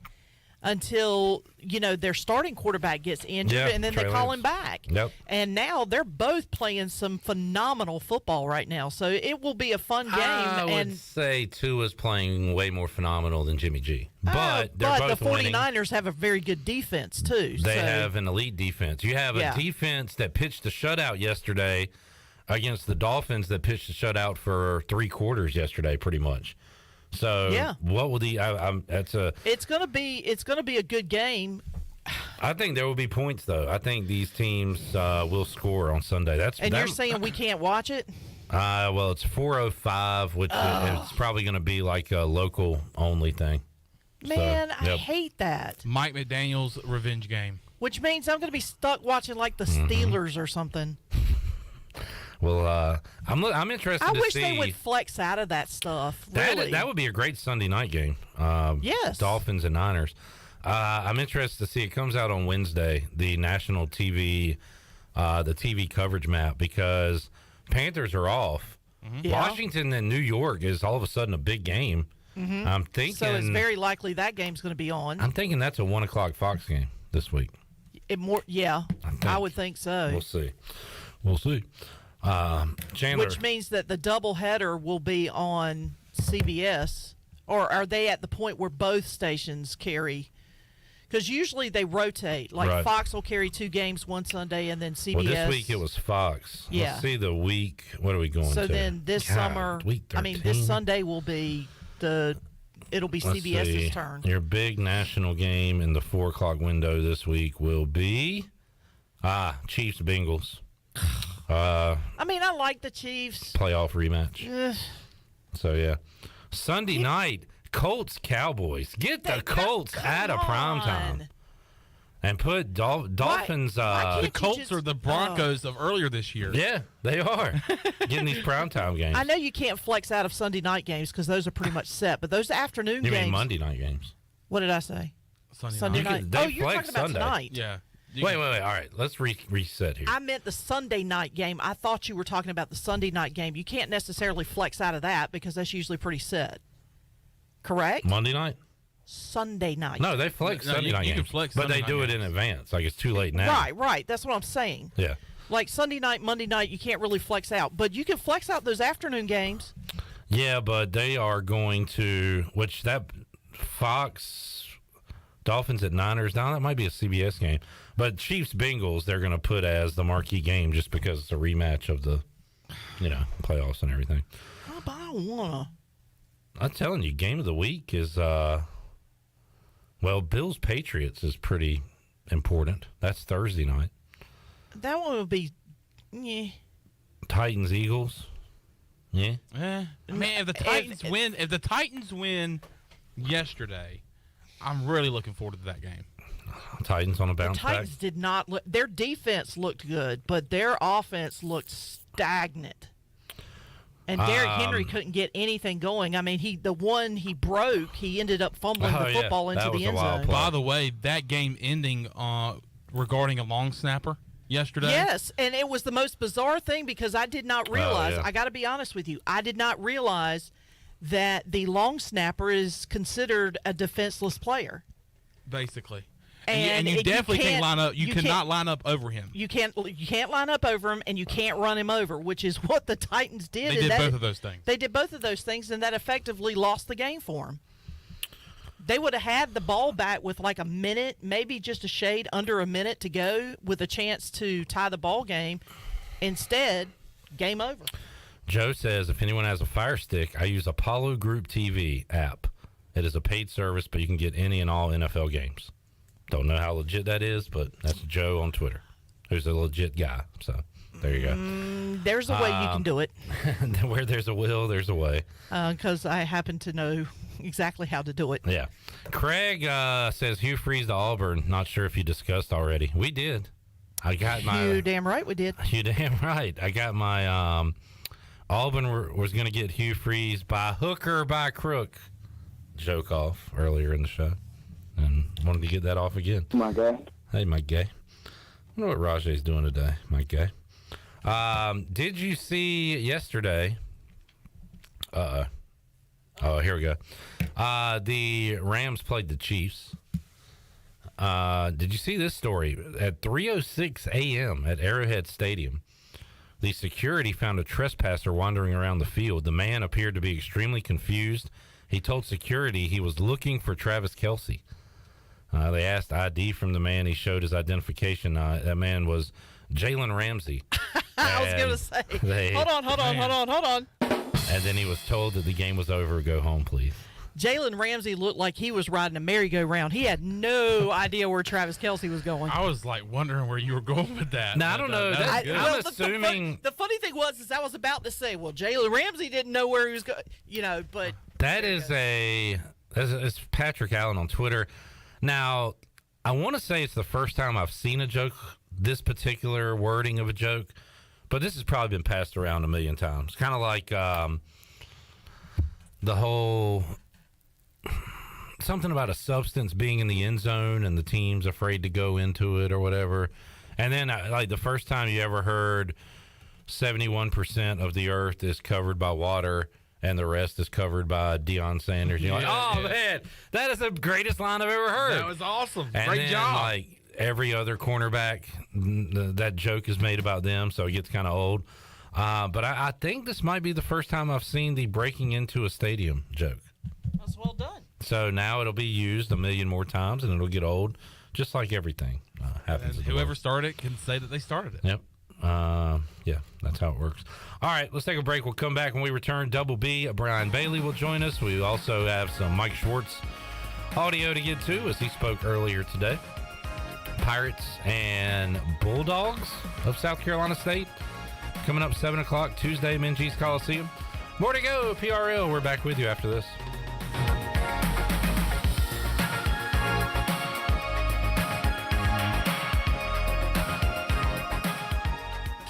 until, their starting quarterback gets injured, and then they call him back. Yep. And now they're both playing some phenomenal football right now. So it will be a fun game. I would say Tua's playing way more phenomenal than Jimmy G. But they're both the winning. 49ers have a very good defense, too. They have an elite defense. You have a defense that pitched a shutout yesterday against the Dolphins that pitched a shutout for 3 quarters yesterday, pretty much. So what will it's going to be a good game. I think there will be points though. I think these teams will score on Sunday. You're saying we can't watch it? Well, it's 4:05, which it's probably going to be like a local only thing. Man, I hate that. Mike McDaniel's revenge game. Which means I'm going to be stuck watching like the Steelers or something. Well, I'm interested to see. I wish they would flex out of that stuff. Really. That would be a great Sunday night game. Yes. Dolphins and Niners. I'm interested to see. It comes out on Wednesday, the national TV, the TV coverage map, because Panthers are off. Mm-hmm. Washington and New York is all of a sudden a big game. Mm-hmm. I'm thinking. So it's very likely that game's going to be on. I'm thinking that's a 1:00 Fox game this week. I would think so. We'll see. Chandler. Which means that the doubleheader will be on CBS, or are they at the point where both stations carry? Because usually they rotate. Like Fox will carry 2 games one Sunday, and then CBS. Well, this week it was Fox. Yeah. Let's see the week. What are we going to? So then this summer, this Sunday will be it'll be CBS's turn. Your big national game in the 4:00 window this week will be Chiefs, Bengals. I mean, I like the Chiefs. Playoff rematch. So, yeah. Sunday night, Colts, Cowboys. Get the Colts out of prime time. And put Dolphins. The Colts are the Broncos of earlier this year. Yeah, they are. Getting these primetime games. I know you can't flex out of Sunday night games because those are pretty much set, but those afternoon games. You mean Monday night games? What did I say? Sunday night. You're talking about tonight. Yeah. Wait. All right, let's reset here. I meant the Sunday night game. I thought you were talking about the Sunday night game. You can't necessarily flex out of that because that's usually pretty set. Correct? Monday night? Sunday night. No, they flex Sunday night games, but they do it in advance. Like it's too late now. Right. That's what I'm saying. Yeah. Like Sunday night, Monday night, you can't really flex out, but you can flex out those afternoon games. Yeah, but they are going to, which that Fox Dolphins at Niners, now that might be a CBS game, but Chiefs Bengals they're going to put as the marquee game just because it's a rematch of the, playoffs and everything. Oh, but I don't wanna. I'm telling you, game of the week is Bills Patriots is pretty important. That's Thursday night. That one would be, Titans Eagles. Yeah. Man, if the Titans win yesterday, I'm really looking forward to that game. Titans on a bounce back. The Titans did not look. Their defense looked good, but their offense looked stagnant. And Derrick Henry couldn't get anything going. I mean, the one he broke, he ended up fumbling the football into the end zone. By the way, that game ending regarding a long snapper yesterday. Yes, and it was the most bizarre thing because I did not realize, I got to be honest with you, I did not realize that the long snapper is considered a defenseless player. Basically. And you definitely can't line up. You cannot line up over him. You can't line up over him, and you can't run him over, which is what the Titans did. They did both of those things. They did both of those things, and that effectively lost the game for them. They would have had the ball back with like a minute, maybe just a shade under a minute to go, with a chance to tie the ball game. Instead, game over. Joe says, if anyone has a Fire Stick, I use Apollo Group TV app. It is a paid service, but you can get any and all NFL games. Don't know how legit that is, but that's Joe on Twitter, who's a legit guy. So there you go. There's a way you can do it. Where there's a will, there's a way. Because I happen to know exactly how to do it. Yeah. Craig says Hugh Freeze to Auburn. Not sure if you discussed already. We did. I got my. You damn right we did. You damn right. I got my Auburn was going to get Hugh Freeze by hook or by crook joke off earlier in the show. And wanted to get that off again. My guy. Hey, Mike Gay. I wonder what Rajay's doing today, Mike Gay. Did you see yesterday? Oh, here we go. The Rams played the Chiefs. Did you see this story? At 3:06 a.m. at Arrowhead Stadium, the security found a trespasser wandering around the field. The man appeared to be extremely confused. He told security he was looking for Travis Kelce. They asked ID from the man. He showed his identification. That man was Jalen Ramsey. I was going to say, hold on. And then he was told that the game was over. Go home, please. Jalen Ramsey looked like he was riding a merry-go-round. He had no idea where Travis Kelce was going. I was like wondering where you were going with that. Now, I don't know. I'm assuming. The funny thing was I was about to say, well, Jalen Ramsey didn't know where he was going, but. That is it's Patrick Allen on Twitter. Now, I want to say it's the first time I've seen a joke, this particular wording of a joke, but this has probably been passed around a million times. Kind of like the whole something about a substance being in the end zone and the team's afraid to go into it or whatever. And then, like, the first time you ever heard 71% of the earth is covered by water and the rest is covered by Deion Sanders. You're like, man, that is the greatest line I've ever heard. That was awesome. And Great then, job. Like, every other cornerback, that joke is made about them, so it gets kind of old. But I think this might be the first time I've seen the breaking into a stadium joke. That's well done. So now it'll be used a million more times, and it'll get old, just like everything happens. And whoever started it can say that they started it. Yep. Yeah, that's how it works. All right, let's take a break. We'll come back when we return. Double B, Brian Bailey will join us. We also have some Mike Schwartz audio to get to, as he spoke earlier today. Pirates and Bulldogs of South Carolina State. Coming up 7 o'clock Tuesday, Minges Coliseum. More to go, PRL. We're back with you after this.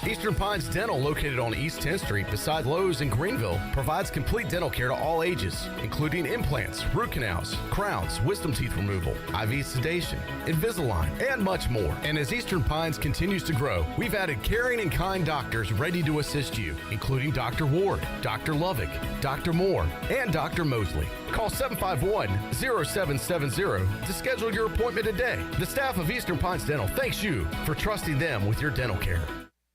Eastern Pines Dental, located on East 10th Street beside Lowe's in Greenville, provides complete dental care to all ages, including implants, root canals, crowns, wisdom teeth removal, IV sedation, Invisalign, and much more. And as Eastern Pines continues to grow, we've added caring and kind doctors ready to assist you, including Dr. Ward, Dr. Lovick, Dr. Moore, and Dr. Mosley. Call 751-0770 to schedule your appointment today. The staff of Eastern Pines Dental thanks you for trusting them with your dental care.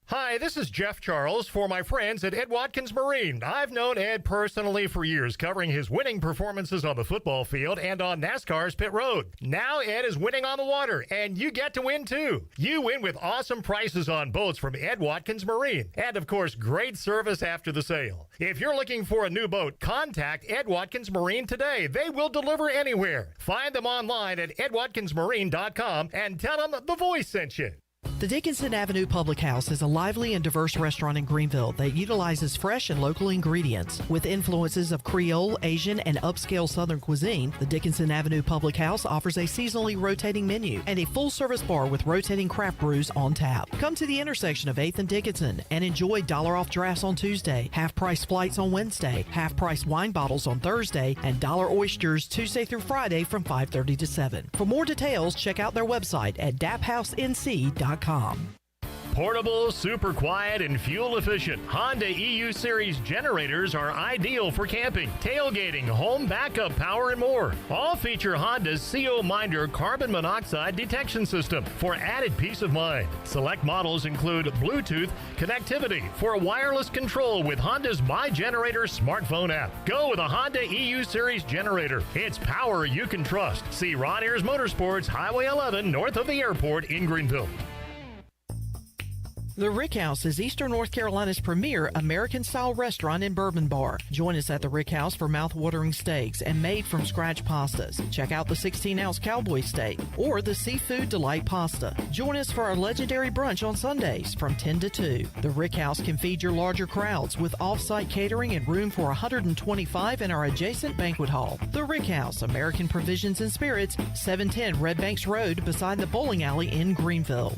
Hi, this is Jeff Charles for my friends at Ed Watkins Marine. I've known Ed personally for years, covering his winning performances on the football field and on NASCAR's pit road. Now Ed is winning on the water, and you get to win too. You win with awesome prices on boats from Ed Watkins Marine, and of course, great service after the sale. If you're looking for a new boat, contact Ed Watkins Marine today. They will deliver anywhere. Find them online at edwatkinsmarine.com and tell them the voice sent you. The Dickinson Avenue Public House is a lively and diverse restaurant in Greenville that utilizes fresh and local ingredients. With influences of Creole, Asian, and upscale Southern cuisine, the Dickinson Avenue Public House offers a seasonally rotating menu and a full-service bar with rotating craft brews on tap. Come to the intersection of 8th and Dickinson and enjoy $off drafts on Tuesday, half-price flights on Wednesday, half-price wine bottles on Thursday, and $1 oysters Tuesday through Friday from 5:30 to 7. For more details, check out their website at daphousенc.com. Portable, super quiet, and fuel efficient. Honda EU Series generators are ideal for camping, tailgating, home backup power, and more. All feature Honda's CO Minder carbon monoxide detection system for added peace of mind. Select models include Bluetooth connectivity for wireless control with Honda's My Generator smartphone app. Go with a Honda EU Series generator. It's power you can trust. See Ron Ayers Motorsports, Highway 11, north of the airport in Greenville. The Rick House is Eastern North Carolina's premier American-style restaurant and bourbon bar. Join us at the Rick House for mouth-watering steaks and made-from-scratch pastas. Check out the 16-ounce cowboy steak or the seafood delight pasta. Join us for our legendary brunch on Sundays from 10 to 2. The Rick House can feed your larger crowds with off-site catering and room for 125 in our adjacent banquet hall. The Rick House, American Provisions and Spirits, 710 Red Banks Road beside the bowling alley in Greenville.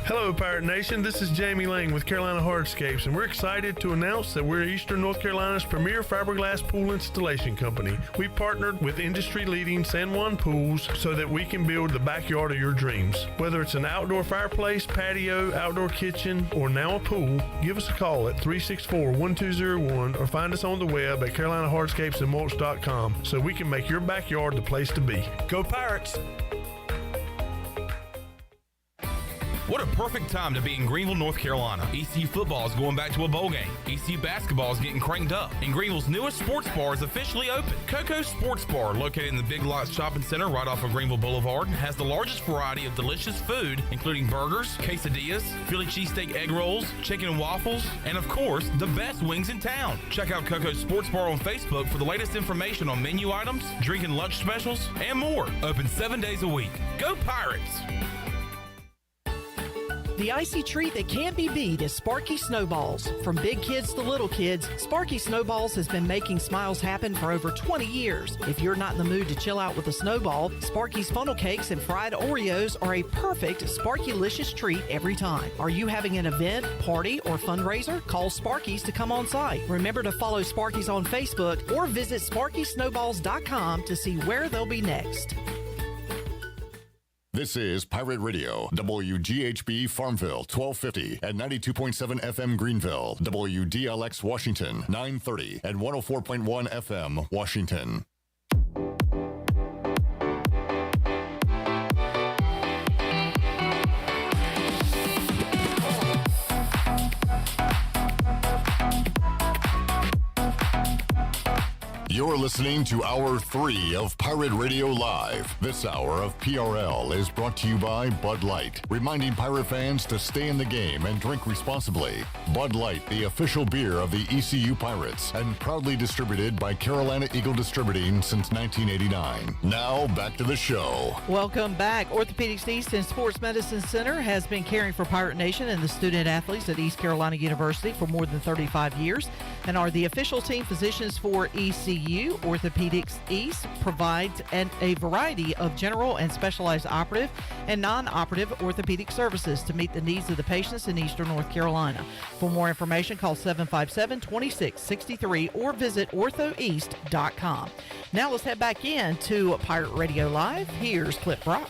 Hello, Pirate Nation. This is Jamie Lang with Carolina Hardscapes, and we're excited to announce that we're Eastern North Carolina's premier fiberglass pool installation company. We partnered with industry-leading San Juan Pools so that we can build the backyard of your dreams. Whether it's an outdoor fireplace, patio, outdoor kitchen, or now a pool, give us a call at 364-1201 or find us on the web at carolinahardscapesandmulch.com so we can make your backyard the place to be. Go Pirates! What a perfect time to be in Greenville, North Carolina. ECU football is going back to a bowl game. ECU basketball is getting cranked up. And Greenville's newest sports bar is officially open. Coco Sports Bar, located in the Big Lots Shopping Center right off of Greenville Boulevard, has the largest variety of delicious food, including burgers, quesadillas, Philly cheesesteak egg rolls, chicken and waffles, and of course, the best wings in town. Check out Coco Sports Bar on Facebook for the latest information on menu items, drink and lunch specials, and more. Open 7 days a week. Go Pirates! The icy treat that can't be beat is Sparky Snowballs. From big kids to little kids, Sparky Snowballs has been making smiles happen for over 20 years. If you're not in the mood to chill out with a snowball, Sparky's funnel cakes and fried Oreos are a perfect Sparky-licious treat every time. Are you having an event, party, or fundraiser? Call Sparky's to come on site. Remember to follow Sparky's on Facebook or visit SparkySnowballs.com to see where they'll be next. This is Pirate Radio, WGHB Farmville, 1250 at 92.7 FM Greenville, WDLX Washington, 930 and 104.1 FM Washington. You're listening to Hour 3 of Pirate Radio Live. This hour of PRL is brought to you by Bud Light, reminding Pirate fans to stay in the game and drink responsibly. Bud Light, the official beer of the ECU Pirates, and proudly distributed by Carolina Eagle Distributing since 1989. Now, back to the show. Welcome back. Orthopedics East and Sports Medicine Center has been caring for Pirate Nation and the student athletes at East Carolina University for more than 35 years and are the official team physicians for ECU. Orthopedics East provides a variety of general and specialized operative and non-operative orthopedic services to meet the needs of the patients in Eastern North Carolina. For more information, call 757-2663 or visit orthoeast.com. Now let's head back into Pirate Radio Live. Here's Clip Brock.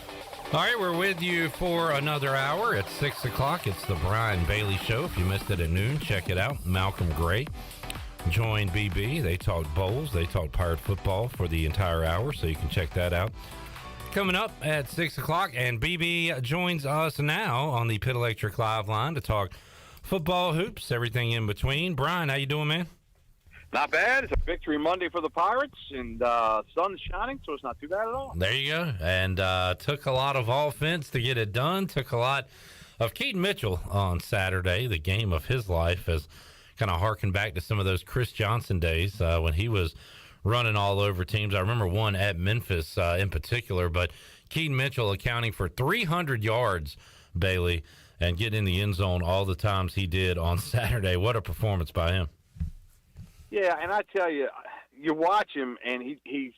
All right, we're with you for another hour at 6 o'clock. It's the Brian Bailey Show. If you missed it at noon, check it out. Malcolm Gray joined BB. They talked bowls. They talked Pirate football for the entire hour, so you can check that out. Coming up at 6 o'clock, and BB joins us now on the Pit Electric Live line to talk football, hoops, everything in between. Brian, how you doing, man? Not bad. It's a victory Monday for the Pirates, and sun's shining, so it's not too bad at all. There you go. And took a lot of offense to get it done. Took a lot of Keaton Mitchell on Saturday, the game of his life, as kind of harken back to some of those Chris Johnson days when he was running all over teams. I remember one at Memphis in particular, but Keaton Mitchell accounting for 300 yards, Bailey, and getting in the end zone all the times he did on Saturday. What a performance by him. Yeah, and I tell you, you watch him, and he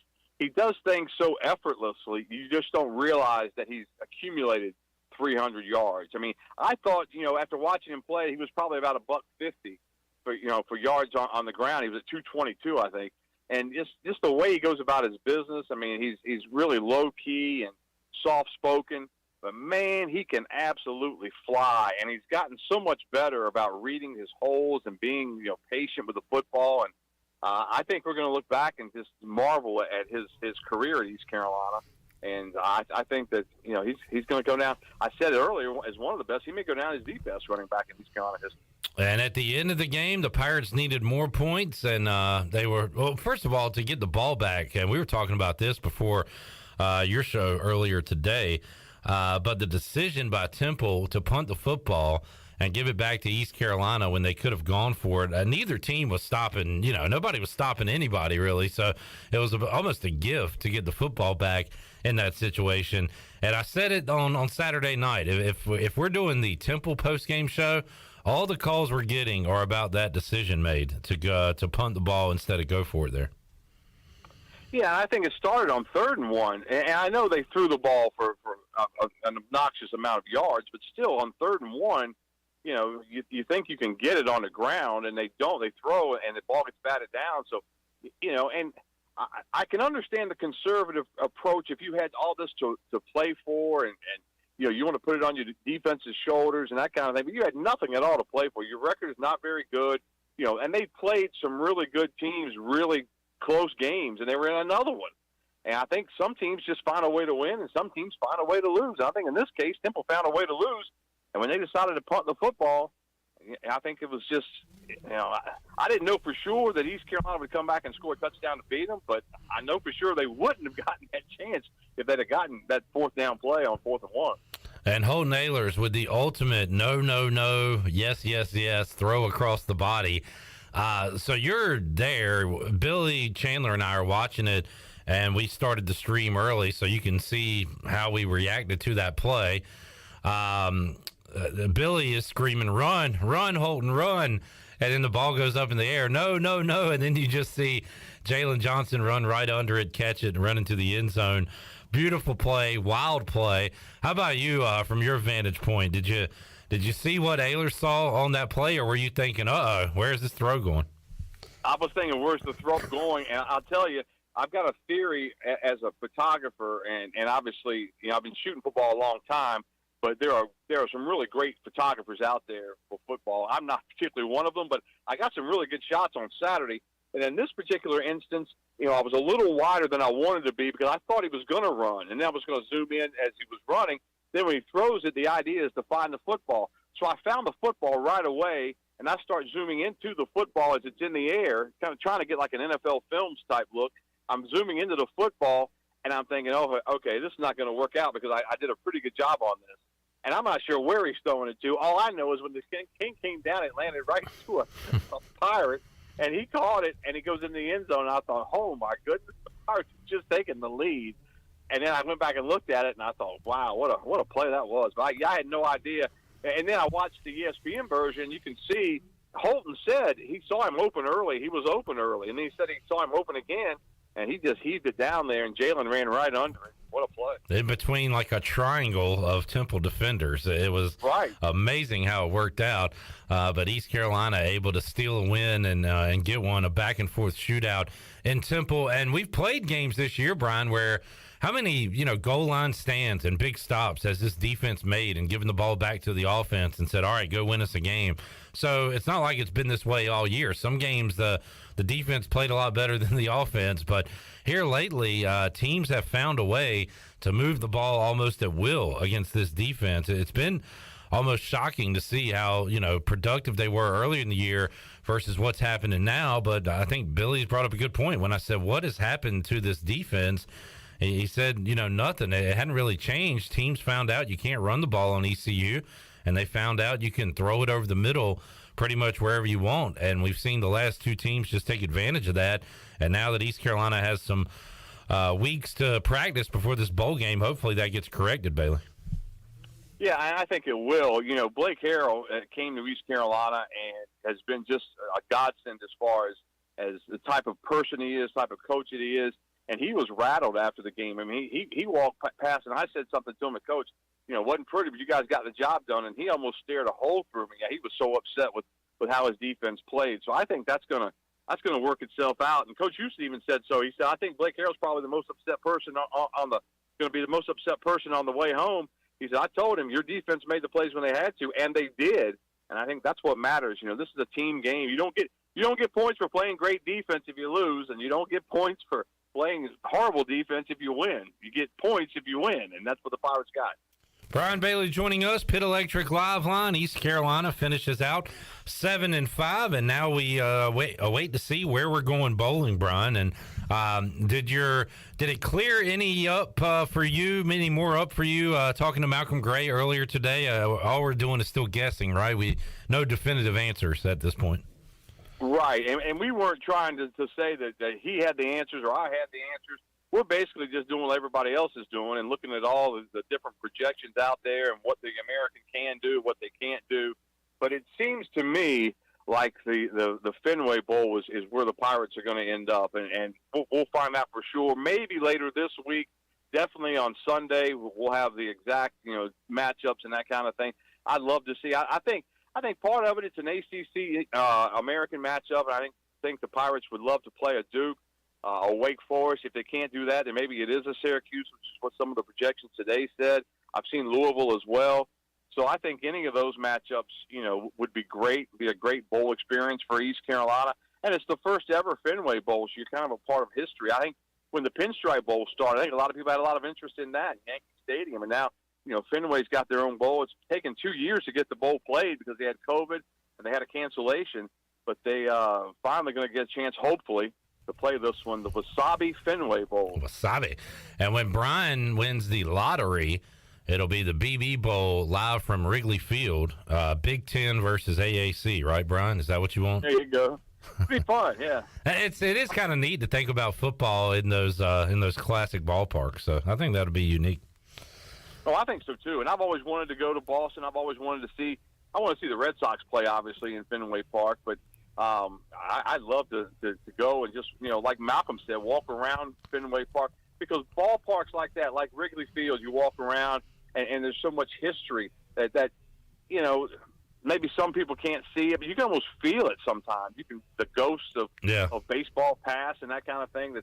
does things so effortlessly, you just don't realize that he's accumulated 300 yards. I mean, I thought, after watching him play, he was probably about $150 for yards on the ground. He was at 222, I think. And just the way he goes about his business, I mean, he's really low-key and soft-spoken. But, man, he can absolutely fly. And he's gotten so much better about reading his holes and being, patient with the football. And I think we're going to look back and just marvel at his career at East Carolina. And I think that, he's going to go down. I said it earlier, as one of the best. He may go down as the best running back in East Carolina history. And at the end of the game, the Pirates needed more points. And they were, well, first of all, to get the ball back. And we were talking about this before your show earlier today. But the decision by Temple to punt the football and give it back to East Carolina when they could have gone for it, neither team was stopping, nobody was stopping anybody really. So it was almost a gift to get the football back in that situation. And I said it on Saturday night, if we're doing the Temple postgame show, all the calls we're getting are about that decision made to punt the ball instead of go for it there. Yeah, I think it started on 3rd and 1, and I know they threw the ball for an obnoxious amount of yards, but still on 3rd and 1, you think you can get it on the ground, and they don't. They throw it, and the ball gets batted down. So, and I can understand the conservative approach if you had all this to play for, and you want to put it on your defense's shoulders and that kind of thing, but you had nothing at all to play for. Your record is not very good, and they played some really good teams, really close games, and they were in another one. And I think some teams just find a way to win, and some teams find a way to lose. And I think in this case, Temple found a way to lose. And when they decided to punt the football, I think it was just, I didn't know for sure that East Carolina would come back and score a touchdown to beat them, but I know for sure they wouldn't have gotten that chance if they'd have gotten that 4th down play on 4th and 1. And Holton Ahlers with the ultimate no, yes, throw across the body. So you're there. Billy Chandler and I are watching it, and we started the stream early so you can see how we reacted to that play. Billy is screaming, run, Holton, run. And then the ball goes up in the air. No. And then you just see Jalen Johnson run right under it, catch it, and run into the end zone. Beautiful play, wild play. How about you from your vantage point? Did you see what Ahlers saw on that play, or were you thinking, where's this throw going? I was thinking, where's the throw going? And I'll tell you, I've got a theory as a photographer, and obviously, I've been shooting football a long time, but there are some really great photographers out there for football. I'm not particularly one of them, but I got some really good shots on Saturday. And in this particular instance, I was a little wider than I wanted to be because I thought he was going to run, and then I was going to zoom in as he was running. Then when he throws it, the idea is to find the football. So I found the football right away, and I start zooming into the football as it's in the air, kind of trying to get like an NFL Films type look. I'm zooming into the football, and I'm thinking, oh, okay, this is not going to work out because I did a pretty good job on this. And I'm not sure where he's throwing it to. All I know is when the king came down, it landed right to a Pirate, and he caught it, and he goes in the end zone. And I thought, oh, my goodness, the Pirates just taking the lead. And then I went back and looked at it, and I thought, wow, what a play that was. But I had no idea. And then I watched the ESPN version. You can see Holton said he saw him open early. He was open early. And then he said he saw him open again, and he just heaved it down there, and Jalen ran right under it. What a play. In between like a triangle of Temple defenders. It was amazing how it worked out. But East Carolina able to steal a win and get one, a back-and-forth shootout in Temple. And we've played games this year, Brian, where how many, goal line stands and big stops has this defense made and given the ball back to the offense and said, all right, go win us a game. So it's not like it's been this way all year. Some games the defense played a lot better than the offense, but here lately teams have found a way to move the ball almost at will against this defense. It's been almost shocking to see how, productive they were earlier in the year versus what's happening now. But I think Billy's brought up a good point when I said, what has happened to this defense? He said, nothing. It hadn't really changed. Teams found out you can't run the ball on ECU, and they found out you can throw it over the middle pretty much wherever you want. And we've seen the last two teams just take advantage of that. And now that East Carolina has some weeks to practice before this bowl game, hopefully that gets corrected, Bailey. Yeah, I think it will. Blake Harrell came to East Carolina and has been just a godsend as far as the type of person he is, type of coach that he is. And he was rattled after the game. I mean, he walked past, and I said something to him, Coach, wasn't pretty, but you guys got the job done. And he almost stared a hole through me. Yeah, he was so upset with how his defense played. So I think that's gonna work itself out. And Coach Houston even said so. He said, I think Blake Harrell's probably the most upset person going to be the most upset person on the way home. He said, I told him your defense made the plays when they had to, and they did. And I think that's what matters. This is a team game. You don't get points for playing great defense if you lose, and you don't get points for playing horrible defense if you win. You get points if you win, and that's what the Pirates got. Brian Bailey joining us, Pit Electric Live Line. East Carolina finishes out 7-5, and now we await to see where we're going bowling, Brian. And did it clear any up for you? Many more up for you? Talking to Malcolm Gray earlier today, all we're doing is still guessing, right? No definitive answers at this point. Right, and we weren't trying to say that he had the answers or I had the answers. We're basically just doing what everybody else is doing and looking at all the different projections out there and what the American can do, what they can't do. But it seems to me like the Fenway Bowl is where the Pirates are going to end up, and we'll find out for sure. Maybe later this week, definitely on Sunday, we'll have the exact matchups and that kind of thing. I'd love to see. I think part of it's an ACC American matchup, and I think the Pirates would love to play a Duke, a Wake Forest. If they can't do that, then maybe it is a Syracuse, which is what some of the projections today said. I've seen Louisville as well. So I think any of those matchups, would be great, be a great bowl experience for East Carolina. And it's the first ever Fenway Bowl, so you're kind of a part of history. I think when the Pinstripe Bowl started, I think a lot of people had a lot of interest in that, Yankee Stadium, and now Fenway's got their own bowl. It's taken 2 years to get the bowl played because they had COVID and they had a cancellation, but they finally going to get a chance, hopefully, to play this one, the Wasabi Fenway Bowl. Wasabi. And when Brian wins the lottery, it'll be the BB Bowl live from Wrigley Field, Big Ten versus AAC, right, Brian? Is that what you want? There you go. It'll be fun, yeah. It is kind of neat to think about football in those classic ballparks, so I think that'll be unique. Oh, I think so too. And I've always wanted to go to Boston. I've always wanted to see. I want to see the Red Sox play, obviously, in Fenway Park. But I'd love to go and just like Malcolm said, walk around Fenway Park, because ballparks like that, like Wrigley Field, you walk around and there's so much history that maybe some people can't see it, but you can almost feel it sometimes. You can the ghosts of baseball past and that kind of thing.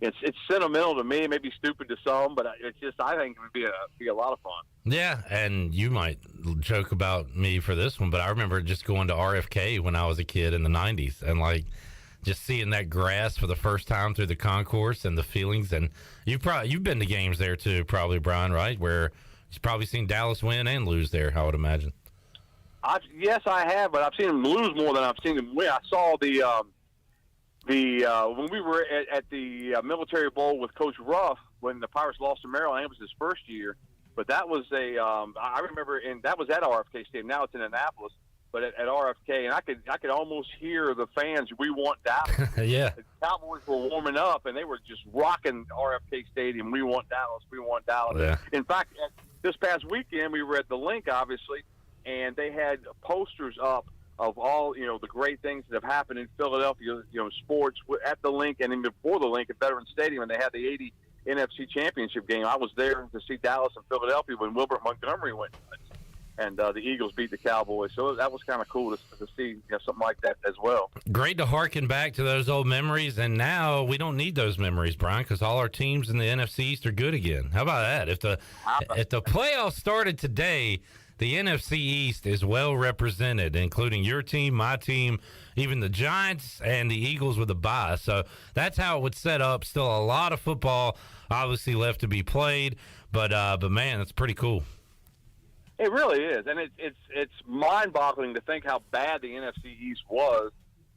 It's sentimental to me, maybe stupid to some, but it's just, I think it would be a lot of fun. Yeah, and you might joke about me for this one, but I remember just going to RFK when I was a kid in the 90s and just seeing that grass for the first time through the concourse and the feelings. And you've been to games there too, probably, Brian, right? Where you've probably seen Dallas win and lose there, I would imagine. Yes, I have, but I've seen them lose more than I've seen them win. I saw when we were at the Military Bowl with Coach Ruff when the Pirates lost to Maryland. It was his first year, but that was I remember, and that was at RFK Stadium. Now it's in Annapolis, but at RFK, and I could almost hear the fans. We want Dallas. Yeah. The Cowboys were warming up, and they were just rocking RFK Stadium. We want Dallas. We want Dallas. Yeah. In fact, this past weekend we were at the Link, obviously, and they had posters up of all, the great things that have happened in Philadelphia, sports at the Link, and then before the Link at Veterans Stadium, and they had the 80 NFC Championship game. I was there to see Dallas and Philadelphia when Wilbert Montgomery went nuts, and the Eagles beat the Cowboys. So that was kind of cool to see something like that as well. Great to harken back to those old memories, and now we don't need those memories, Brian, because all our teams in the NFC East are good again. How about that? If the playoffs started today, the NFC East is well represented, including your team, my team, even the Giants and the Eagles with a bye. So that's how it would set up. Still a lot of football obviously left to be played, but man, it's pretty cool. It really is, and it's mind-boggling to think how bad the NFC East was,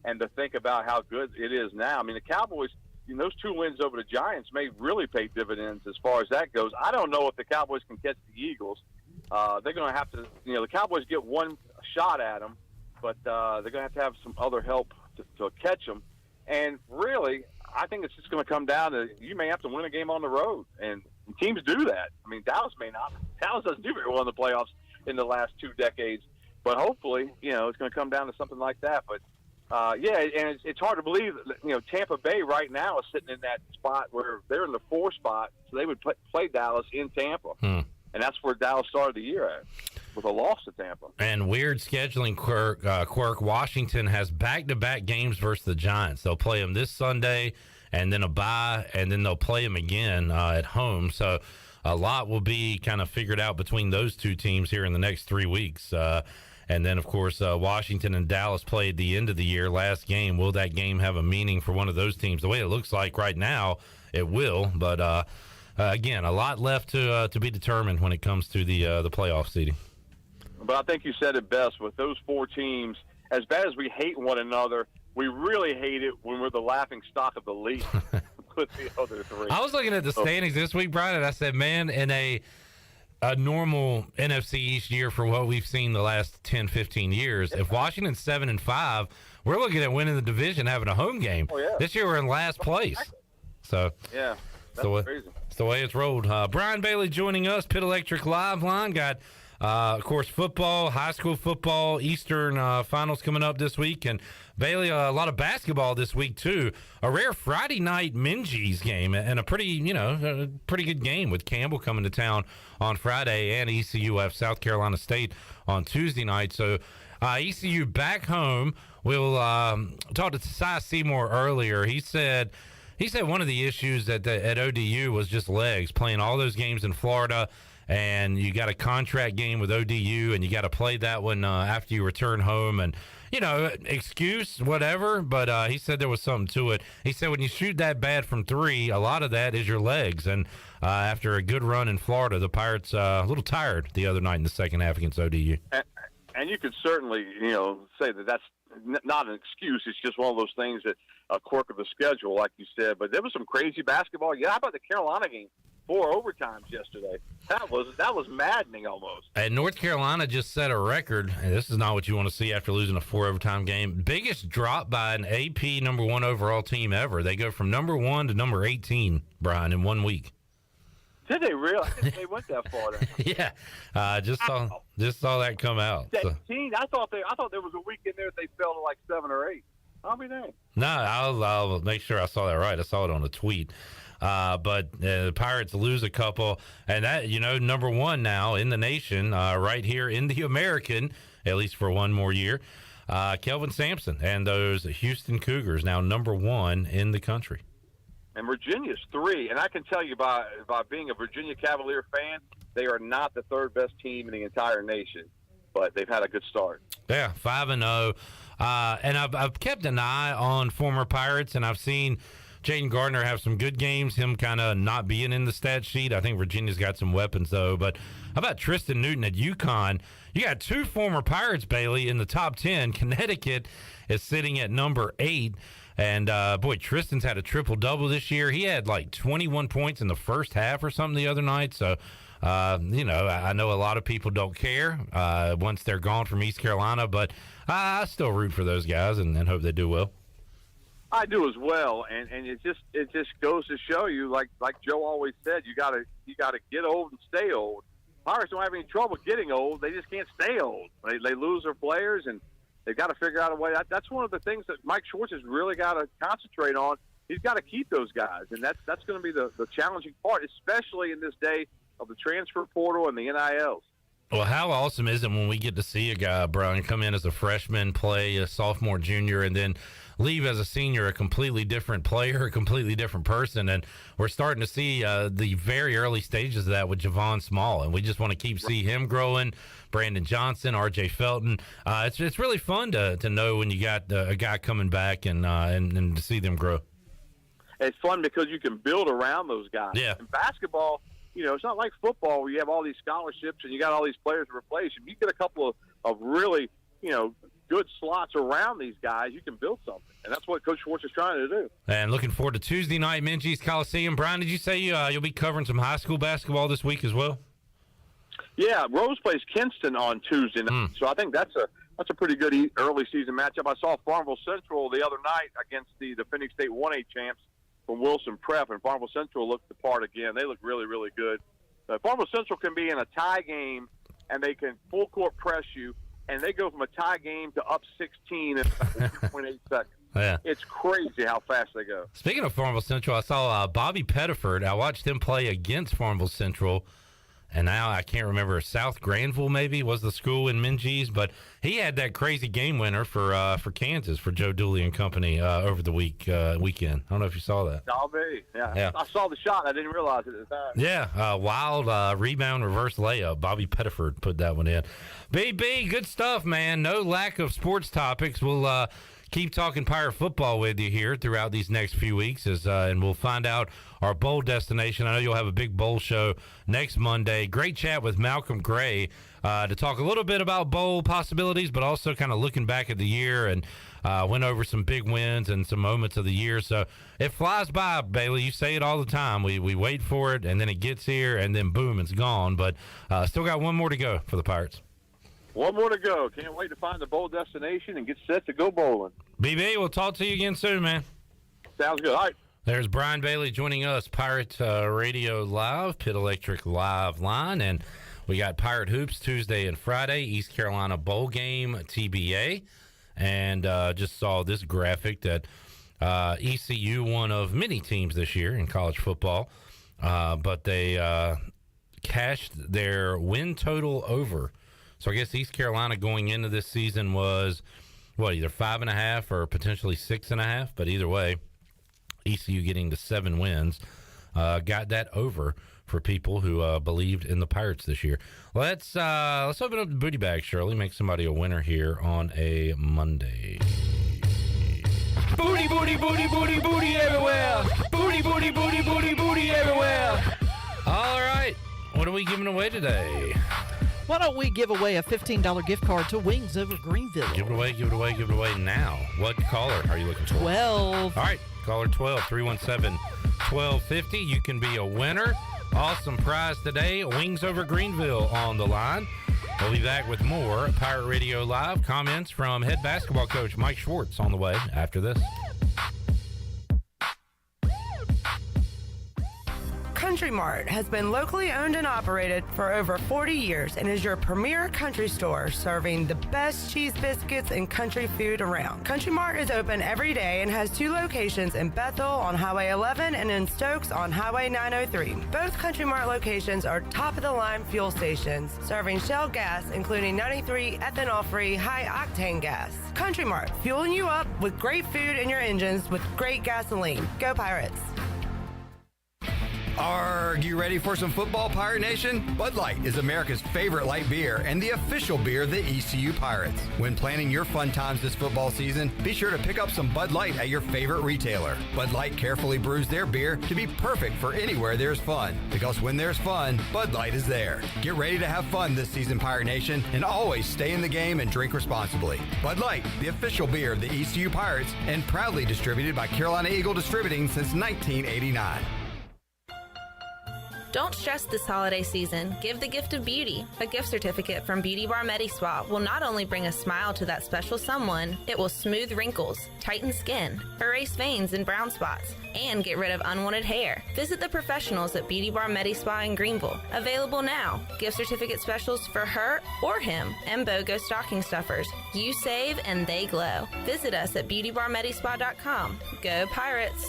and to think about how good it is now. I mean, the Cowboys, those 2 wins over the Giants may really pay dividends as far as that goes. I don't know if the Cowboys can catch the Eagles. They're going to have to, the Cowboys get one shot at them, but they're going to have some other help to catch them. And really, I think it's just going to come down to you may have to win a game on the road, and teams do that. I mean, Dallas may not. Dallas doesn't do very well in the playoffs in the last 2 decades, but hopefully, it's going to come down to something like that. But and it's hard to believe that, Tampa Bay right now is sitting in that spot where they're in the 4 spot, so they would play Dallas in Tampa. And that's where Dallas started the year at, with a loss to Tampa. And weird scheduling quirk. Washington has back-to-back games versus the Giants. They'll play them this Sunday, and then a bye, and then they'll play them again at home. So a lot will be kind of figured out between those 2 teams here in the next 3 weeks. And then, of course, Washington and Dallas play at the end of the year, last game. Will that game have a meaning for one of those teams? The way it looks like right now, it will, but again, a lot left to be determined when it comes to the playoff seeding. But I think you said it best. With those 4 teams, as bad as we hate one another, we really hate it when we're the laughing stock of the league with the other 3. I was looking at the standings this week, Brian, and I said, man, in a normal NFC East year for what we've seen the last 10, 15 years, if Washington's 7-5, we're looking at winning the division, having a home game. Oh, yeah. This year we're in last place. So yeah. That's crazy. It's the way it's rolled. Brian Bailey joining us, Pit Electric Live Line. Got, of course, football, high school football, Eastern finals coming up this week. And, Bailey, a lot of basketball this week, too. A rare Friday night Minji's game and a pretty good game with Campbell coming to town on Friday and ECU South Carolina State on Tuesday night. So ECU back home. We'll talk to Seymour earlier. He said one of the issues at ODU was just legs, playing all those games in Florida, and you got a contract game with ODU, and you got to play that one after you return home. And, excuse, whatever, but he said there was something to it. He said when you shoot that bad from 3, a lot of that is your legs. And after a good run in Florida, the Pirates a little tired the other night in the second half against ODU. And you could certainly, say that that's not an excuse. It's just one of those things that a quirk of the schedule, like you said. But there was some crazy basketball. Yeah, how about the Carolina game? 4 overtimes yesterday. That was maddening almost. And North Carolina just set a record, and this is not what you want to see after losing a 4 overtime game. Biggest drop by an AP number 1 overall team ever. They go from number 1 to number 18, Brian, in 1 week. Did they really? I think they went that far. Yeah, just saw that come out. 17. I thought there was a week in there that they fell to like 7 or 8. I'll be dang. No, I'll make sure I saw that right. I saw it on a tweet. But the Pirates lose a couple, and that, number 1 now in the nation, right here in the American, at least for 1 more year, Kelvin Sampson and those Houston Cougars now number 1 in the country. And Virginia's 3, and I can tell you by being a Virginia Cavalier fan, they are not the 3rd best team in the entire nation, but they've had a good start. Yeah, 5-0, and I've kept an eye on former Pirates, and I've seen Jaden Gardner have some good games, him kind of not being in the stat sheet. I think Virginia's got some weapons, though. But how about Tristan Newton at UConn? You got 2 former Pirates, Bailey, in the top 10. Connecticut is sitting at number 8. And, boy, Tristan's had a triple-double this year. He had, like, 21 points in the first half or something the other night. So, you know, I know a lot of people don't care once they're gone from East Carolina. But I still root for those guys and hope they do well. I do as well, and it just goes to show you, like Joe always said, you gotta get old and stay old. Pirates don't have any trouble getting old; they just can't stay old. They lose their players, and they've got to figure out a way. That's one of the things that Mike Schwartz has really got to concentrate on. He's got to keep those guys, and that's going to be the challenging part, especially in this day of the transfer portal and the NILs. Well, how awesome is it when we get to see a guy, Brian, come in as a freshman, play a sophomore, junior, and then leave as a senior, a completely different player, a completely different person. And we're starting to see the very early stages of that with Javon Small, and we just want to keep see him growing. Brandon Johnson, R.J. Felton. It's really fun to know when you got a guy coming back and to see them grow. It's fun because you can build around those guys. Yeah. In basketball, you know, it's not like football where you have all these scholarships and you got all these players to replace. If you get a couple of really, you know, good slots around these guys, you can build something. And that's what Coach Schwartz is trying to do. And looking forward to Tuesday night, Minges Coliseum. Brian, did you say you'll be covering some high school basketball this week as well? Yeah, Rose plays Kinston on Tuesday night. So I think that's a pretty good early season matchup. I saw Farmville Central the other night against the Phoenix State 1A champs from Wilson Prep, and Farmville Central looked the part again. They look really, really good. Farmville Central can be in a tie game, and they can full court press you, and they go from a tie game to up 16 in 2.8 seconds. Yeah. It's crazy how fast they go. Speaking of Farmville Central, I saw Bobby Pettiford. I watched him play against Farmville Central, and now I can't remember, South Granville maybe was the school in Minges, but he had that crazy game winner for Kansas, for Joe Dooley and company over the weekend. I don't know if you saw that. I'll be. Yeah. I saw the shot. I didn't realize it at the time. Yeah, wild rebound reverse layup. Bobby Pettiford put that one in. BB, good stuff, man. No lack of sports topics. We'll keep talking Pirate football with you here throughout these next few weeks, and we'll find out our bowl destination. I know you'll have a big bowl show next Monday. Great chat with Malcolm Gray to talk a little bit about bowl possibilities, but also kind of looking back at the year, and went over some big wins and some moments of the year. So it flies by, Bailey. You say it all the time. We wait for it, and then it gets here, and then boom, it's gone. But still got one more to go for the Pirates. One more to go. Can't wait to find the bowl destination and get set to go bowling. BB, we'll talk to you again soon, man. Sounds good. All right. There's Brian Bailey joining us, Pirate Radio Live, Pit Electric Live Line, and we got Pirate Hoops Tuesday and Friday, East Carolina Bowl Game, TBA, and just saw this graphic that ECU, one of many teams this year in college football, but they cashed their win total over. So I guess East Carolina going into this season was, either 5.5 or potentially 6.5, but either way, ECU getting to 7 wins, got that over for people who believed in the Pirates this year. Let's open up the booty bag, Shirley. Make somebody a winner here on a Monday. Booty, booty, booty, booty, booty everywhere. Booty, booty, booty, booty, booty everywhere. All right. What are we giving away today? Why don't we give away a $15 gift card to Wings over Greenville? Give it away now. What caller are you looking for? 12. All right, caller 12, 317-1250. You can be a winner. Awesome prize today. Wings over Greenville on the line. We'll be back with more Pirate Radio Live. Comments from head basketball coach Mike Schwartz on the way after this. Country Mart has been locally owned and operated for over 40 years and is your premier country store serving the best cheese biscuits and country food around. Country Mart is open every day and has 2 locations in Bethel on Highway 11 and in Stokes on Highway 903. Both Country Mart locations are top-of-the-line fuel stations serving Shell gas, including 93 ethanol-free high-octane gas. Country Mart, fueling you up with great food in your engines with great gasoline. Go Pirates! Are you ready for some football, Pirate Nation? Bud Light is America's favorite light beer and the official beer of the ECU Pirates. When planning your fun times this football season, be sure to pick up some Bud Light at your favorite retailer. Bud Light carefully brews their beer to be perfect for anywhere there's fun. Because when there's fun, Bud Light is there. Get ready to have fun this season, Pirate Nation, and always stay in the game and drink responsibly. Bud Light, the official beer of the ECU Pirates, and proudly distributed by Carolina Eagle Distributing since 1989. Don't stress this holiday season. Give the gift of beauty. A gift certificate from Beauty Bar MediSpa will not only bring a smile to that special someone, it will smooth wrinkles, tighten skin, erase veins and brown spots, and get rid of unwanted hair. Visit the professionals at Beauty Bar MediSpa in Greenville. Available now. Gift certificate specials for her or him and BOGO stocking stuffers. You save and they glow. Visit us at beautybarmedispa.com. Go Pirates!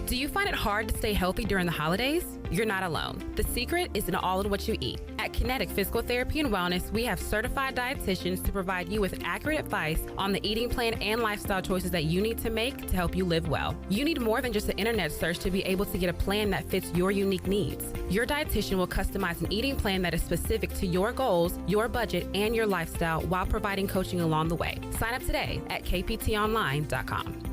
Do you find it hard to stay healthy during the holidays? You're not alone. The secret is in all in what you eat. At Kinetic Physical Therapy and Wellness, we have certified dietitians to provide you with accurate advice on the eating plan and lifestyle choices that you need to make to help you live well. You need more than just an internet search to be able to get a plan that fits your unique needs. Your dietitian will customize an eating plan that is specific to your goals, your budget, and your lifestyle while providing coaching along the way. Sign up today at kptonline.com.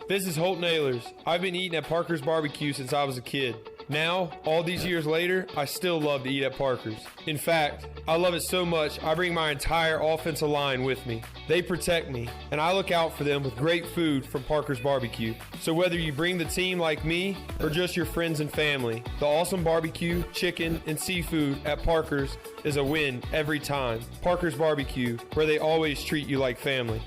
This is Holt Nailers. I've been eating at Parker's Barbecue since I was a kid. Now, all these years later, I still love to eat at Parker's. In fact, I love it so much, I bring my entire offensive line with me. They protect me, and I look out for them with great food from Parker's Barbecue. So whether you bring the team like me or just your friends and family, the awesome barbecue, chicken, and seafood at Parker's is a win every time. Parker's Barbecue, where they always treat you like family.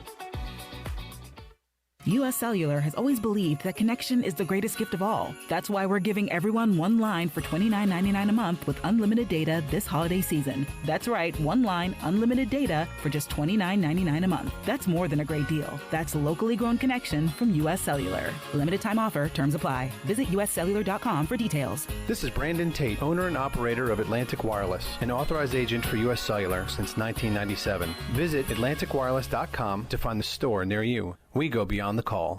U.S. Cellular has always believed that connection is the greatest gift of all. That's why we're giving everyone one line for $29.99 a month with unlimited data this holiday season. That's right, one line, unlimited data for just $29.99 a month. That's more than a great deal. That's locally grown connection from U.S. Cellular. Limited time offer, terms apply. Visit uscellular.com for details. This is Brandon Tate, owner and operator of Atlantic Wireless, an authorized agent for U.S. Cellular since 1997. Visit atlanticwireless.com to find the store near you. We go beyond the call.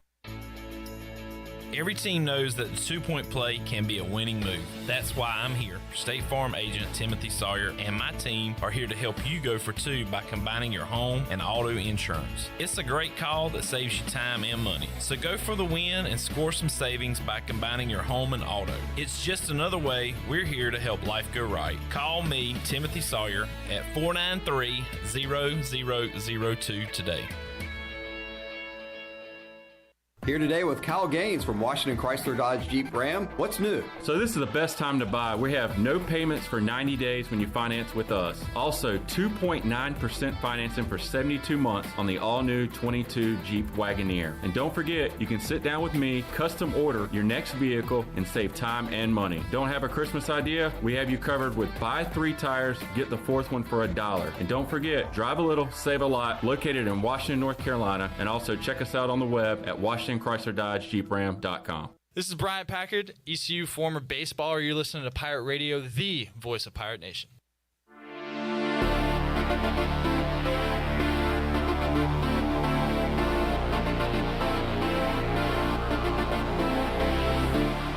Every team knows that the two-point play can be a winning move. That's why I'm here. State Farm agent Timothy Sawyer and my team are here to help you go for two by combining your home and auto insurance. It's a great call that saves you time and money. So go for the win and score some savings by combining your home and auto. It's just another way we're here to help life go right. Call me, Timothy Sawyer, at 493-0002 today. Here today with Kyle Gaines from Washington Chrysler Dodge Jeep Ram. What's new? So this is the best time to buy. We have no payments for 90 days when you finance with us. Also 2.9% financing for 72 months on the all-new 22 Jeep Wagoneer. And don't forget, you can sit down with me, custom order your next vehicle, and save time and money. Don't have a Christmas idea? We have you covered with buy 3 tires, get the 4th one for $1. And don't forget, drive a little, save a lot, located in Washington, North Carolina. And also check us out on the web at WashingtonChryslerDodgeJeepRam.com. This is Brian Packard, ECU former baseballer. You're listening to Pirate Radio, the voice of Pirate Nation.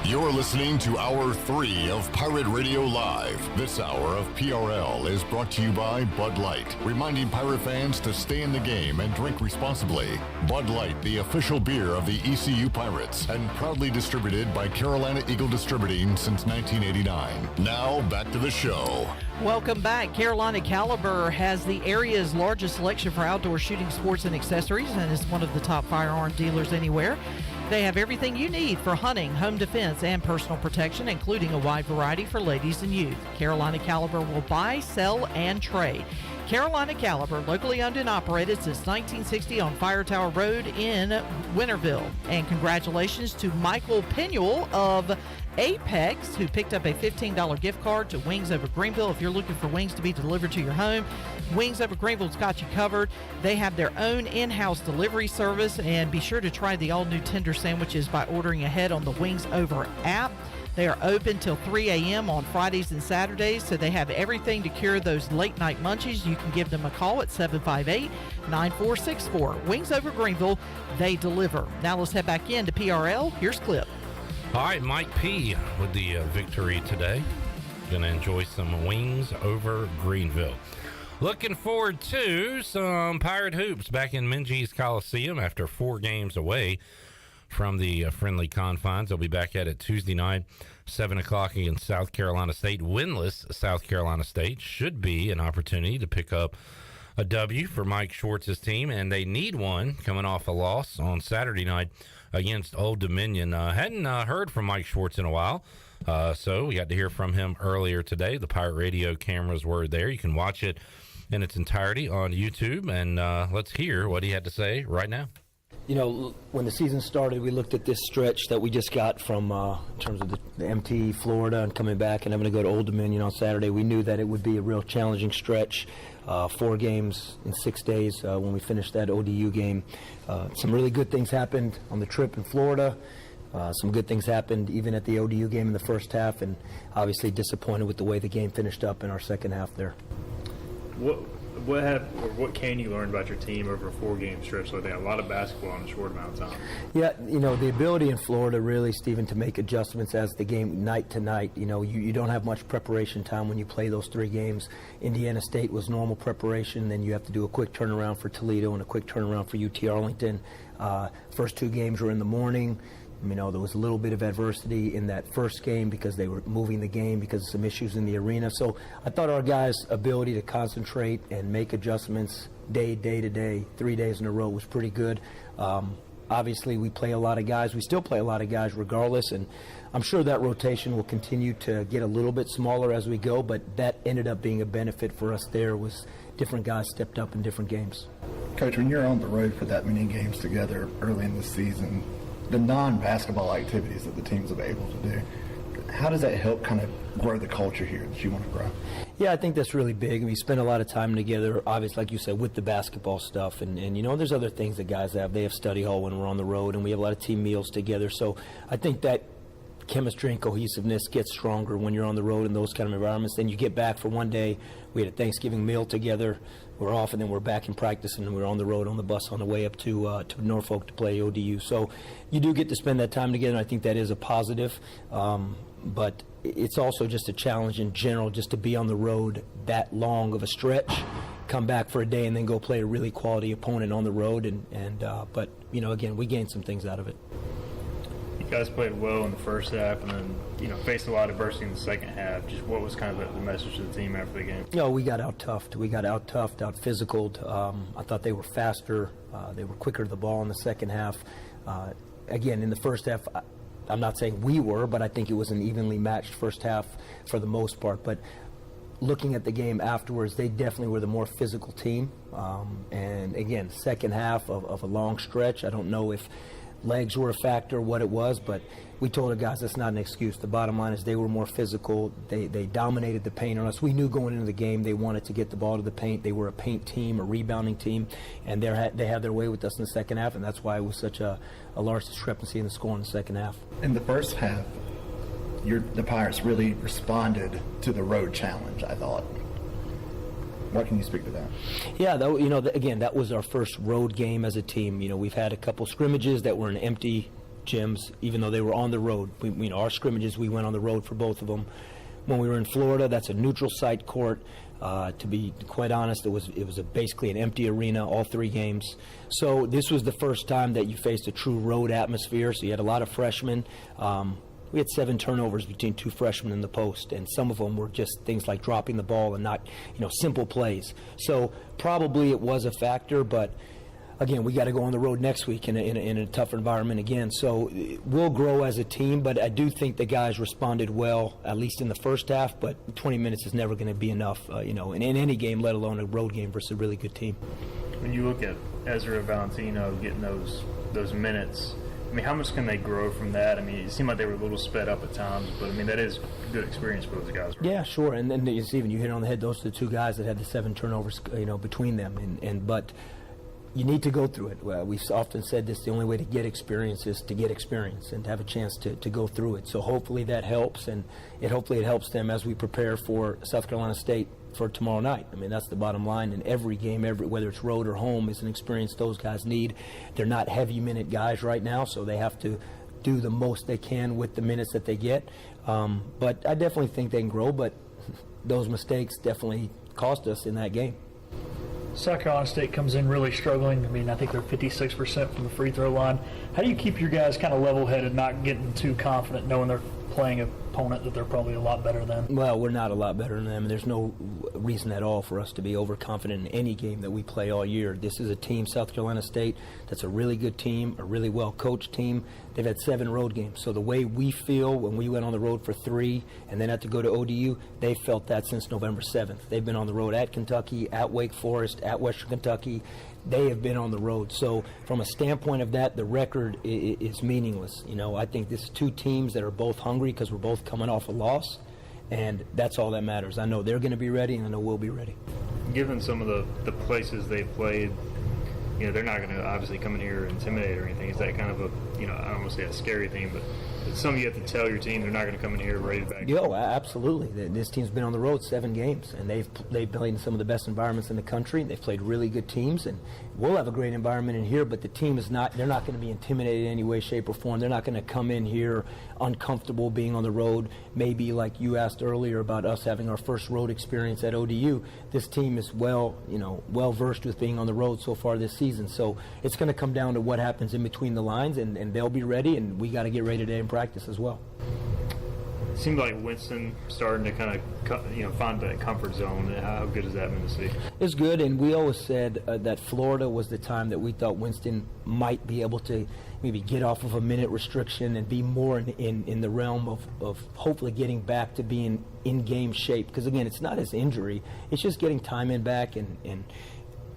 You're listening to Hour 3 of Pirate Radio Live. This hour of PRL is brought to you by Bud Light, reminding Pirate fans to stay in the game and drink responsibly. Bud Light, the official beer of the ECU Pirates, and proudly distributed by Carolina Eagle Distributing since 1989. Now, back to the show. Welcome back. Carolina Caliber has the area's largest selection for outdoor shooting sports and accessories, and is one of the top firearm dealers anywhere. They have everything you need for hunting, home defense, and personal protection, including a wide variety for ladies and youth. Carolina Caliber will buy, sell, and trade. Carolina Caliber, locally owned and operated since 1960 on Fire Tower Road in Winterville. And congratulations to Michael Pinuel of Apex, who picked up a $15 gift card to Wings Over Greenville. If you're looking for wings to be delivered to your home, Wings Over Greenville's got you covered. They have their own in-house delivery service, and be sure to try the all-new tender sandwiches by ordering ahead on the Wings Over app. They are open till 3 a.m. on Fridays and Saturdays, so they have everything to cure those late-night munchies. You can give them a call at 758-9464. Wings Over Greenville, they deliver. Now let's head back into PRL. Here's Clip. All right, Mike P. with the victory today. Going to enjoy some Wings Over Greenville. Looking forward to some Pirate Hoops back in Minges Coliseum after 4 games away from the friendly confines. They'll be back at it Tuesday night, 7 o'clock against South Carolina State. Winless South Carolina State should be an opportunity to pick up a W for Mike Schwartz's team, and they need one coming off a loss on Saturday night against Old Dominion. Hadn't heard from Mike Schwartz in a while, so we got to hear from him earlier today. The Pirate Radio cameras were there. You can watch it in its entirety on YouTube, and let's hear what he had to say right now. You know, when the season started, we looked at this stretch that we just got from in terms of the MT, Florida, and coming back and having to go to Old Dominion on Saturday. We knew that it would be a real challenging stretch. 4 games in 6 days when we finished that ODU game. Some really good things happened on the trip in Florida. Some good things happened even at the ODU game in the first half, and obviously disappointed with the way the game finished up in our second half there. What can you learn about your team over a 4-game stretch like that? A lot of basketball in a short amount of time. Yeah, you know, the ability in Florida really, Stephen, to make adjustments as the game night to night. You know, you don't have much preparation time when you play those 3 games. Indiana State was normal preparation. Then you have to do a quick turnaround for Toledo and a quick turnaround for UT Arlington. First 2 games were in the morning. You know, there was a little bit of adversity in that first game because they were moving the game because of some issues in the arena. So I thought our guys' ability to concentrate and make adjustments day to day, 3 days in a row was pretty good. Obviously, we play a lot of guys. We still play a lot of guys regardless, and I'm sure that rotation will continue to get a little bit smaller as we go, but that ended up being a benefit for us there was different guys stepped up in different games. Coach, when you're on the road for that many games together early in the season, the non-basketball activities that the teams are able to do, how does that help kind of grow the culture here that you want to grow? Yeah, I think that's really big. We spend a lot of time together, obviously, like you said, with the basketball stuff. And you know, there's other things that guys have. They have study hall when we're on the road, and we have a lot of team meals together. So I think that chemistry and cohesiveness gets stronger when you're on the road in those kind of environments. Then you get back for one day. We had a Thanksgiving meal together. We're off, and then we're back in practice, and we're on the road on the bus on the way up to Norfolk to play ODU. So you do get to spend that time together, and I think that is a positive. But it's also just a challenge in general just to be on the road that long of a stretch, come back for a day, and then go play a really quality opponent on the road. But, you know, again, we gained some things out of it. You guys played well in the first half and then, you know, faced a lot of adversity in the second half. Just what was kind of the message to the team after the game? You know, we got out-toughed. We got out-toughed, out-physicaled. I thought they were faster. They were quicker to the ball in the second half. Again, in the first half, I'm not saying we were, but I think it was an evenly matched first half for the most part. But looking at the game afterwards, they definitely were the more physical team. And, again, second half of a long stretch, I don't know if legs were a factor, what it was, but we told the guys that's not an excuse. The bottom line is they were more physical. They dominated the paint on us. We knew going into the game they wanted to get the ball to the paint. They were a paint team, a rebounding team, and they had their way with us in the second half, and that's why it was such a large discrepancy in the score in the second half. In the first half, the Pirates really responded to the road challenge, I thought. What can you speak to that? Yeah, you know, again, that was our first road game as a team. You know, we've had a couple scrimmages that were in empty gyms, even though they were on the road. You know, our scrimmages, we went on the road for both of them. When we were in Florida, that's a neutral site court. To be quite honest, it was basically an empty arena all 3 games. So this was the first time that you faced a true road atmosphere. So you had a lot of freshmen. We had 7 turnovers between 2 freshmen in the post, and some of them were just things like dropping the ball and not, you know, simple plays. So probably it was a factor, but again, we got to go on the road next week in a tough environment again. So we'll grow as a team, but I do think the guys responded well, at least in the first half, but 20 minutes is never going to be enough, you know, in any game, let alone a road game versus a really good team. When you look at Ezra Valentino getting those minutes, I mean, how much can they grow from that? I mean, it seemed like they were a little sped up at times, but I mean, that is a good experience for those guys. Right? Yeah, sure. And then Stephen, you hit it on the head. Those are the two guys that had the 7 turnovers, between them. But you need to go through it. We've often said this: the only way to get experience is to get experience and to have a chance to go through it. So hopefully that helps, and hopefully it helps them as we prepare for South Carolina State for tomorrow night. I mean, that's the bottom line. In every game, whether it's road or home, is an experience those guys need. They're not heavy minute guys right now, so they have to do the most they can with the minutes that they get. But I definitely think they can grow, but those mistakes definitely cost us in that game. South Carolina State comes in really struggling. I mean, I think they're 56% from the free throw line. How do you keep your guys kind of level-headed, not getting too confident, knowing they're playing an opponent that they're probably a lot better than? Well, we're not a lot better than them. There's no reason at all for us to be overconfident in any game that we play all year. This is a team, South Carolina State, that's a really good team, a really well-coached team. They've had 7 road games. So the way we feel when we went on the road for 3 and then had to go to ODU, they felt that since November 7th. They've been on the road at Kentucky, at Wake Forest, at Western Kentucky. They have been on the road. So from a standpoint of that, the record is meaningless. I think this is 2 teams that are both hungry because we're both coming off a loss, and that's all that matters. I know they're going to be ready, and I know we'll be ready. Given some of the places they've played, they're not going to obviously come in here and intimidate or anything. Is that kind of a, I don't want to say a scary thing, but it's something you have to tell your team they're not going to come in here ready to back. Yo, absolutely. This team's been on the road 7 games, and they've played in some of the best environments in the country. They've played really good teams, and we'll have a great environment in here, but the team is not, they're not going to be intimidated in any way, shape, or form. They're not going to come in here uncomfortable being on the road. Maybe like you asked earlier about us having our first road experience at ODU, this team is well versed with being on the road so far this season. So it's going to come down to what happens in between the lines, and they'll be ready, and we got to get ready today in practice as well. It seemed like Winston starting to kind of, find that comfort zone. How good has that been to see? It's good, and we always said that Florida was the time that we thought Winston might be able to maybe get off of a minute restriction and be more in the realm of hopefully getting back to being in game shape. Because again, it's not his injury; it's just getting time in back and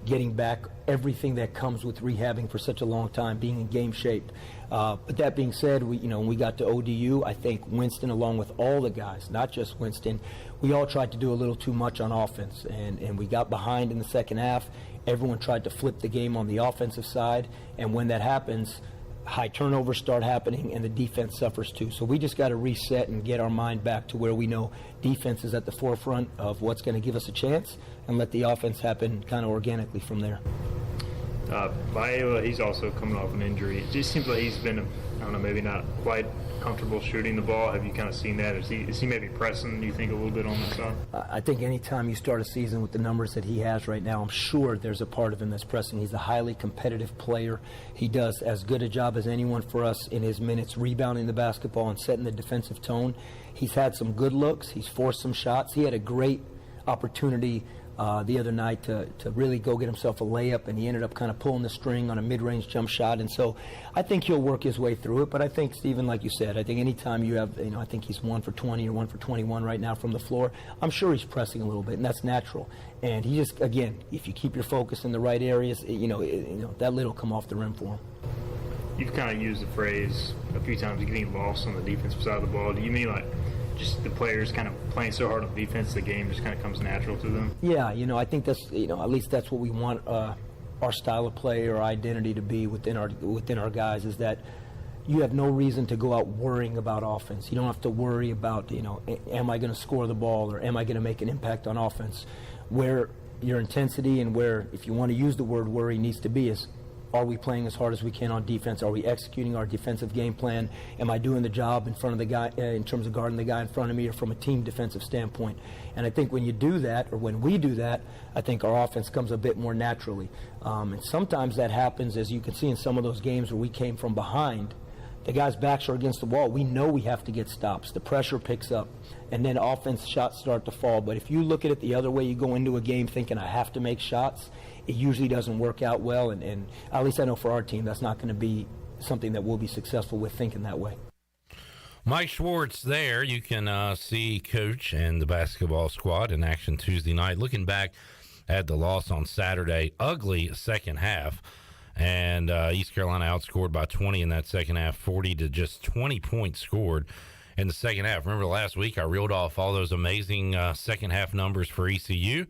getting back everything that comes with rehabbing for such a long time, being in game shape. But that being said, when we got to ODU, I think Winston, along with all the guys, not just Winston, we all tried to do a little too much on offense, and we got behind in the second half. Everyone tried to flip the game on the offensive side, and when that happens, high turnovers start happening, and the defense suffers too. So we just got to reset and get our mind back to where we know defense is at the forefront of what's going to give us a chance, and let the offense happen kind of organically from there. Baeva, he's also coming off an injury. It just seems like he's been, I don't know, maybe not quite comfortable shooting the ball. Have you kind of seen that? Is he maybe pressing, do you think, a little bit on that side? I think anytime you start a season with the numbers that he has right now, I'm sure there's a part of him that's pressing. He's a highly competitive player. He does as good a job as anyone for us in his minutes, rebounding the basketball and setting the defensive tone. He's had some good looks. He's forced some shots. He had a great opportunity the other night to really go get himself a layup, and he ended up kind of pulling the string on a mid-range jump shot. And so I think he'll work his way through it. But I think, Stephen, like you said, I think anytime you have, I think he's 1 for 20 or 1 for 21 right now from the floor. I'm sure he's pressing a little bit, and that's natural. And he just, again, if you keep your focus in the right areas, that lid will come off the rim for him. You've kind of used the phrase a few times, getting lost on the defensive side of the ball. Do you mean like just the players kind of playing so hard on defense, the game just kind of comes natural to them? Yeah, I think that's, at least that's what we want our style of play or identity to be within our guys, is that you have no reason to go out worrying about offense. You don't have to worry about, am I going to score the ball or am I going to make an impact on offense? Where your intensity and where, if you want to use the word worry, needs to be is, are we playing as hard as we can on defense? Are we executing our defensive game plan? Am I doing the job in front of the guy in terms of guarding the guy in front of me, or from a team defensive standpoint? And I think when you do that, or when we do that, I think our offense comes a bit more naturally. And sometimes that happens, as you can see in some of those games where we came from behind. The guys' backs are against the wall. We know we have to get stops. The pressure picks up, and then offense shots start to fall. But if you look at it the other way, you go into a game thinking I have to make shots, it usually doesn't work out well. And at least I know for our team, that's not going to be something that we'll be successful with, thinking that way. Mike Schwartz there. You can see Coach and the basketball squad in action Tuesday night. Looking back at the loss on Saturday, ugly second half. And East Carolina outscored by 20 in that second half, 40 to just 20 points scored in the second half. Remember last week I reeled off all those amazing second half numbers for ECU.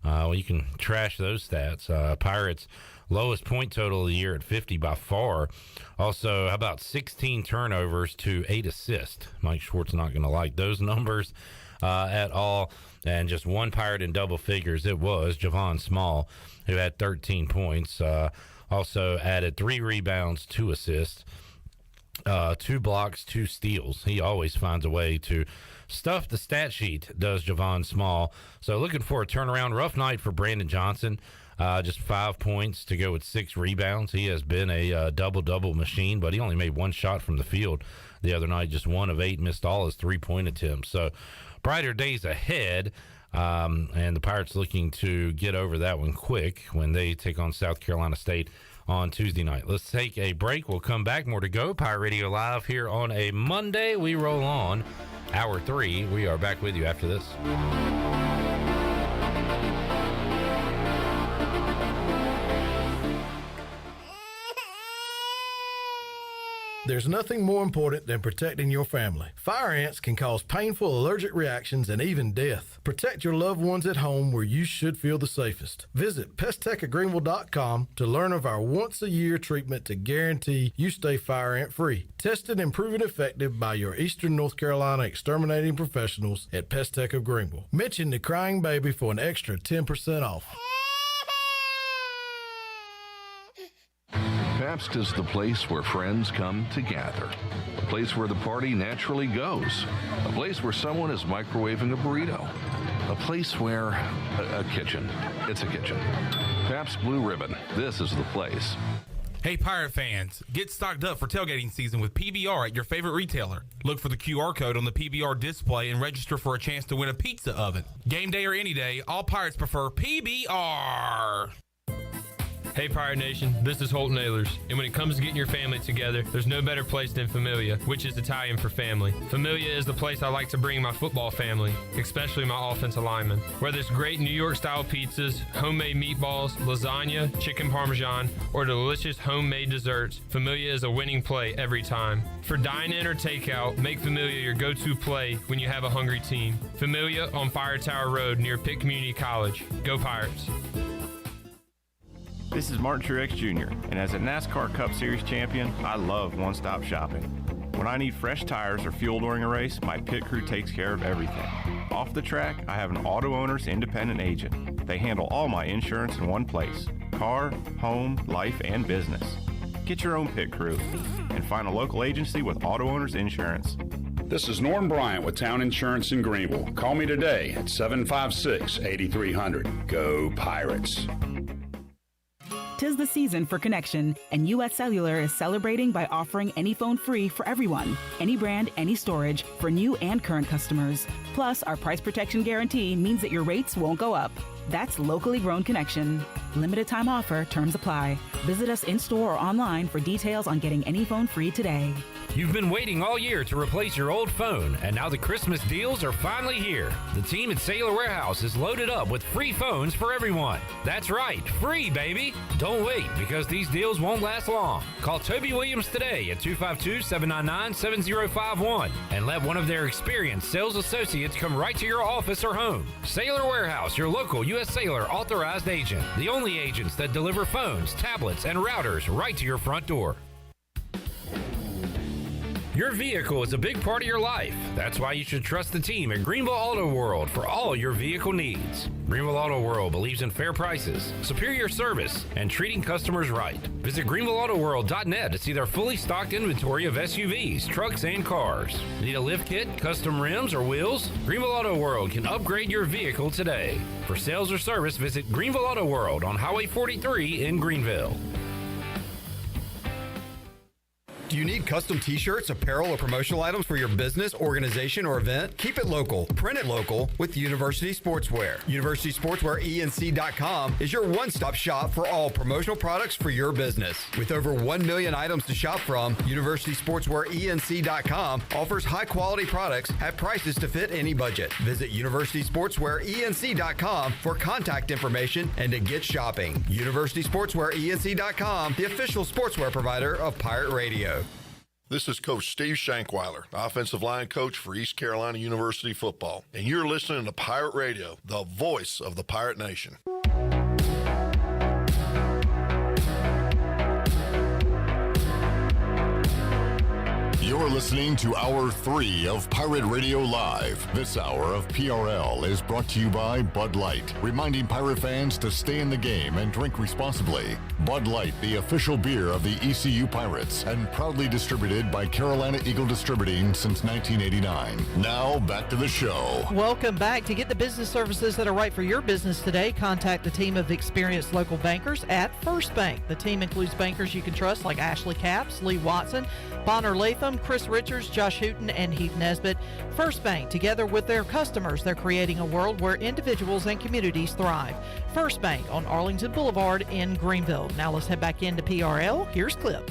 Well, you can trash those stats. Pirates lowest point total of the year at 50 by far. Also, how about 16 turnovers to 8 assists? Mike Schwartz not going to like those numbers at all. And just one Pirate in double figures. It was Javon Small, who had 13 points. Also added 3 rebounds, 2 assists, 2 blocks, 2 steals. He always finds a way to stuff the stat sheet, does Javon Small. So looking for a turnaround. Rough night for Brandon Johnson. Just 5 points to go with 6 rebounds. He has been a double-double machine, but he only made 1 shot from the field the other night. Just 1 of 8, missed all his 3-point attempts. So brighter days ahead. And the Pirates looking to get over that one quick when they take on South Carolina State on Tuesday night. Let's take a break. We'll come back. More to go. Pirate Radio Live here on a Monday. We roll on hour 3. We are back with you after this. There's nothing more important than protecting your family. Fire ants can cause painful allergic reactions and even death. Protect your loved ones at home where you should feel the safest. Visit pesttechofgreenville.com to learn of our once-a-year treatment to guarantee you stay fire ant free. Tested and proven effective by your Eastern North Carolina exterminating professionals at Pest Tech of Greenville. Mention the crying baby for an extra 10% off. Pabst is the place where friends come to gather, a place where the party naturally goes, a place where someone is microwaving a burrito, a place where a kitchen. It's a kitchen. Pabst Blue Ribbon. This is the place. Hey, Pirate fans, get stocked up for tailgating season with PBR at your favorite retailer. Look for the QR code on the PBR display and register for a chance to win a pizza oven. Game day or any day, all Pirates prefer PBR. Hey Pirate Nation, this is Holton Ahlers, and when it comes to getting your family together, there's no better place than Familia, which is Italian for family. Familia is the place I like to bring my football family, especially my offensive linemen. Whether it's great New York-style pizzas, homemade meatballs, lasagna, chicken parmesan, or delicious homemade desserts, Familia is a winning play every time. For dine-in or takeout, make Familia your go-to play when you have a hungry team. Familia on Fire Tower Road near Pitt Community College. Go Pirates! This is Martin Truex Jr., and as a NASCAR Cup Series champion, I love one-stop shopping. When I need fresh tires or fuel during a race, my pit crew takes care of everything. Off the track, I have an Auto Owners independent agent. They handle all my insurance in one place: car, home, life, and business. Get your own pit crew and find a local agency with Auto Owners Insurance. This is Norm Bryant with Town Insurance in Greenville. Call me today at 756-8300. Go Pirates. 'Tis the season for connection, and U.S. Cellular is celebrating by offering any phone free for everyone, any brand, any storage, for new and current customers. Plus, our price protection guarantee means that your rates won't go up. That's locally grown connection. Limited time offer, terms apply. Visit us in-store or online for details on getting any phone free today. You've been waiting all year to replace your old phone, and now the Christmas deals are finally here. The team at Sailor Warehouse is loaded up with free phones for everyone. That's right, free, baby. Don't wait, because these deals won't last long. Call Toby Williams today at 252-799-7051 and let one of their experienced sales associates come right to your office or home. Sailor Warehouse, your local U.S. Sailor authorized agent. The only agents that deliver phones, tablets, and routers right to your front door. Your vehicle is a big part of your life. That's why you should trust the team at Greenville Auto World for all your vehicle needs. Greenville Auto World believes in fair prices, superior service, and treating customers right. Visit greenvilleautoworld.net to see their fully stocked inventory of SUVs, trucks, and cars. Need a lift kit, custom rims, or wheels? Greenville Auto World can upgrade your vehicle today. For sales or service, visit Greenville Auto World on Highway 43 in Greenville. Do you need custom t-shirts, apparel, or promotional items for your business, organization, or event? Keep it local. Print it local with University Sportswear. UniversitySportswearENC.com is your one-stop shop for all promotional products for your business. With over 1 million items to shop from, UniversitySportswearENC.com offers high-quality products at prices to fit any budget. Visit UniversitySportswearENC.com for contact information and to get shopping. UniversitySportswearENC.com, the official sportswear provider of Pirate Radio. This is Coach Steve Shankweiler, offensive line coach for East Carolina University football, and you're listening to Pirate Radio, the voice of the Pirate Nation. You're listening to Hour 3 of Pirate Radio Live. This hour of PRL is brought to you by Bud Light, reminding Pirate fans to stay in the game and drink responsibly. Bud Light, the official beer of the ECU Pirates, and proudly distributed by Carolina Eagle Distributing since 1989. Now, back to the show. Welcome back. To get the business services that are right for your business today, contact the team of experienced local bankers at First Bank. The team includes bankers you can trust like Ashley Capps, Lee Watson, Bonner Latham, Chris Richards, Josh Hooten, and Heath Nesbitt. First Bank, together with their customers, they're creating a world where individuals and communities thrive. First Bank on Arlington Boulevard in Greenville. Now let's head back into PRL. Here's Clip.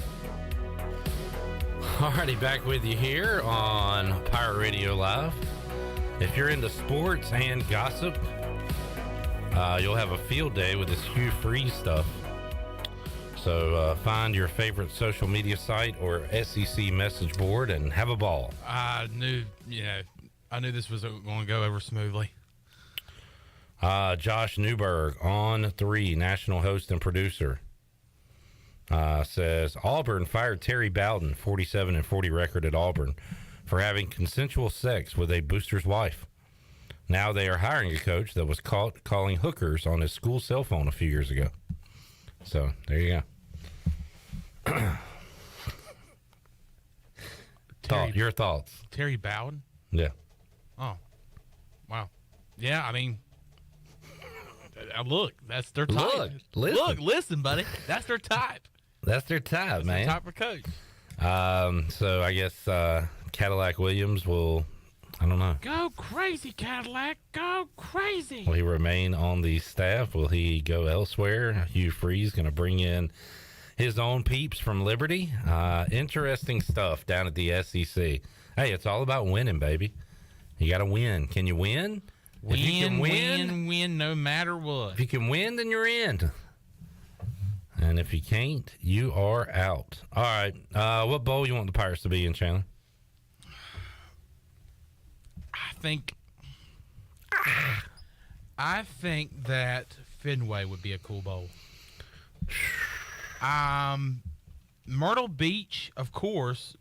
Alrighty, back with you here on Pirate Radio Live. If you're into sports and gossip, you'll have a field day with this Hugh Freeze stuff. So find your favorite social media site or SEC message board and have a ball. I knew this was going to go over smoothly. Josh Newberg, on 3, national host and producer, says Auburn fired Terry Bowden, 47-40 record at Auburn, for having consensual sex with a booster's wife. Now they are hiring a coach that was caught calling hookers on his school cell phone a few years ago. So there you go. Your thoughts? Terry Bowden? Yeah. Oh, wow. Yeah, I mean, look, that's their type. Listen, buddy, that's their type. That's their type, man. Their type of coach. So I guess Cadillac Williams will, I don't know. Go crazy, Cadillac. Go crazy. Will he remain on the staff? Will he go elsewhere? Hugh Freeze going to bring in his own peeps from Liberty. Interesting stuff down at the SEC. Hey, it's all about winning, baby. You got to win. Can you win? Win, no matter what. If you can win, then you're in. And if you can't, you are out. All right. What bowl you want the Pirates to be in, Chandler? I think that Fenway would be a cool bowl. Myrtle Beach, of course.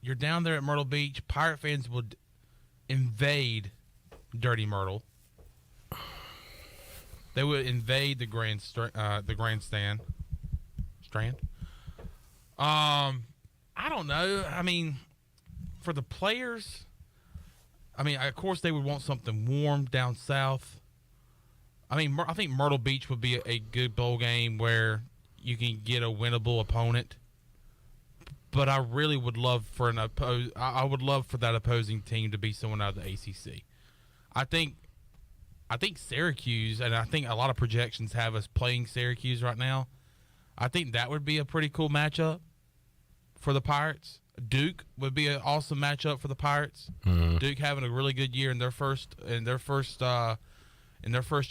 You're down there at Myrtle Beach. Pirate fans would invade Dirty Myrtle. They would invade the grandstand. Strand. I don't know. I mean, for the players, of course they would want something warm down south. I think Myrtle Beach would be a good bowl game where you can get a winnable opponent. But I really would love for I would love for that opposing team to be someone out of the ACC. I think Syracuse, and I think a lot of projections have us playing Syracuse right now. I think that would be a pretty cool matchup for the Pirates. Duke would be an awesome matchup for the Pirates. Mm-hmm. Duke having a really good year in their first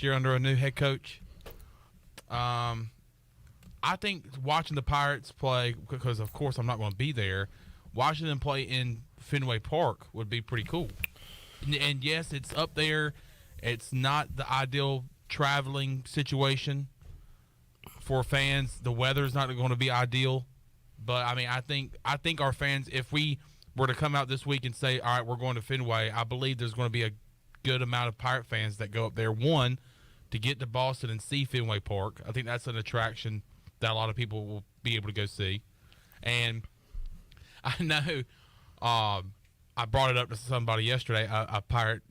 year under a new head coach. I think watching the Pirates play, because of course I'm not going to be there, watching them play in Fenway Park would be pretty cool. And yes, it's up there. It's not the ideal traveling situation for fans. The weather's not going to be ideal. But, I think our fans, if we were to come out this week and say, all right, we're going to Fenway, I believe there's going to be a good amount of Pirate fans that go up there. One, to get to Boston and see Fenway Park. I think that's an attraction that a lot of people will be able to go see. And I know I brought it up to somebody yesterday, a Pirate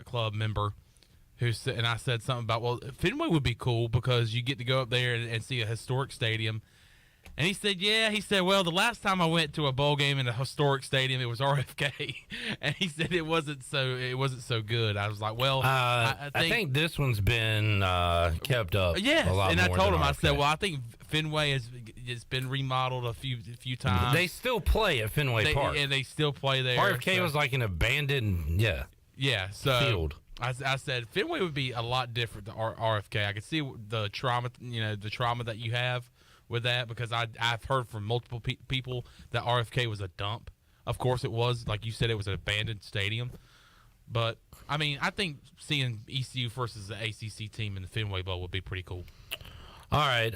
Club member, who said, and I said something about, well, Fenway would be cool because you get to go up there and see a historic stadium. And he said, yeah. He said, well, the last time I went to a bowl game in a historic stadium, it was RFK. And he said it wasn't so good. I was like, well, I think this one's been kept up. Yes, a lot and I more told than him, I RFK. said, well, I think Fenway has been remodeled a few times. They still play at Fenway Park. And they still play there. RFK was like an abandoned, so field. I said Fenway would be a lot different to RFK. I could see the trauma, the trauma that you have with that, because I've heard from multiple people that RFK was a dump. Of course it was. Like you said, it was an abandoned stadium. But, I mean, I think seeing ECU versus the ACC team in the Fenway Bowl would be pretty cool. All right.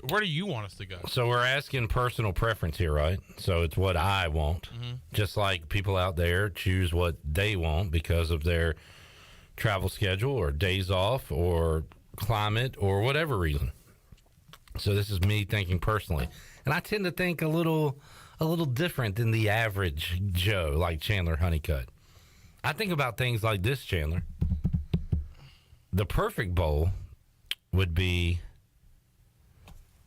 Where do you want us to go? So we're asking personal preference here, right? So it's what I want. Mm-hmm. Just like people out there choose what they want because of their travel schedule or days off or climate or whatever reason. So this is me thinking personally. And I tend to think a little different than the average Joe, like Chandler Honeycutt. I think about things like this, Chandler. The perfect bowl would be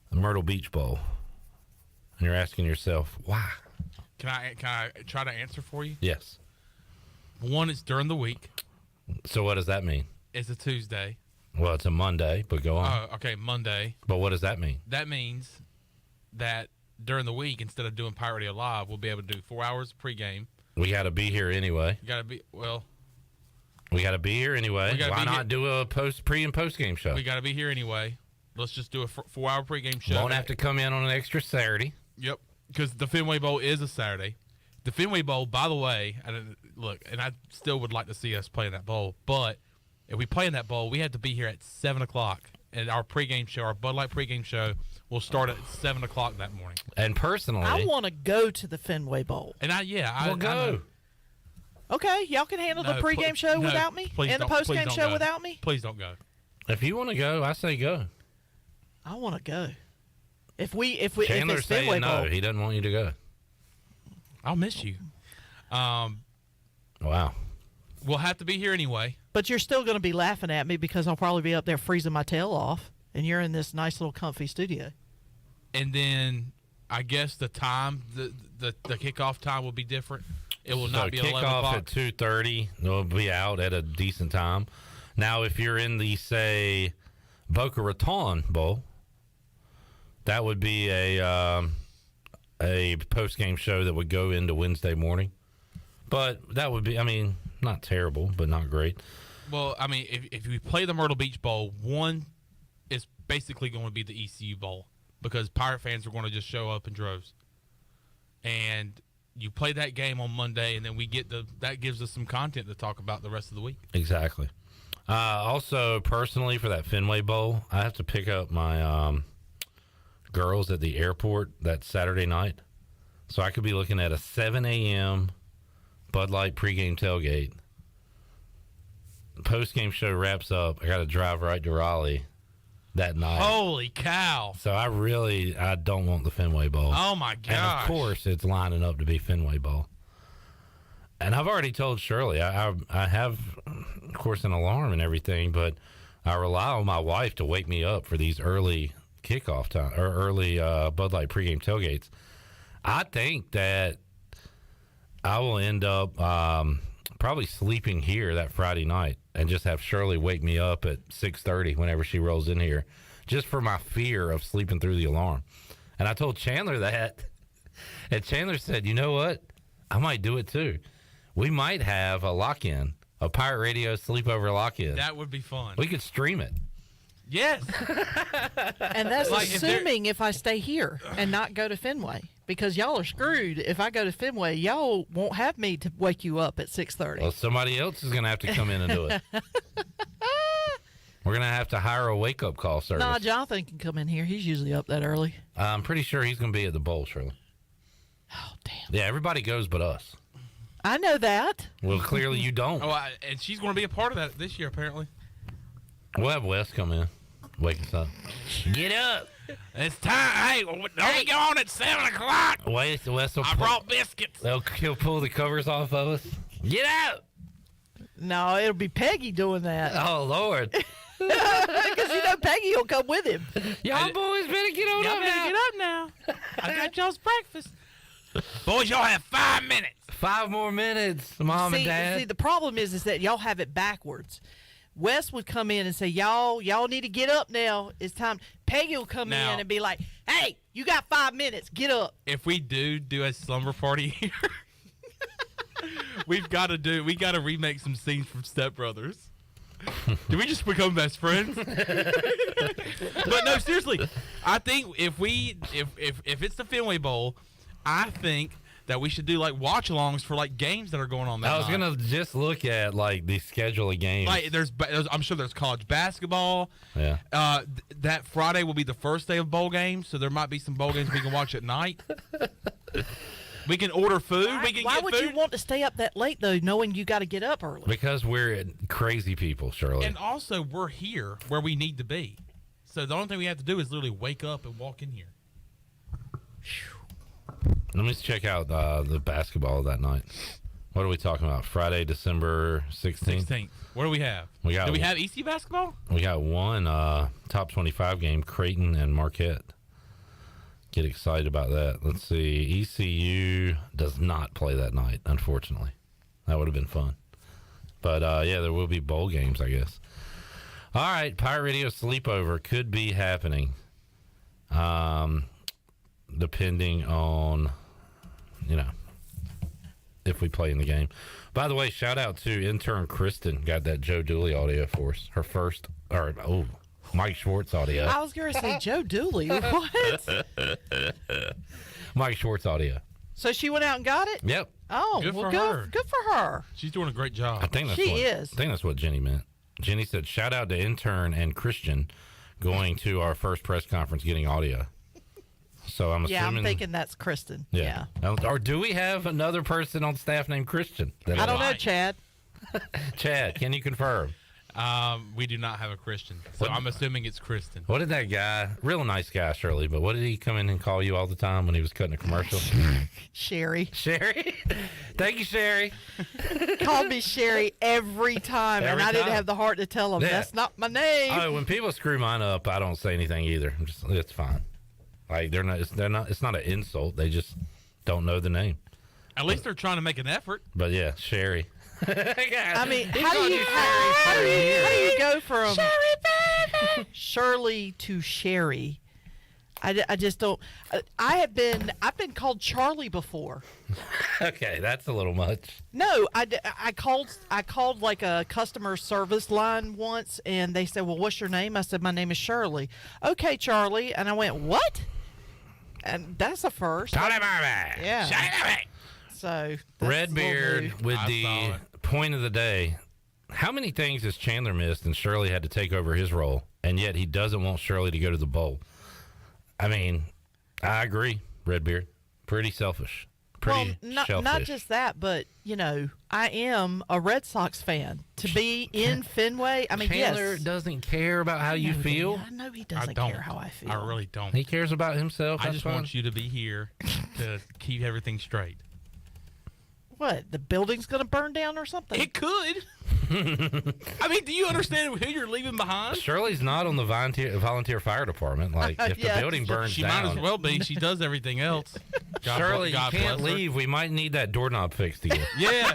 the Myrtle Beach Bowl. And you're asking yourself, why? Can I try to answer for you? Yes. One, it's during the week. So what does that mean? It's a Tuesday. Well, it's a Monday, but go on. Oh, okay, Monday. But what does that mean? That means that during the week, instead of doing Pirate Radio Live, we'll be able to do 4 hours pregame. We got to be here anyway. You got to be, well. We got to be here anyway. Why not do a pre and post game show? We got to be here anyway. Let's just do a 4 hour pregame show. Won't have to come in on an extra Saturday. Yep, because the Fenway Bowl is a Saturday. The Fenway Bowl, by the way, and I still would like to see us play in that bowl, but if we play in that bowl, we have to be here at 7 o'clock. And our pregame show, our Bud Light pregame show, will start at 7 o'clock that morning. And personally, I want to go to the Fenway Bowl. And we'll go. Okay, y'all can handle the pregame show without me and the postgame show without me? Please don't go. If you want to go, I say go. I want to go. If Chandler's it's Fenway saying no, Bowl. he doesn't want you to go. I'll miss you. Wow. We'll have to be here anyway. But you're still going to be laughing at me because I'll probably be up there freezing my tail off, and you're in this nice little comfy studio. And then I guess the time, the kickoff time will be different. It will not be 11 kickoff o'clock. at 2:30. They'll be out at a decent time. Now, if you're in the, say, Boca Raton Bowl, that would be a post-game show that would go into Wednesday morning. But that would be, I mean, not terrible, but not great. Well, I mean, if we play the Myrtle Beach Bowl, one is basically going to be the ECU Bowl because Pirate fans are going to just show up in droves. And you play that game on Monday, and then that gives us some content to talk about the rest of the week. Exactly. Also, personally, for that Fenway Bowl, I have to pick up my girls at the airport that Saturday night. So I could be looking at a 7 a.m. Bud Light pregame tailgate. Post-game show wraps up. I got to drive right to Raleigh that night. Holy cow. So I don't want the Fenway Bowl. Oh, my gosh. And, of course, it's lining up to be Fenway Bowl. And I've already told Shirley, I have, of course, an alarm and everything, but I rely on my wife to wake me up for these early kickoff time or early Bud Light pregame tailgates. I think that I will end up probably sleeping here that Friday night and just have Shirley wake me up at 6:30 whenever she rolls in here, just for my fear of sleeping through the alarm. And I told Chandler that, and Chandler said, you know what? I might do it too. We might have a lock-in, a Pirate Radio sleepover lock-in. That would be fun. We could stream it. Yes. And that's assuming if I stay here and not go to Fenway. Because y'all are screwed. If I go to Fenway, y'all won't have me to wake you up at 6:30. Well, somebody else is going to have to come in and do it. We're going to have to hire a wake-up call service. Nah, Jonathan can come in here. He's usually up that early. I'm pretty sure he's going to be at the bowl, Shirley. Oh, damn. Yeah, everybody goes but us. I know that. Well, clearly you don't. And she's going to be a part of that this year, apparently. We'll have Wes come in. Wake us up. Get up. It's time. Hey, don't we go on at 7 o'clock? Wes will I brought biscuits. He'll pull the covers off of us. Get out. No, it'll be Peggy doing that. Oh, Lord. Because you know Peggy will come with him. Y'all boys better get on up now. Get up now. I got y'all's breakfast. Boys, y'all have 5 minutes. 5 more minutes, Mom and Dad. See, the problem is that y'all have it backwards. Wes would come in and say, y'all need to get up now. It's time. Peggy will come in and be like, hey, you got 5 minutes. Get up. If we do a slumber party here, we got to remake some scenes from Step Brothers. Do we just become best friends? But no, seriously, I think if it's the Fenway Bowl, I think that we should do like watch-alongs for like games that are going on that I was night. gonna just look at like the schedule of games. Like I'm sure there's college basketball. Yeah. That Friday will be the first day of bowl games, so there might be some bowl games we can watch at night. We can order food. Why would you want to stay up that late though, knowing you got to get up early? Because we're crazy people, Shirley. And also, we're here where we need to be. So the only thing we have to do is literally wake up and walk in here. Let me check out the basketball that night. What are we talking about? Friday, December 16th? 16th. What do we have? Do we have EC basketball? We got one top 25 game, Creighton and Marquette. Get excited about that. Let's see. ECU does not play that night, unfortunately. That would have been fun. But, yeah, there will be bowl games, I guess. All right, Pirate Radio Sleepover could be happening. Depending on, if we play in the game. By the way, shout out to intern Kristen. Got that Joe Dooley audio for us. Her first, Mike Schwartz audio. I was going to say Joe Dooley. What? Mike Schwartz audio. So she went out and got it? Yep. Oh, Good for good, her. Good for her. She's doing a great job. I think that's I think that's what Jenny meant. Jenny said, shout out to intern and Christian going to our first press conference getting audio. So I'm assuming. Yeah, I'm thinking that's Kristen. Yeah. Or do we have another person on staff named Christian? I don't know, Chad. Chad, can you confirm? We do not have a Christian, so I'm assuming it's Kristen. What did that guy, real nice guy, Shirley, but what did he come in and call you all the time when he was cutting a commercial? Sherry. Sherry? Thank you, Sherry. Called me Sherry every time, and I didn't have the heart to tell him, that's not my name. Oh, when people screw mine up, I don't say anything either. It's fine. Like, it's not an insult. They just don't know the name. At least they're trying to make an effort. But yeah, Sherry. I mean, how do you go from Shirley to Sherry? I just don't. I've been called Charlie before. Okay, that's a little much. No, I called like a customer service line once, and they said, "Well, what's your name?" I said, "My name is Shirley." Okay, Charlie, and I went, "What?" And that's a first. Charlie Marvin. Yeah. Charlie. So Redbeard with the point of the day. How many things has Chandler missed and Shirley had to take over his role, and yet he doesn't want Shirley to go to the bowl? I mean, I agree, Redbeard. Pretty selfish. Pretty not just that, but I am a Red Sox fan. To be in Fenway, I mean, Chandler doesn't care about how you feel. I know he doesn't care how I feel. I really don't. He cares about himself. I just want you to be here to keep everything straight. What? The building's going to burn down or something? It could. I mean, do you understand who you're leaving behind? Shirley's not on the volunteer fire department. Like, if the building burns she down. She might as well be. She does everything else. Shirley, you can't leave. We might need that doorknob fixed again. Yeah.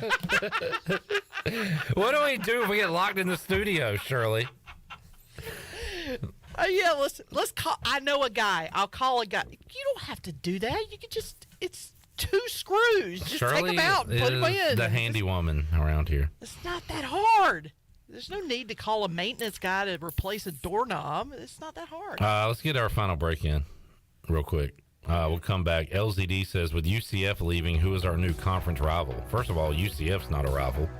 What do we do if we get locked in the studio, Shirley? Yeah, let's call. I know a guy. I'll call a guy. You don't have to do that. You can just. It's 2 screws. Just Shirley take them out and put them in. The handy woman around here. It's not that hard. There's no need to call a maintenance guy to replace a doorknob. It's not that hard. Let's get our final break in real quick. We'll come back. LZD says, with UCF leaving, who is our new conference rival? First of all, UCF's not a rival.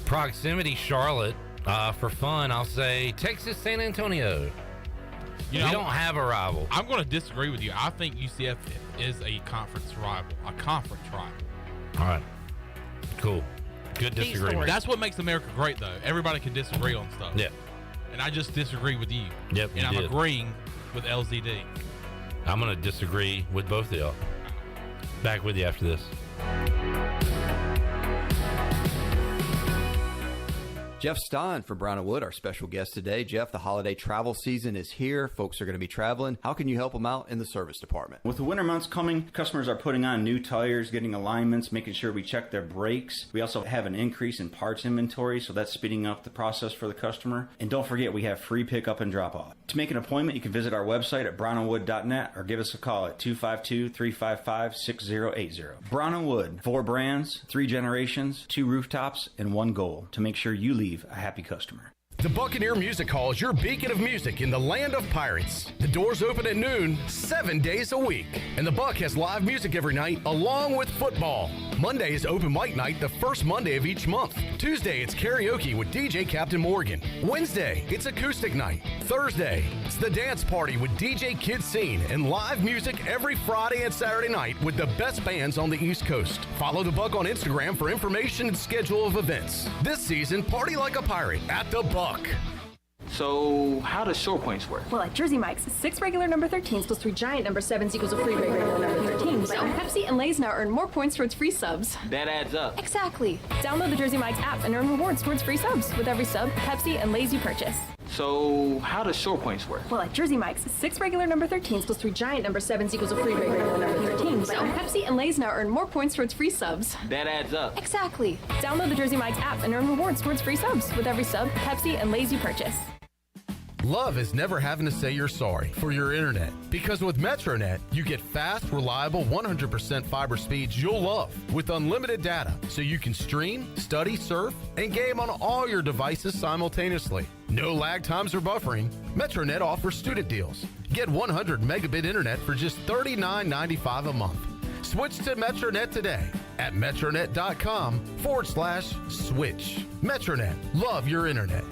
Proximity Charlotte. For fun, I'll say Texas San Antonio. We don't have a rival. I'm going to disagree with you. I think UCF is a conference rival. All right. Cool. Good disagreement. That's what makes America great, though. Everybody can disagree on stuff. Yeah. And I just disagree with you. Yep. And I'm agreeing with LZD. I'm going to disagree with both of y'all. Back with you after this. Jeff Stein from Brown & Wood, our special guest today. Jeff, the holiday travel season is here. Folks are going to be traveling. How can you help them out in the service department? With the winter months coming, customers are putting on new tires, getting alignments, making sure we check their brakes. We also have an increase in parts inventory, so that's speeding up the process for the customer. And don't forget, we have free pickup and drop-off. To make an appointment, you can visit our website at brownandwood.net or give us a call at 252-355-6080. Brown & Wood, 4 brands, 3 generations, 2 rooftops, and 1 goal to make sure you leave a happy customer. The Buccaneer Music Hall is your beacon of music in the land of pirates. The doors open at noon, 7 days a week. And the Buck has live music every night, along with football. Monday is open mic night, the first Monday of each month. Tuesday, it's karaoke with DJ Captain Morgan. Wednesday, it's acoustic night. Thursday, it's the dance party with DJ Kid Scene and live music every Friday and Saturday night with the best bands on the East Coast. Follow the Buck on Instagram for information and schedule of events. This season, party like a pirate at the Buck. So, how does short points work? Well, at Jersey Mike's, 6 regular number 13s plus 3 giant number 7s equals a free regular number 13. So, Pepsi and Lay's now earn more points towards free subs. That adds up. Exactly. Download the Jersey Mike's app and earn rewards towards free subs with every sub, Pepsi, and Lay's you purchase. So, how does short points work? Well, at Jersey Mike's, 6 regular number 13s plus 3 giant number 7s equals a free regular number 13. So, Pepsi and Lay's now earn more points towards free subs. That adds up. Exactly. Download the Jersey Mike's app and earn rewards towards free subs with every sub, Pepsi, and Lay's you purchase. Love is never having to say you're sorry for your internet. Because with MetroNet, you get fast, reliable, 100% fiber speeds you'll love with unlimited data, so you can stream, study, surf, and game on all your devices simultaneously. No lag times or buffering. MetroNet offers student deals. Get 100 megabit internet for just $39.95 a month. Switch to MetroNet today at metronet.com/switch. MetroNet. Love your internet.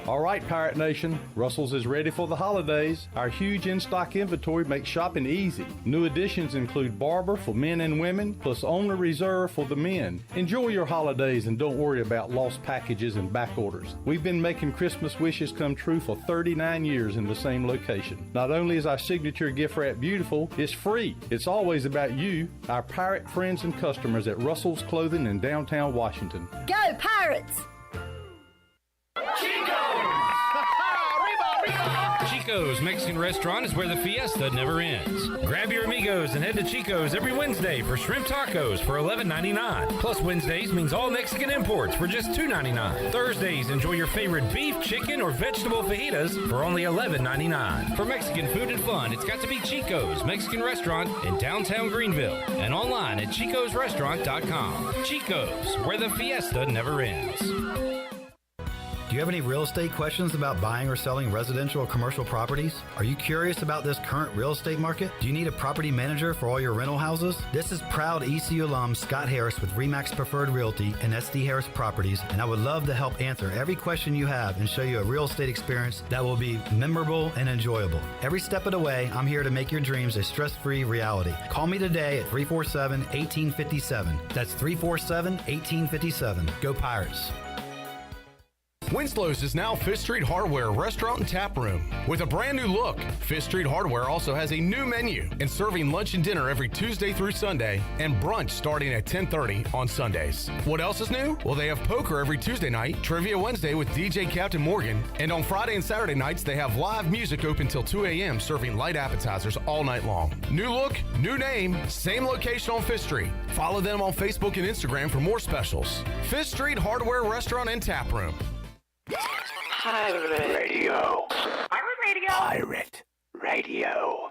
All right, Pirate Nation, Russell's is ready for the holidays. Our huge in-stock inventory makes shopping easy. New additions include Barber for men and women, plus Owner Reserve for the men. Enjoy your holidays and don't worry about lost packages and back orders. We've been making Christmas wishes come true for 39 years in the same location. Not only is our signature gift wrap beautiful, it's free. It's always about you, our pirate friends and customers at Russell's Clothing in downtown Washington. Go Pirates! Chico's Mexican Restaurant is where the fiesta never ends. Grab your amigos and head to Chico's every Wednesday for shrimp tacos for $11.99. Plus Wednesdays means all Mexican imports for just $2.99. Thursdays, enjoy your favorite beef, chicken, or vegetable fajitas for only $11.99. For Mexican food and fun, it's got to be Chico's Mexican Restaurant in downtown Greenville and online at chicosrestaurant.com. Chico's, where the fiesta never ends. Do you have any real estate questions about buying or selling residential or commercial properties? Are you curious about this current real estate market? Do you need a property manager for all your rental houses? This is proud ECU alum Scott Harris with RE/MAX Preferred Realty and SD Harris Properties, and I would love to help answer every question you have and show you a real estate experience that will be memorable and enjoyable. Every step of the way, I'm here to make your dreams a stress-free reality. Call me today at 347-1857. That's 347-1857. Go Pirates. Winslow's is now Fifth Street Hardware Restaurant and Tap Room. With a brand new look, Fifth Street Hardware also has a new menu and serving lunch and dinner every Tuesday through Sunday and brunch starting at 10:30 on Sundays. What else is new? Well, they have poker every Tuesday night, Trivia Wednesday with DJ Captain Morgan, and on Friday and Saturday nights they have live music open till 2 a.m. serving light appetizers all night long. New look, new name, same location on Fifth Street. Follow them on Facebook and Instagram for more specials. Fifth Street Hardware Restaurant and Tap Room. Pirate Radio. Pirate Radio. Pirate Radio.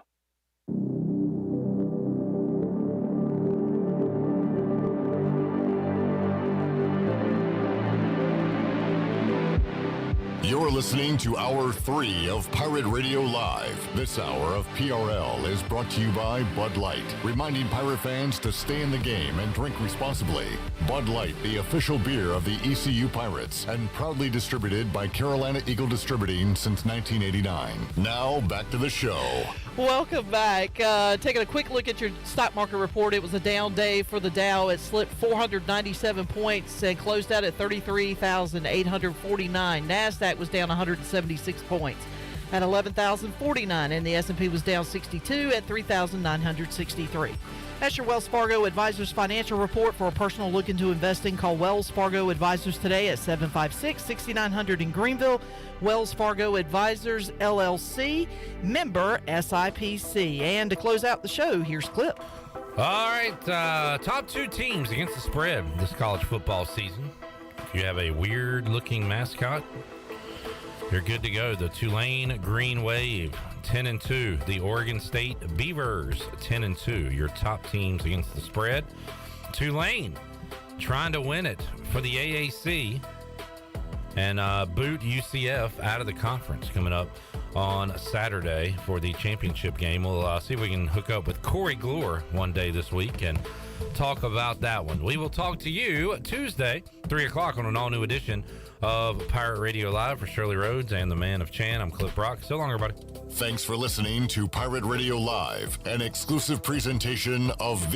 You're listening to Hour 3 of Pirate Radio Live. This hour of PRL is brought to you by Bud Light, reminding pirate fans to stay in the game and drink responsibly. Bud Light, the official beer of the ECU Pirates, and proudly distributed by Carolina Eagle Distributing since 1989. Now, back to the show. Welcome back. Taking a quick look at your stock market report. It was a down day for the Dow. It slipped 497 points and closed out at 33,849. NASDAQ was down 176 points. at 11,049, and the S&P was down 62 at 3,963. That's your Wells Fargo Advisors financial report. For a personal look into investing, call Wells Fargo Advisors today at 756-6900 in Greenville. Wells Fargo Advisors, LLC, member SIPC. And to close out the show, here's Clip. All right, top two teams against the spread this college football season. If you have a weird-looking mascot, you're good to go. The Tulane Green Wave, 10-2. The Oregon State Beavers, 10-2. Your top teams against the spread. Tulane trying to win it for the AAC and boot UCF out of the conference coming up on Saturday for the championship game. We'll see if we can hook up with Corey Glure one day this week and talk about that one. We will talk to you Tuesday, 3 o'clock on an all-new edition of Pirate Radio Live. For Shirley Rhodes and the man of Chan, I'm Clip Brock. So long, everybody. Thanks for listening to Pirate Radio Live, an exclusive presentation of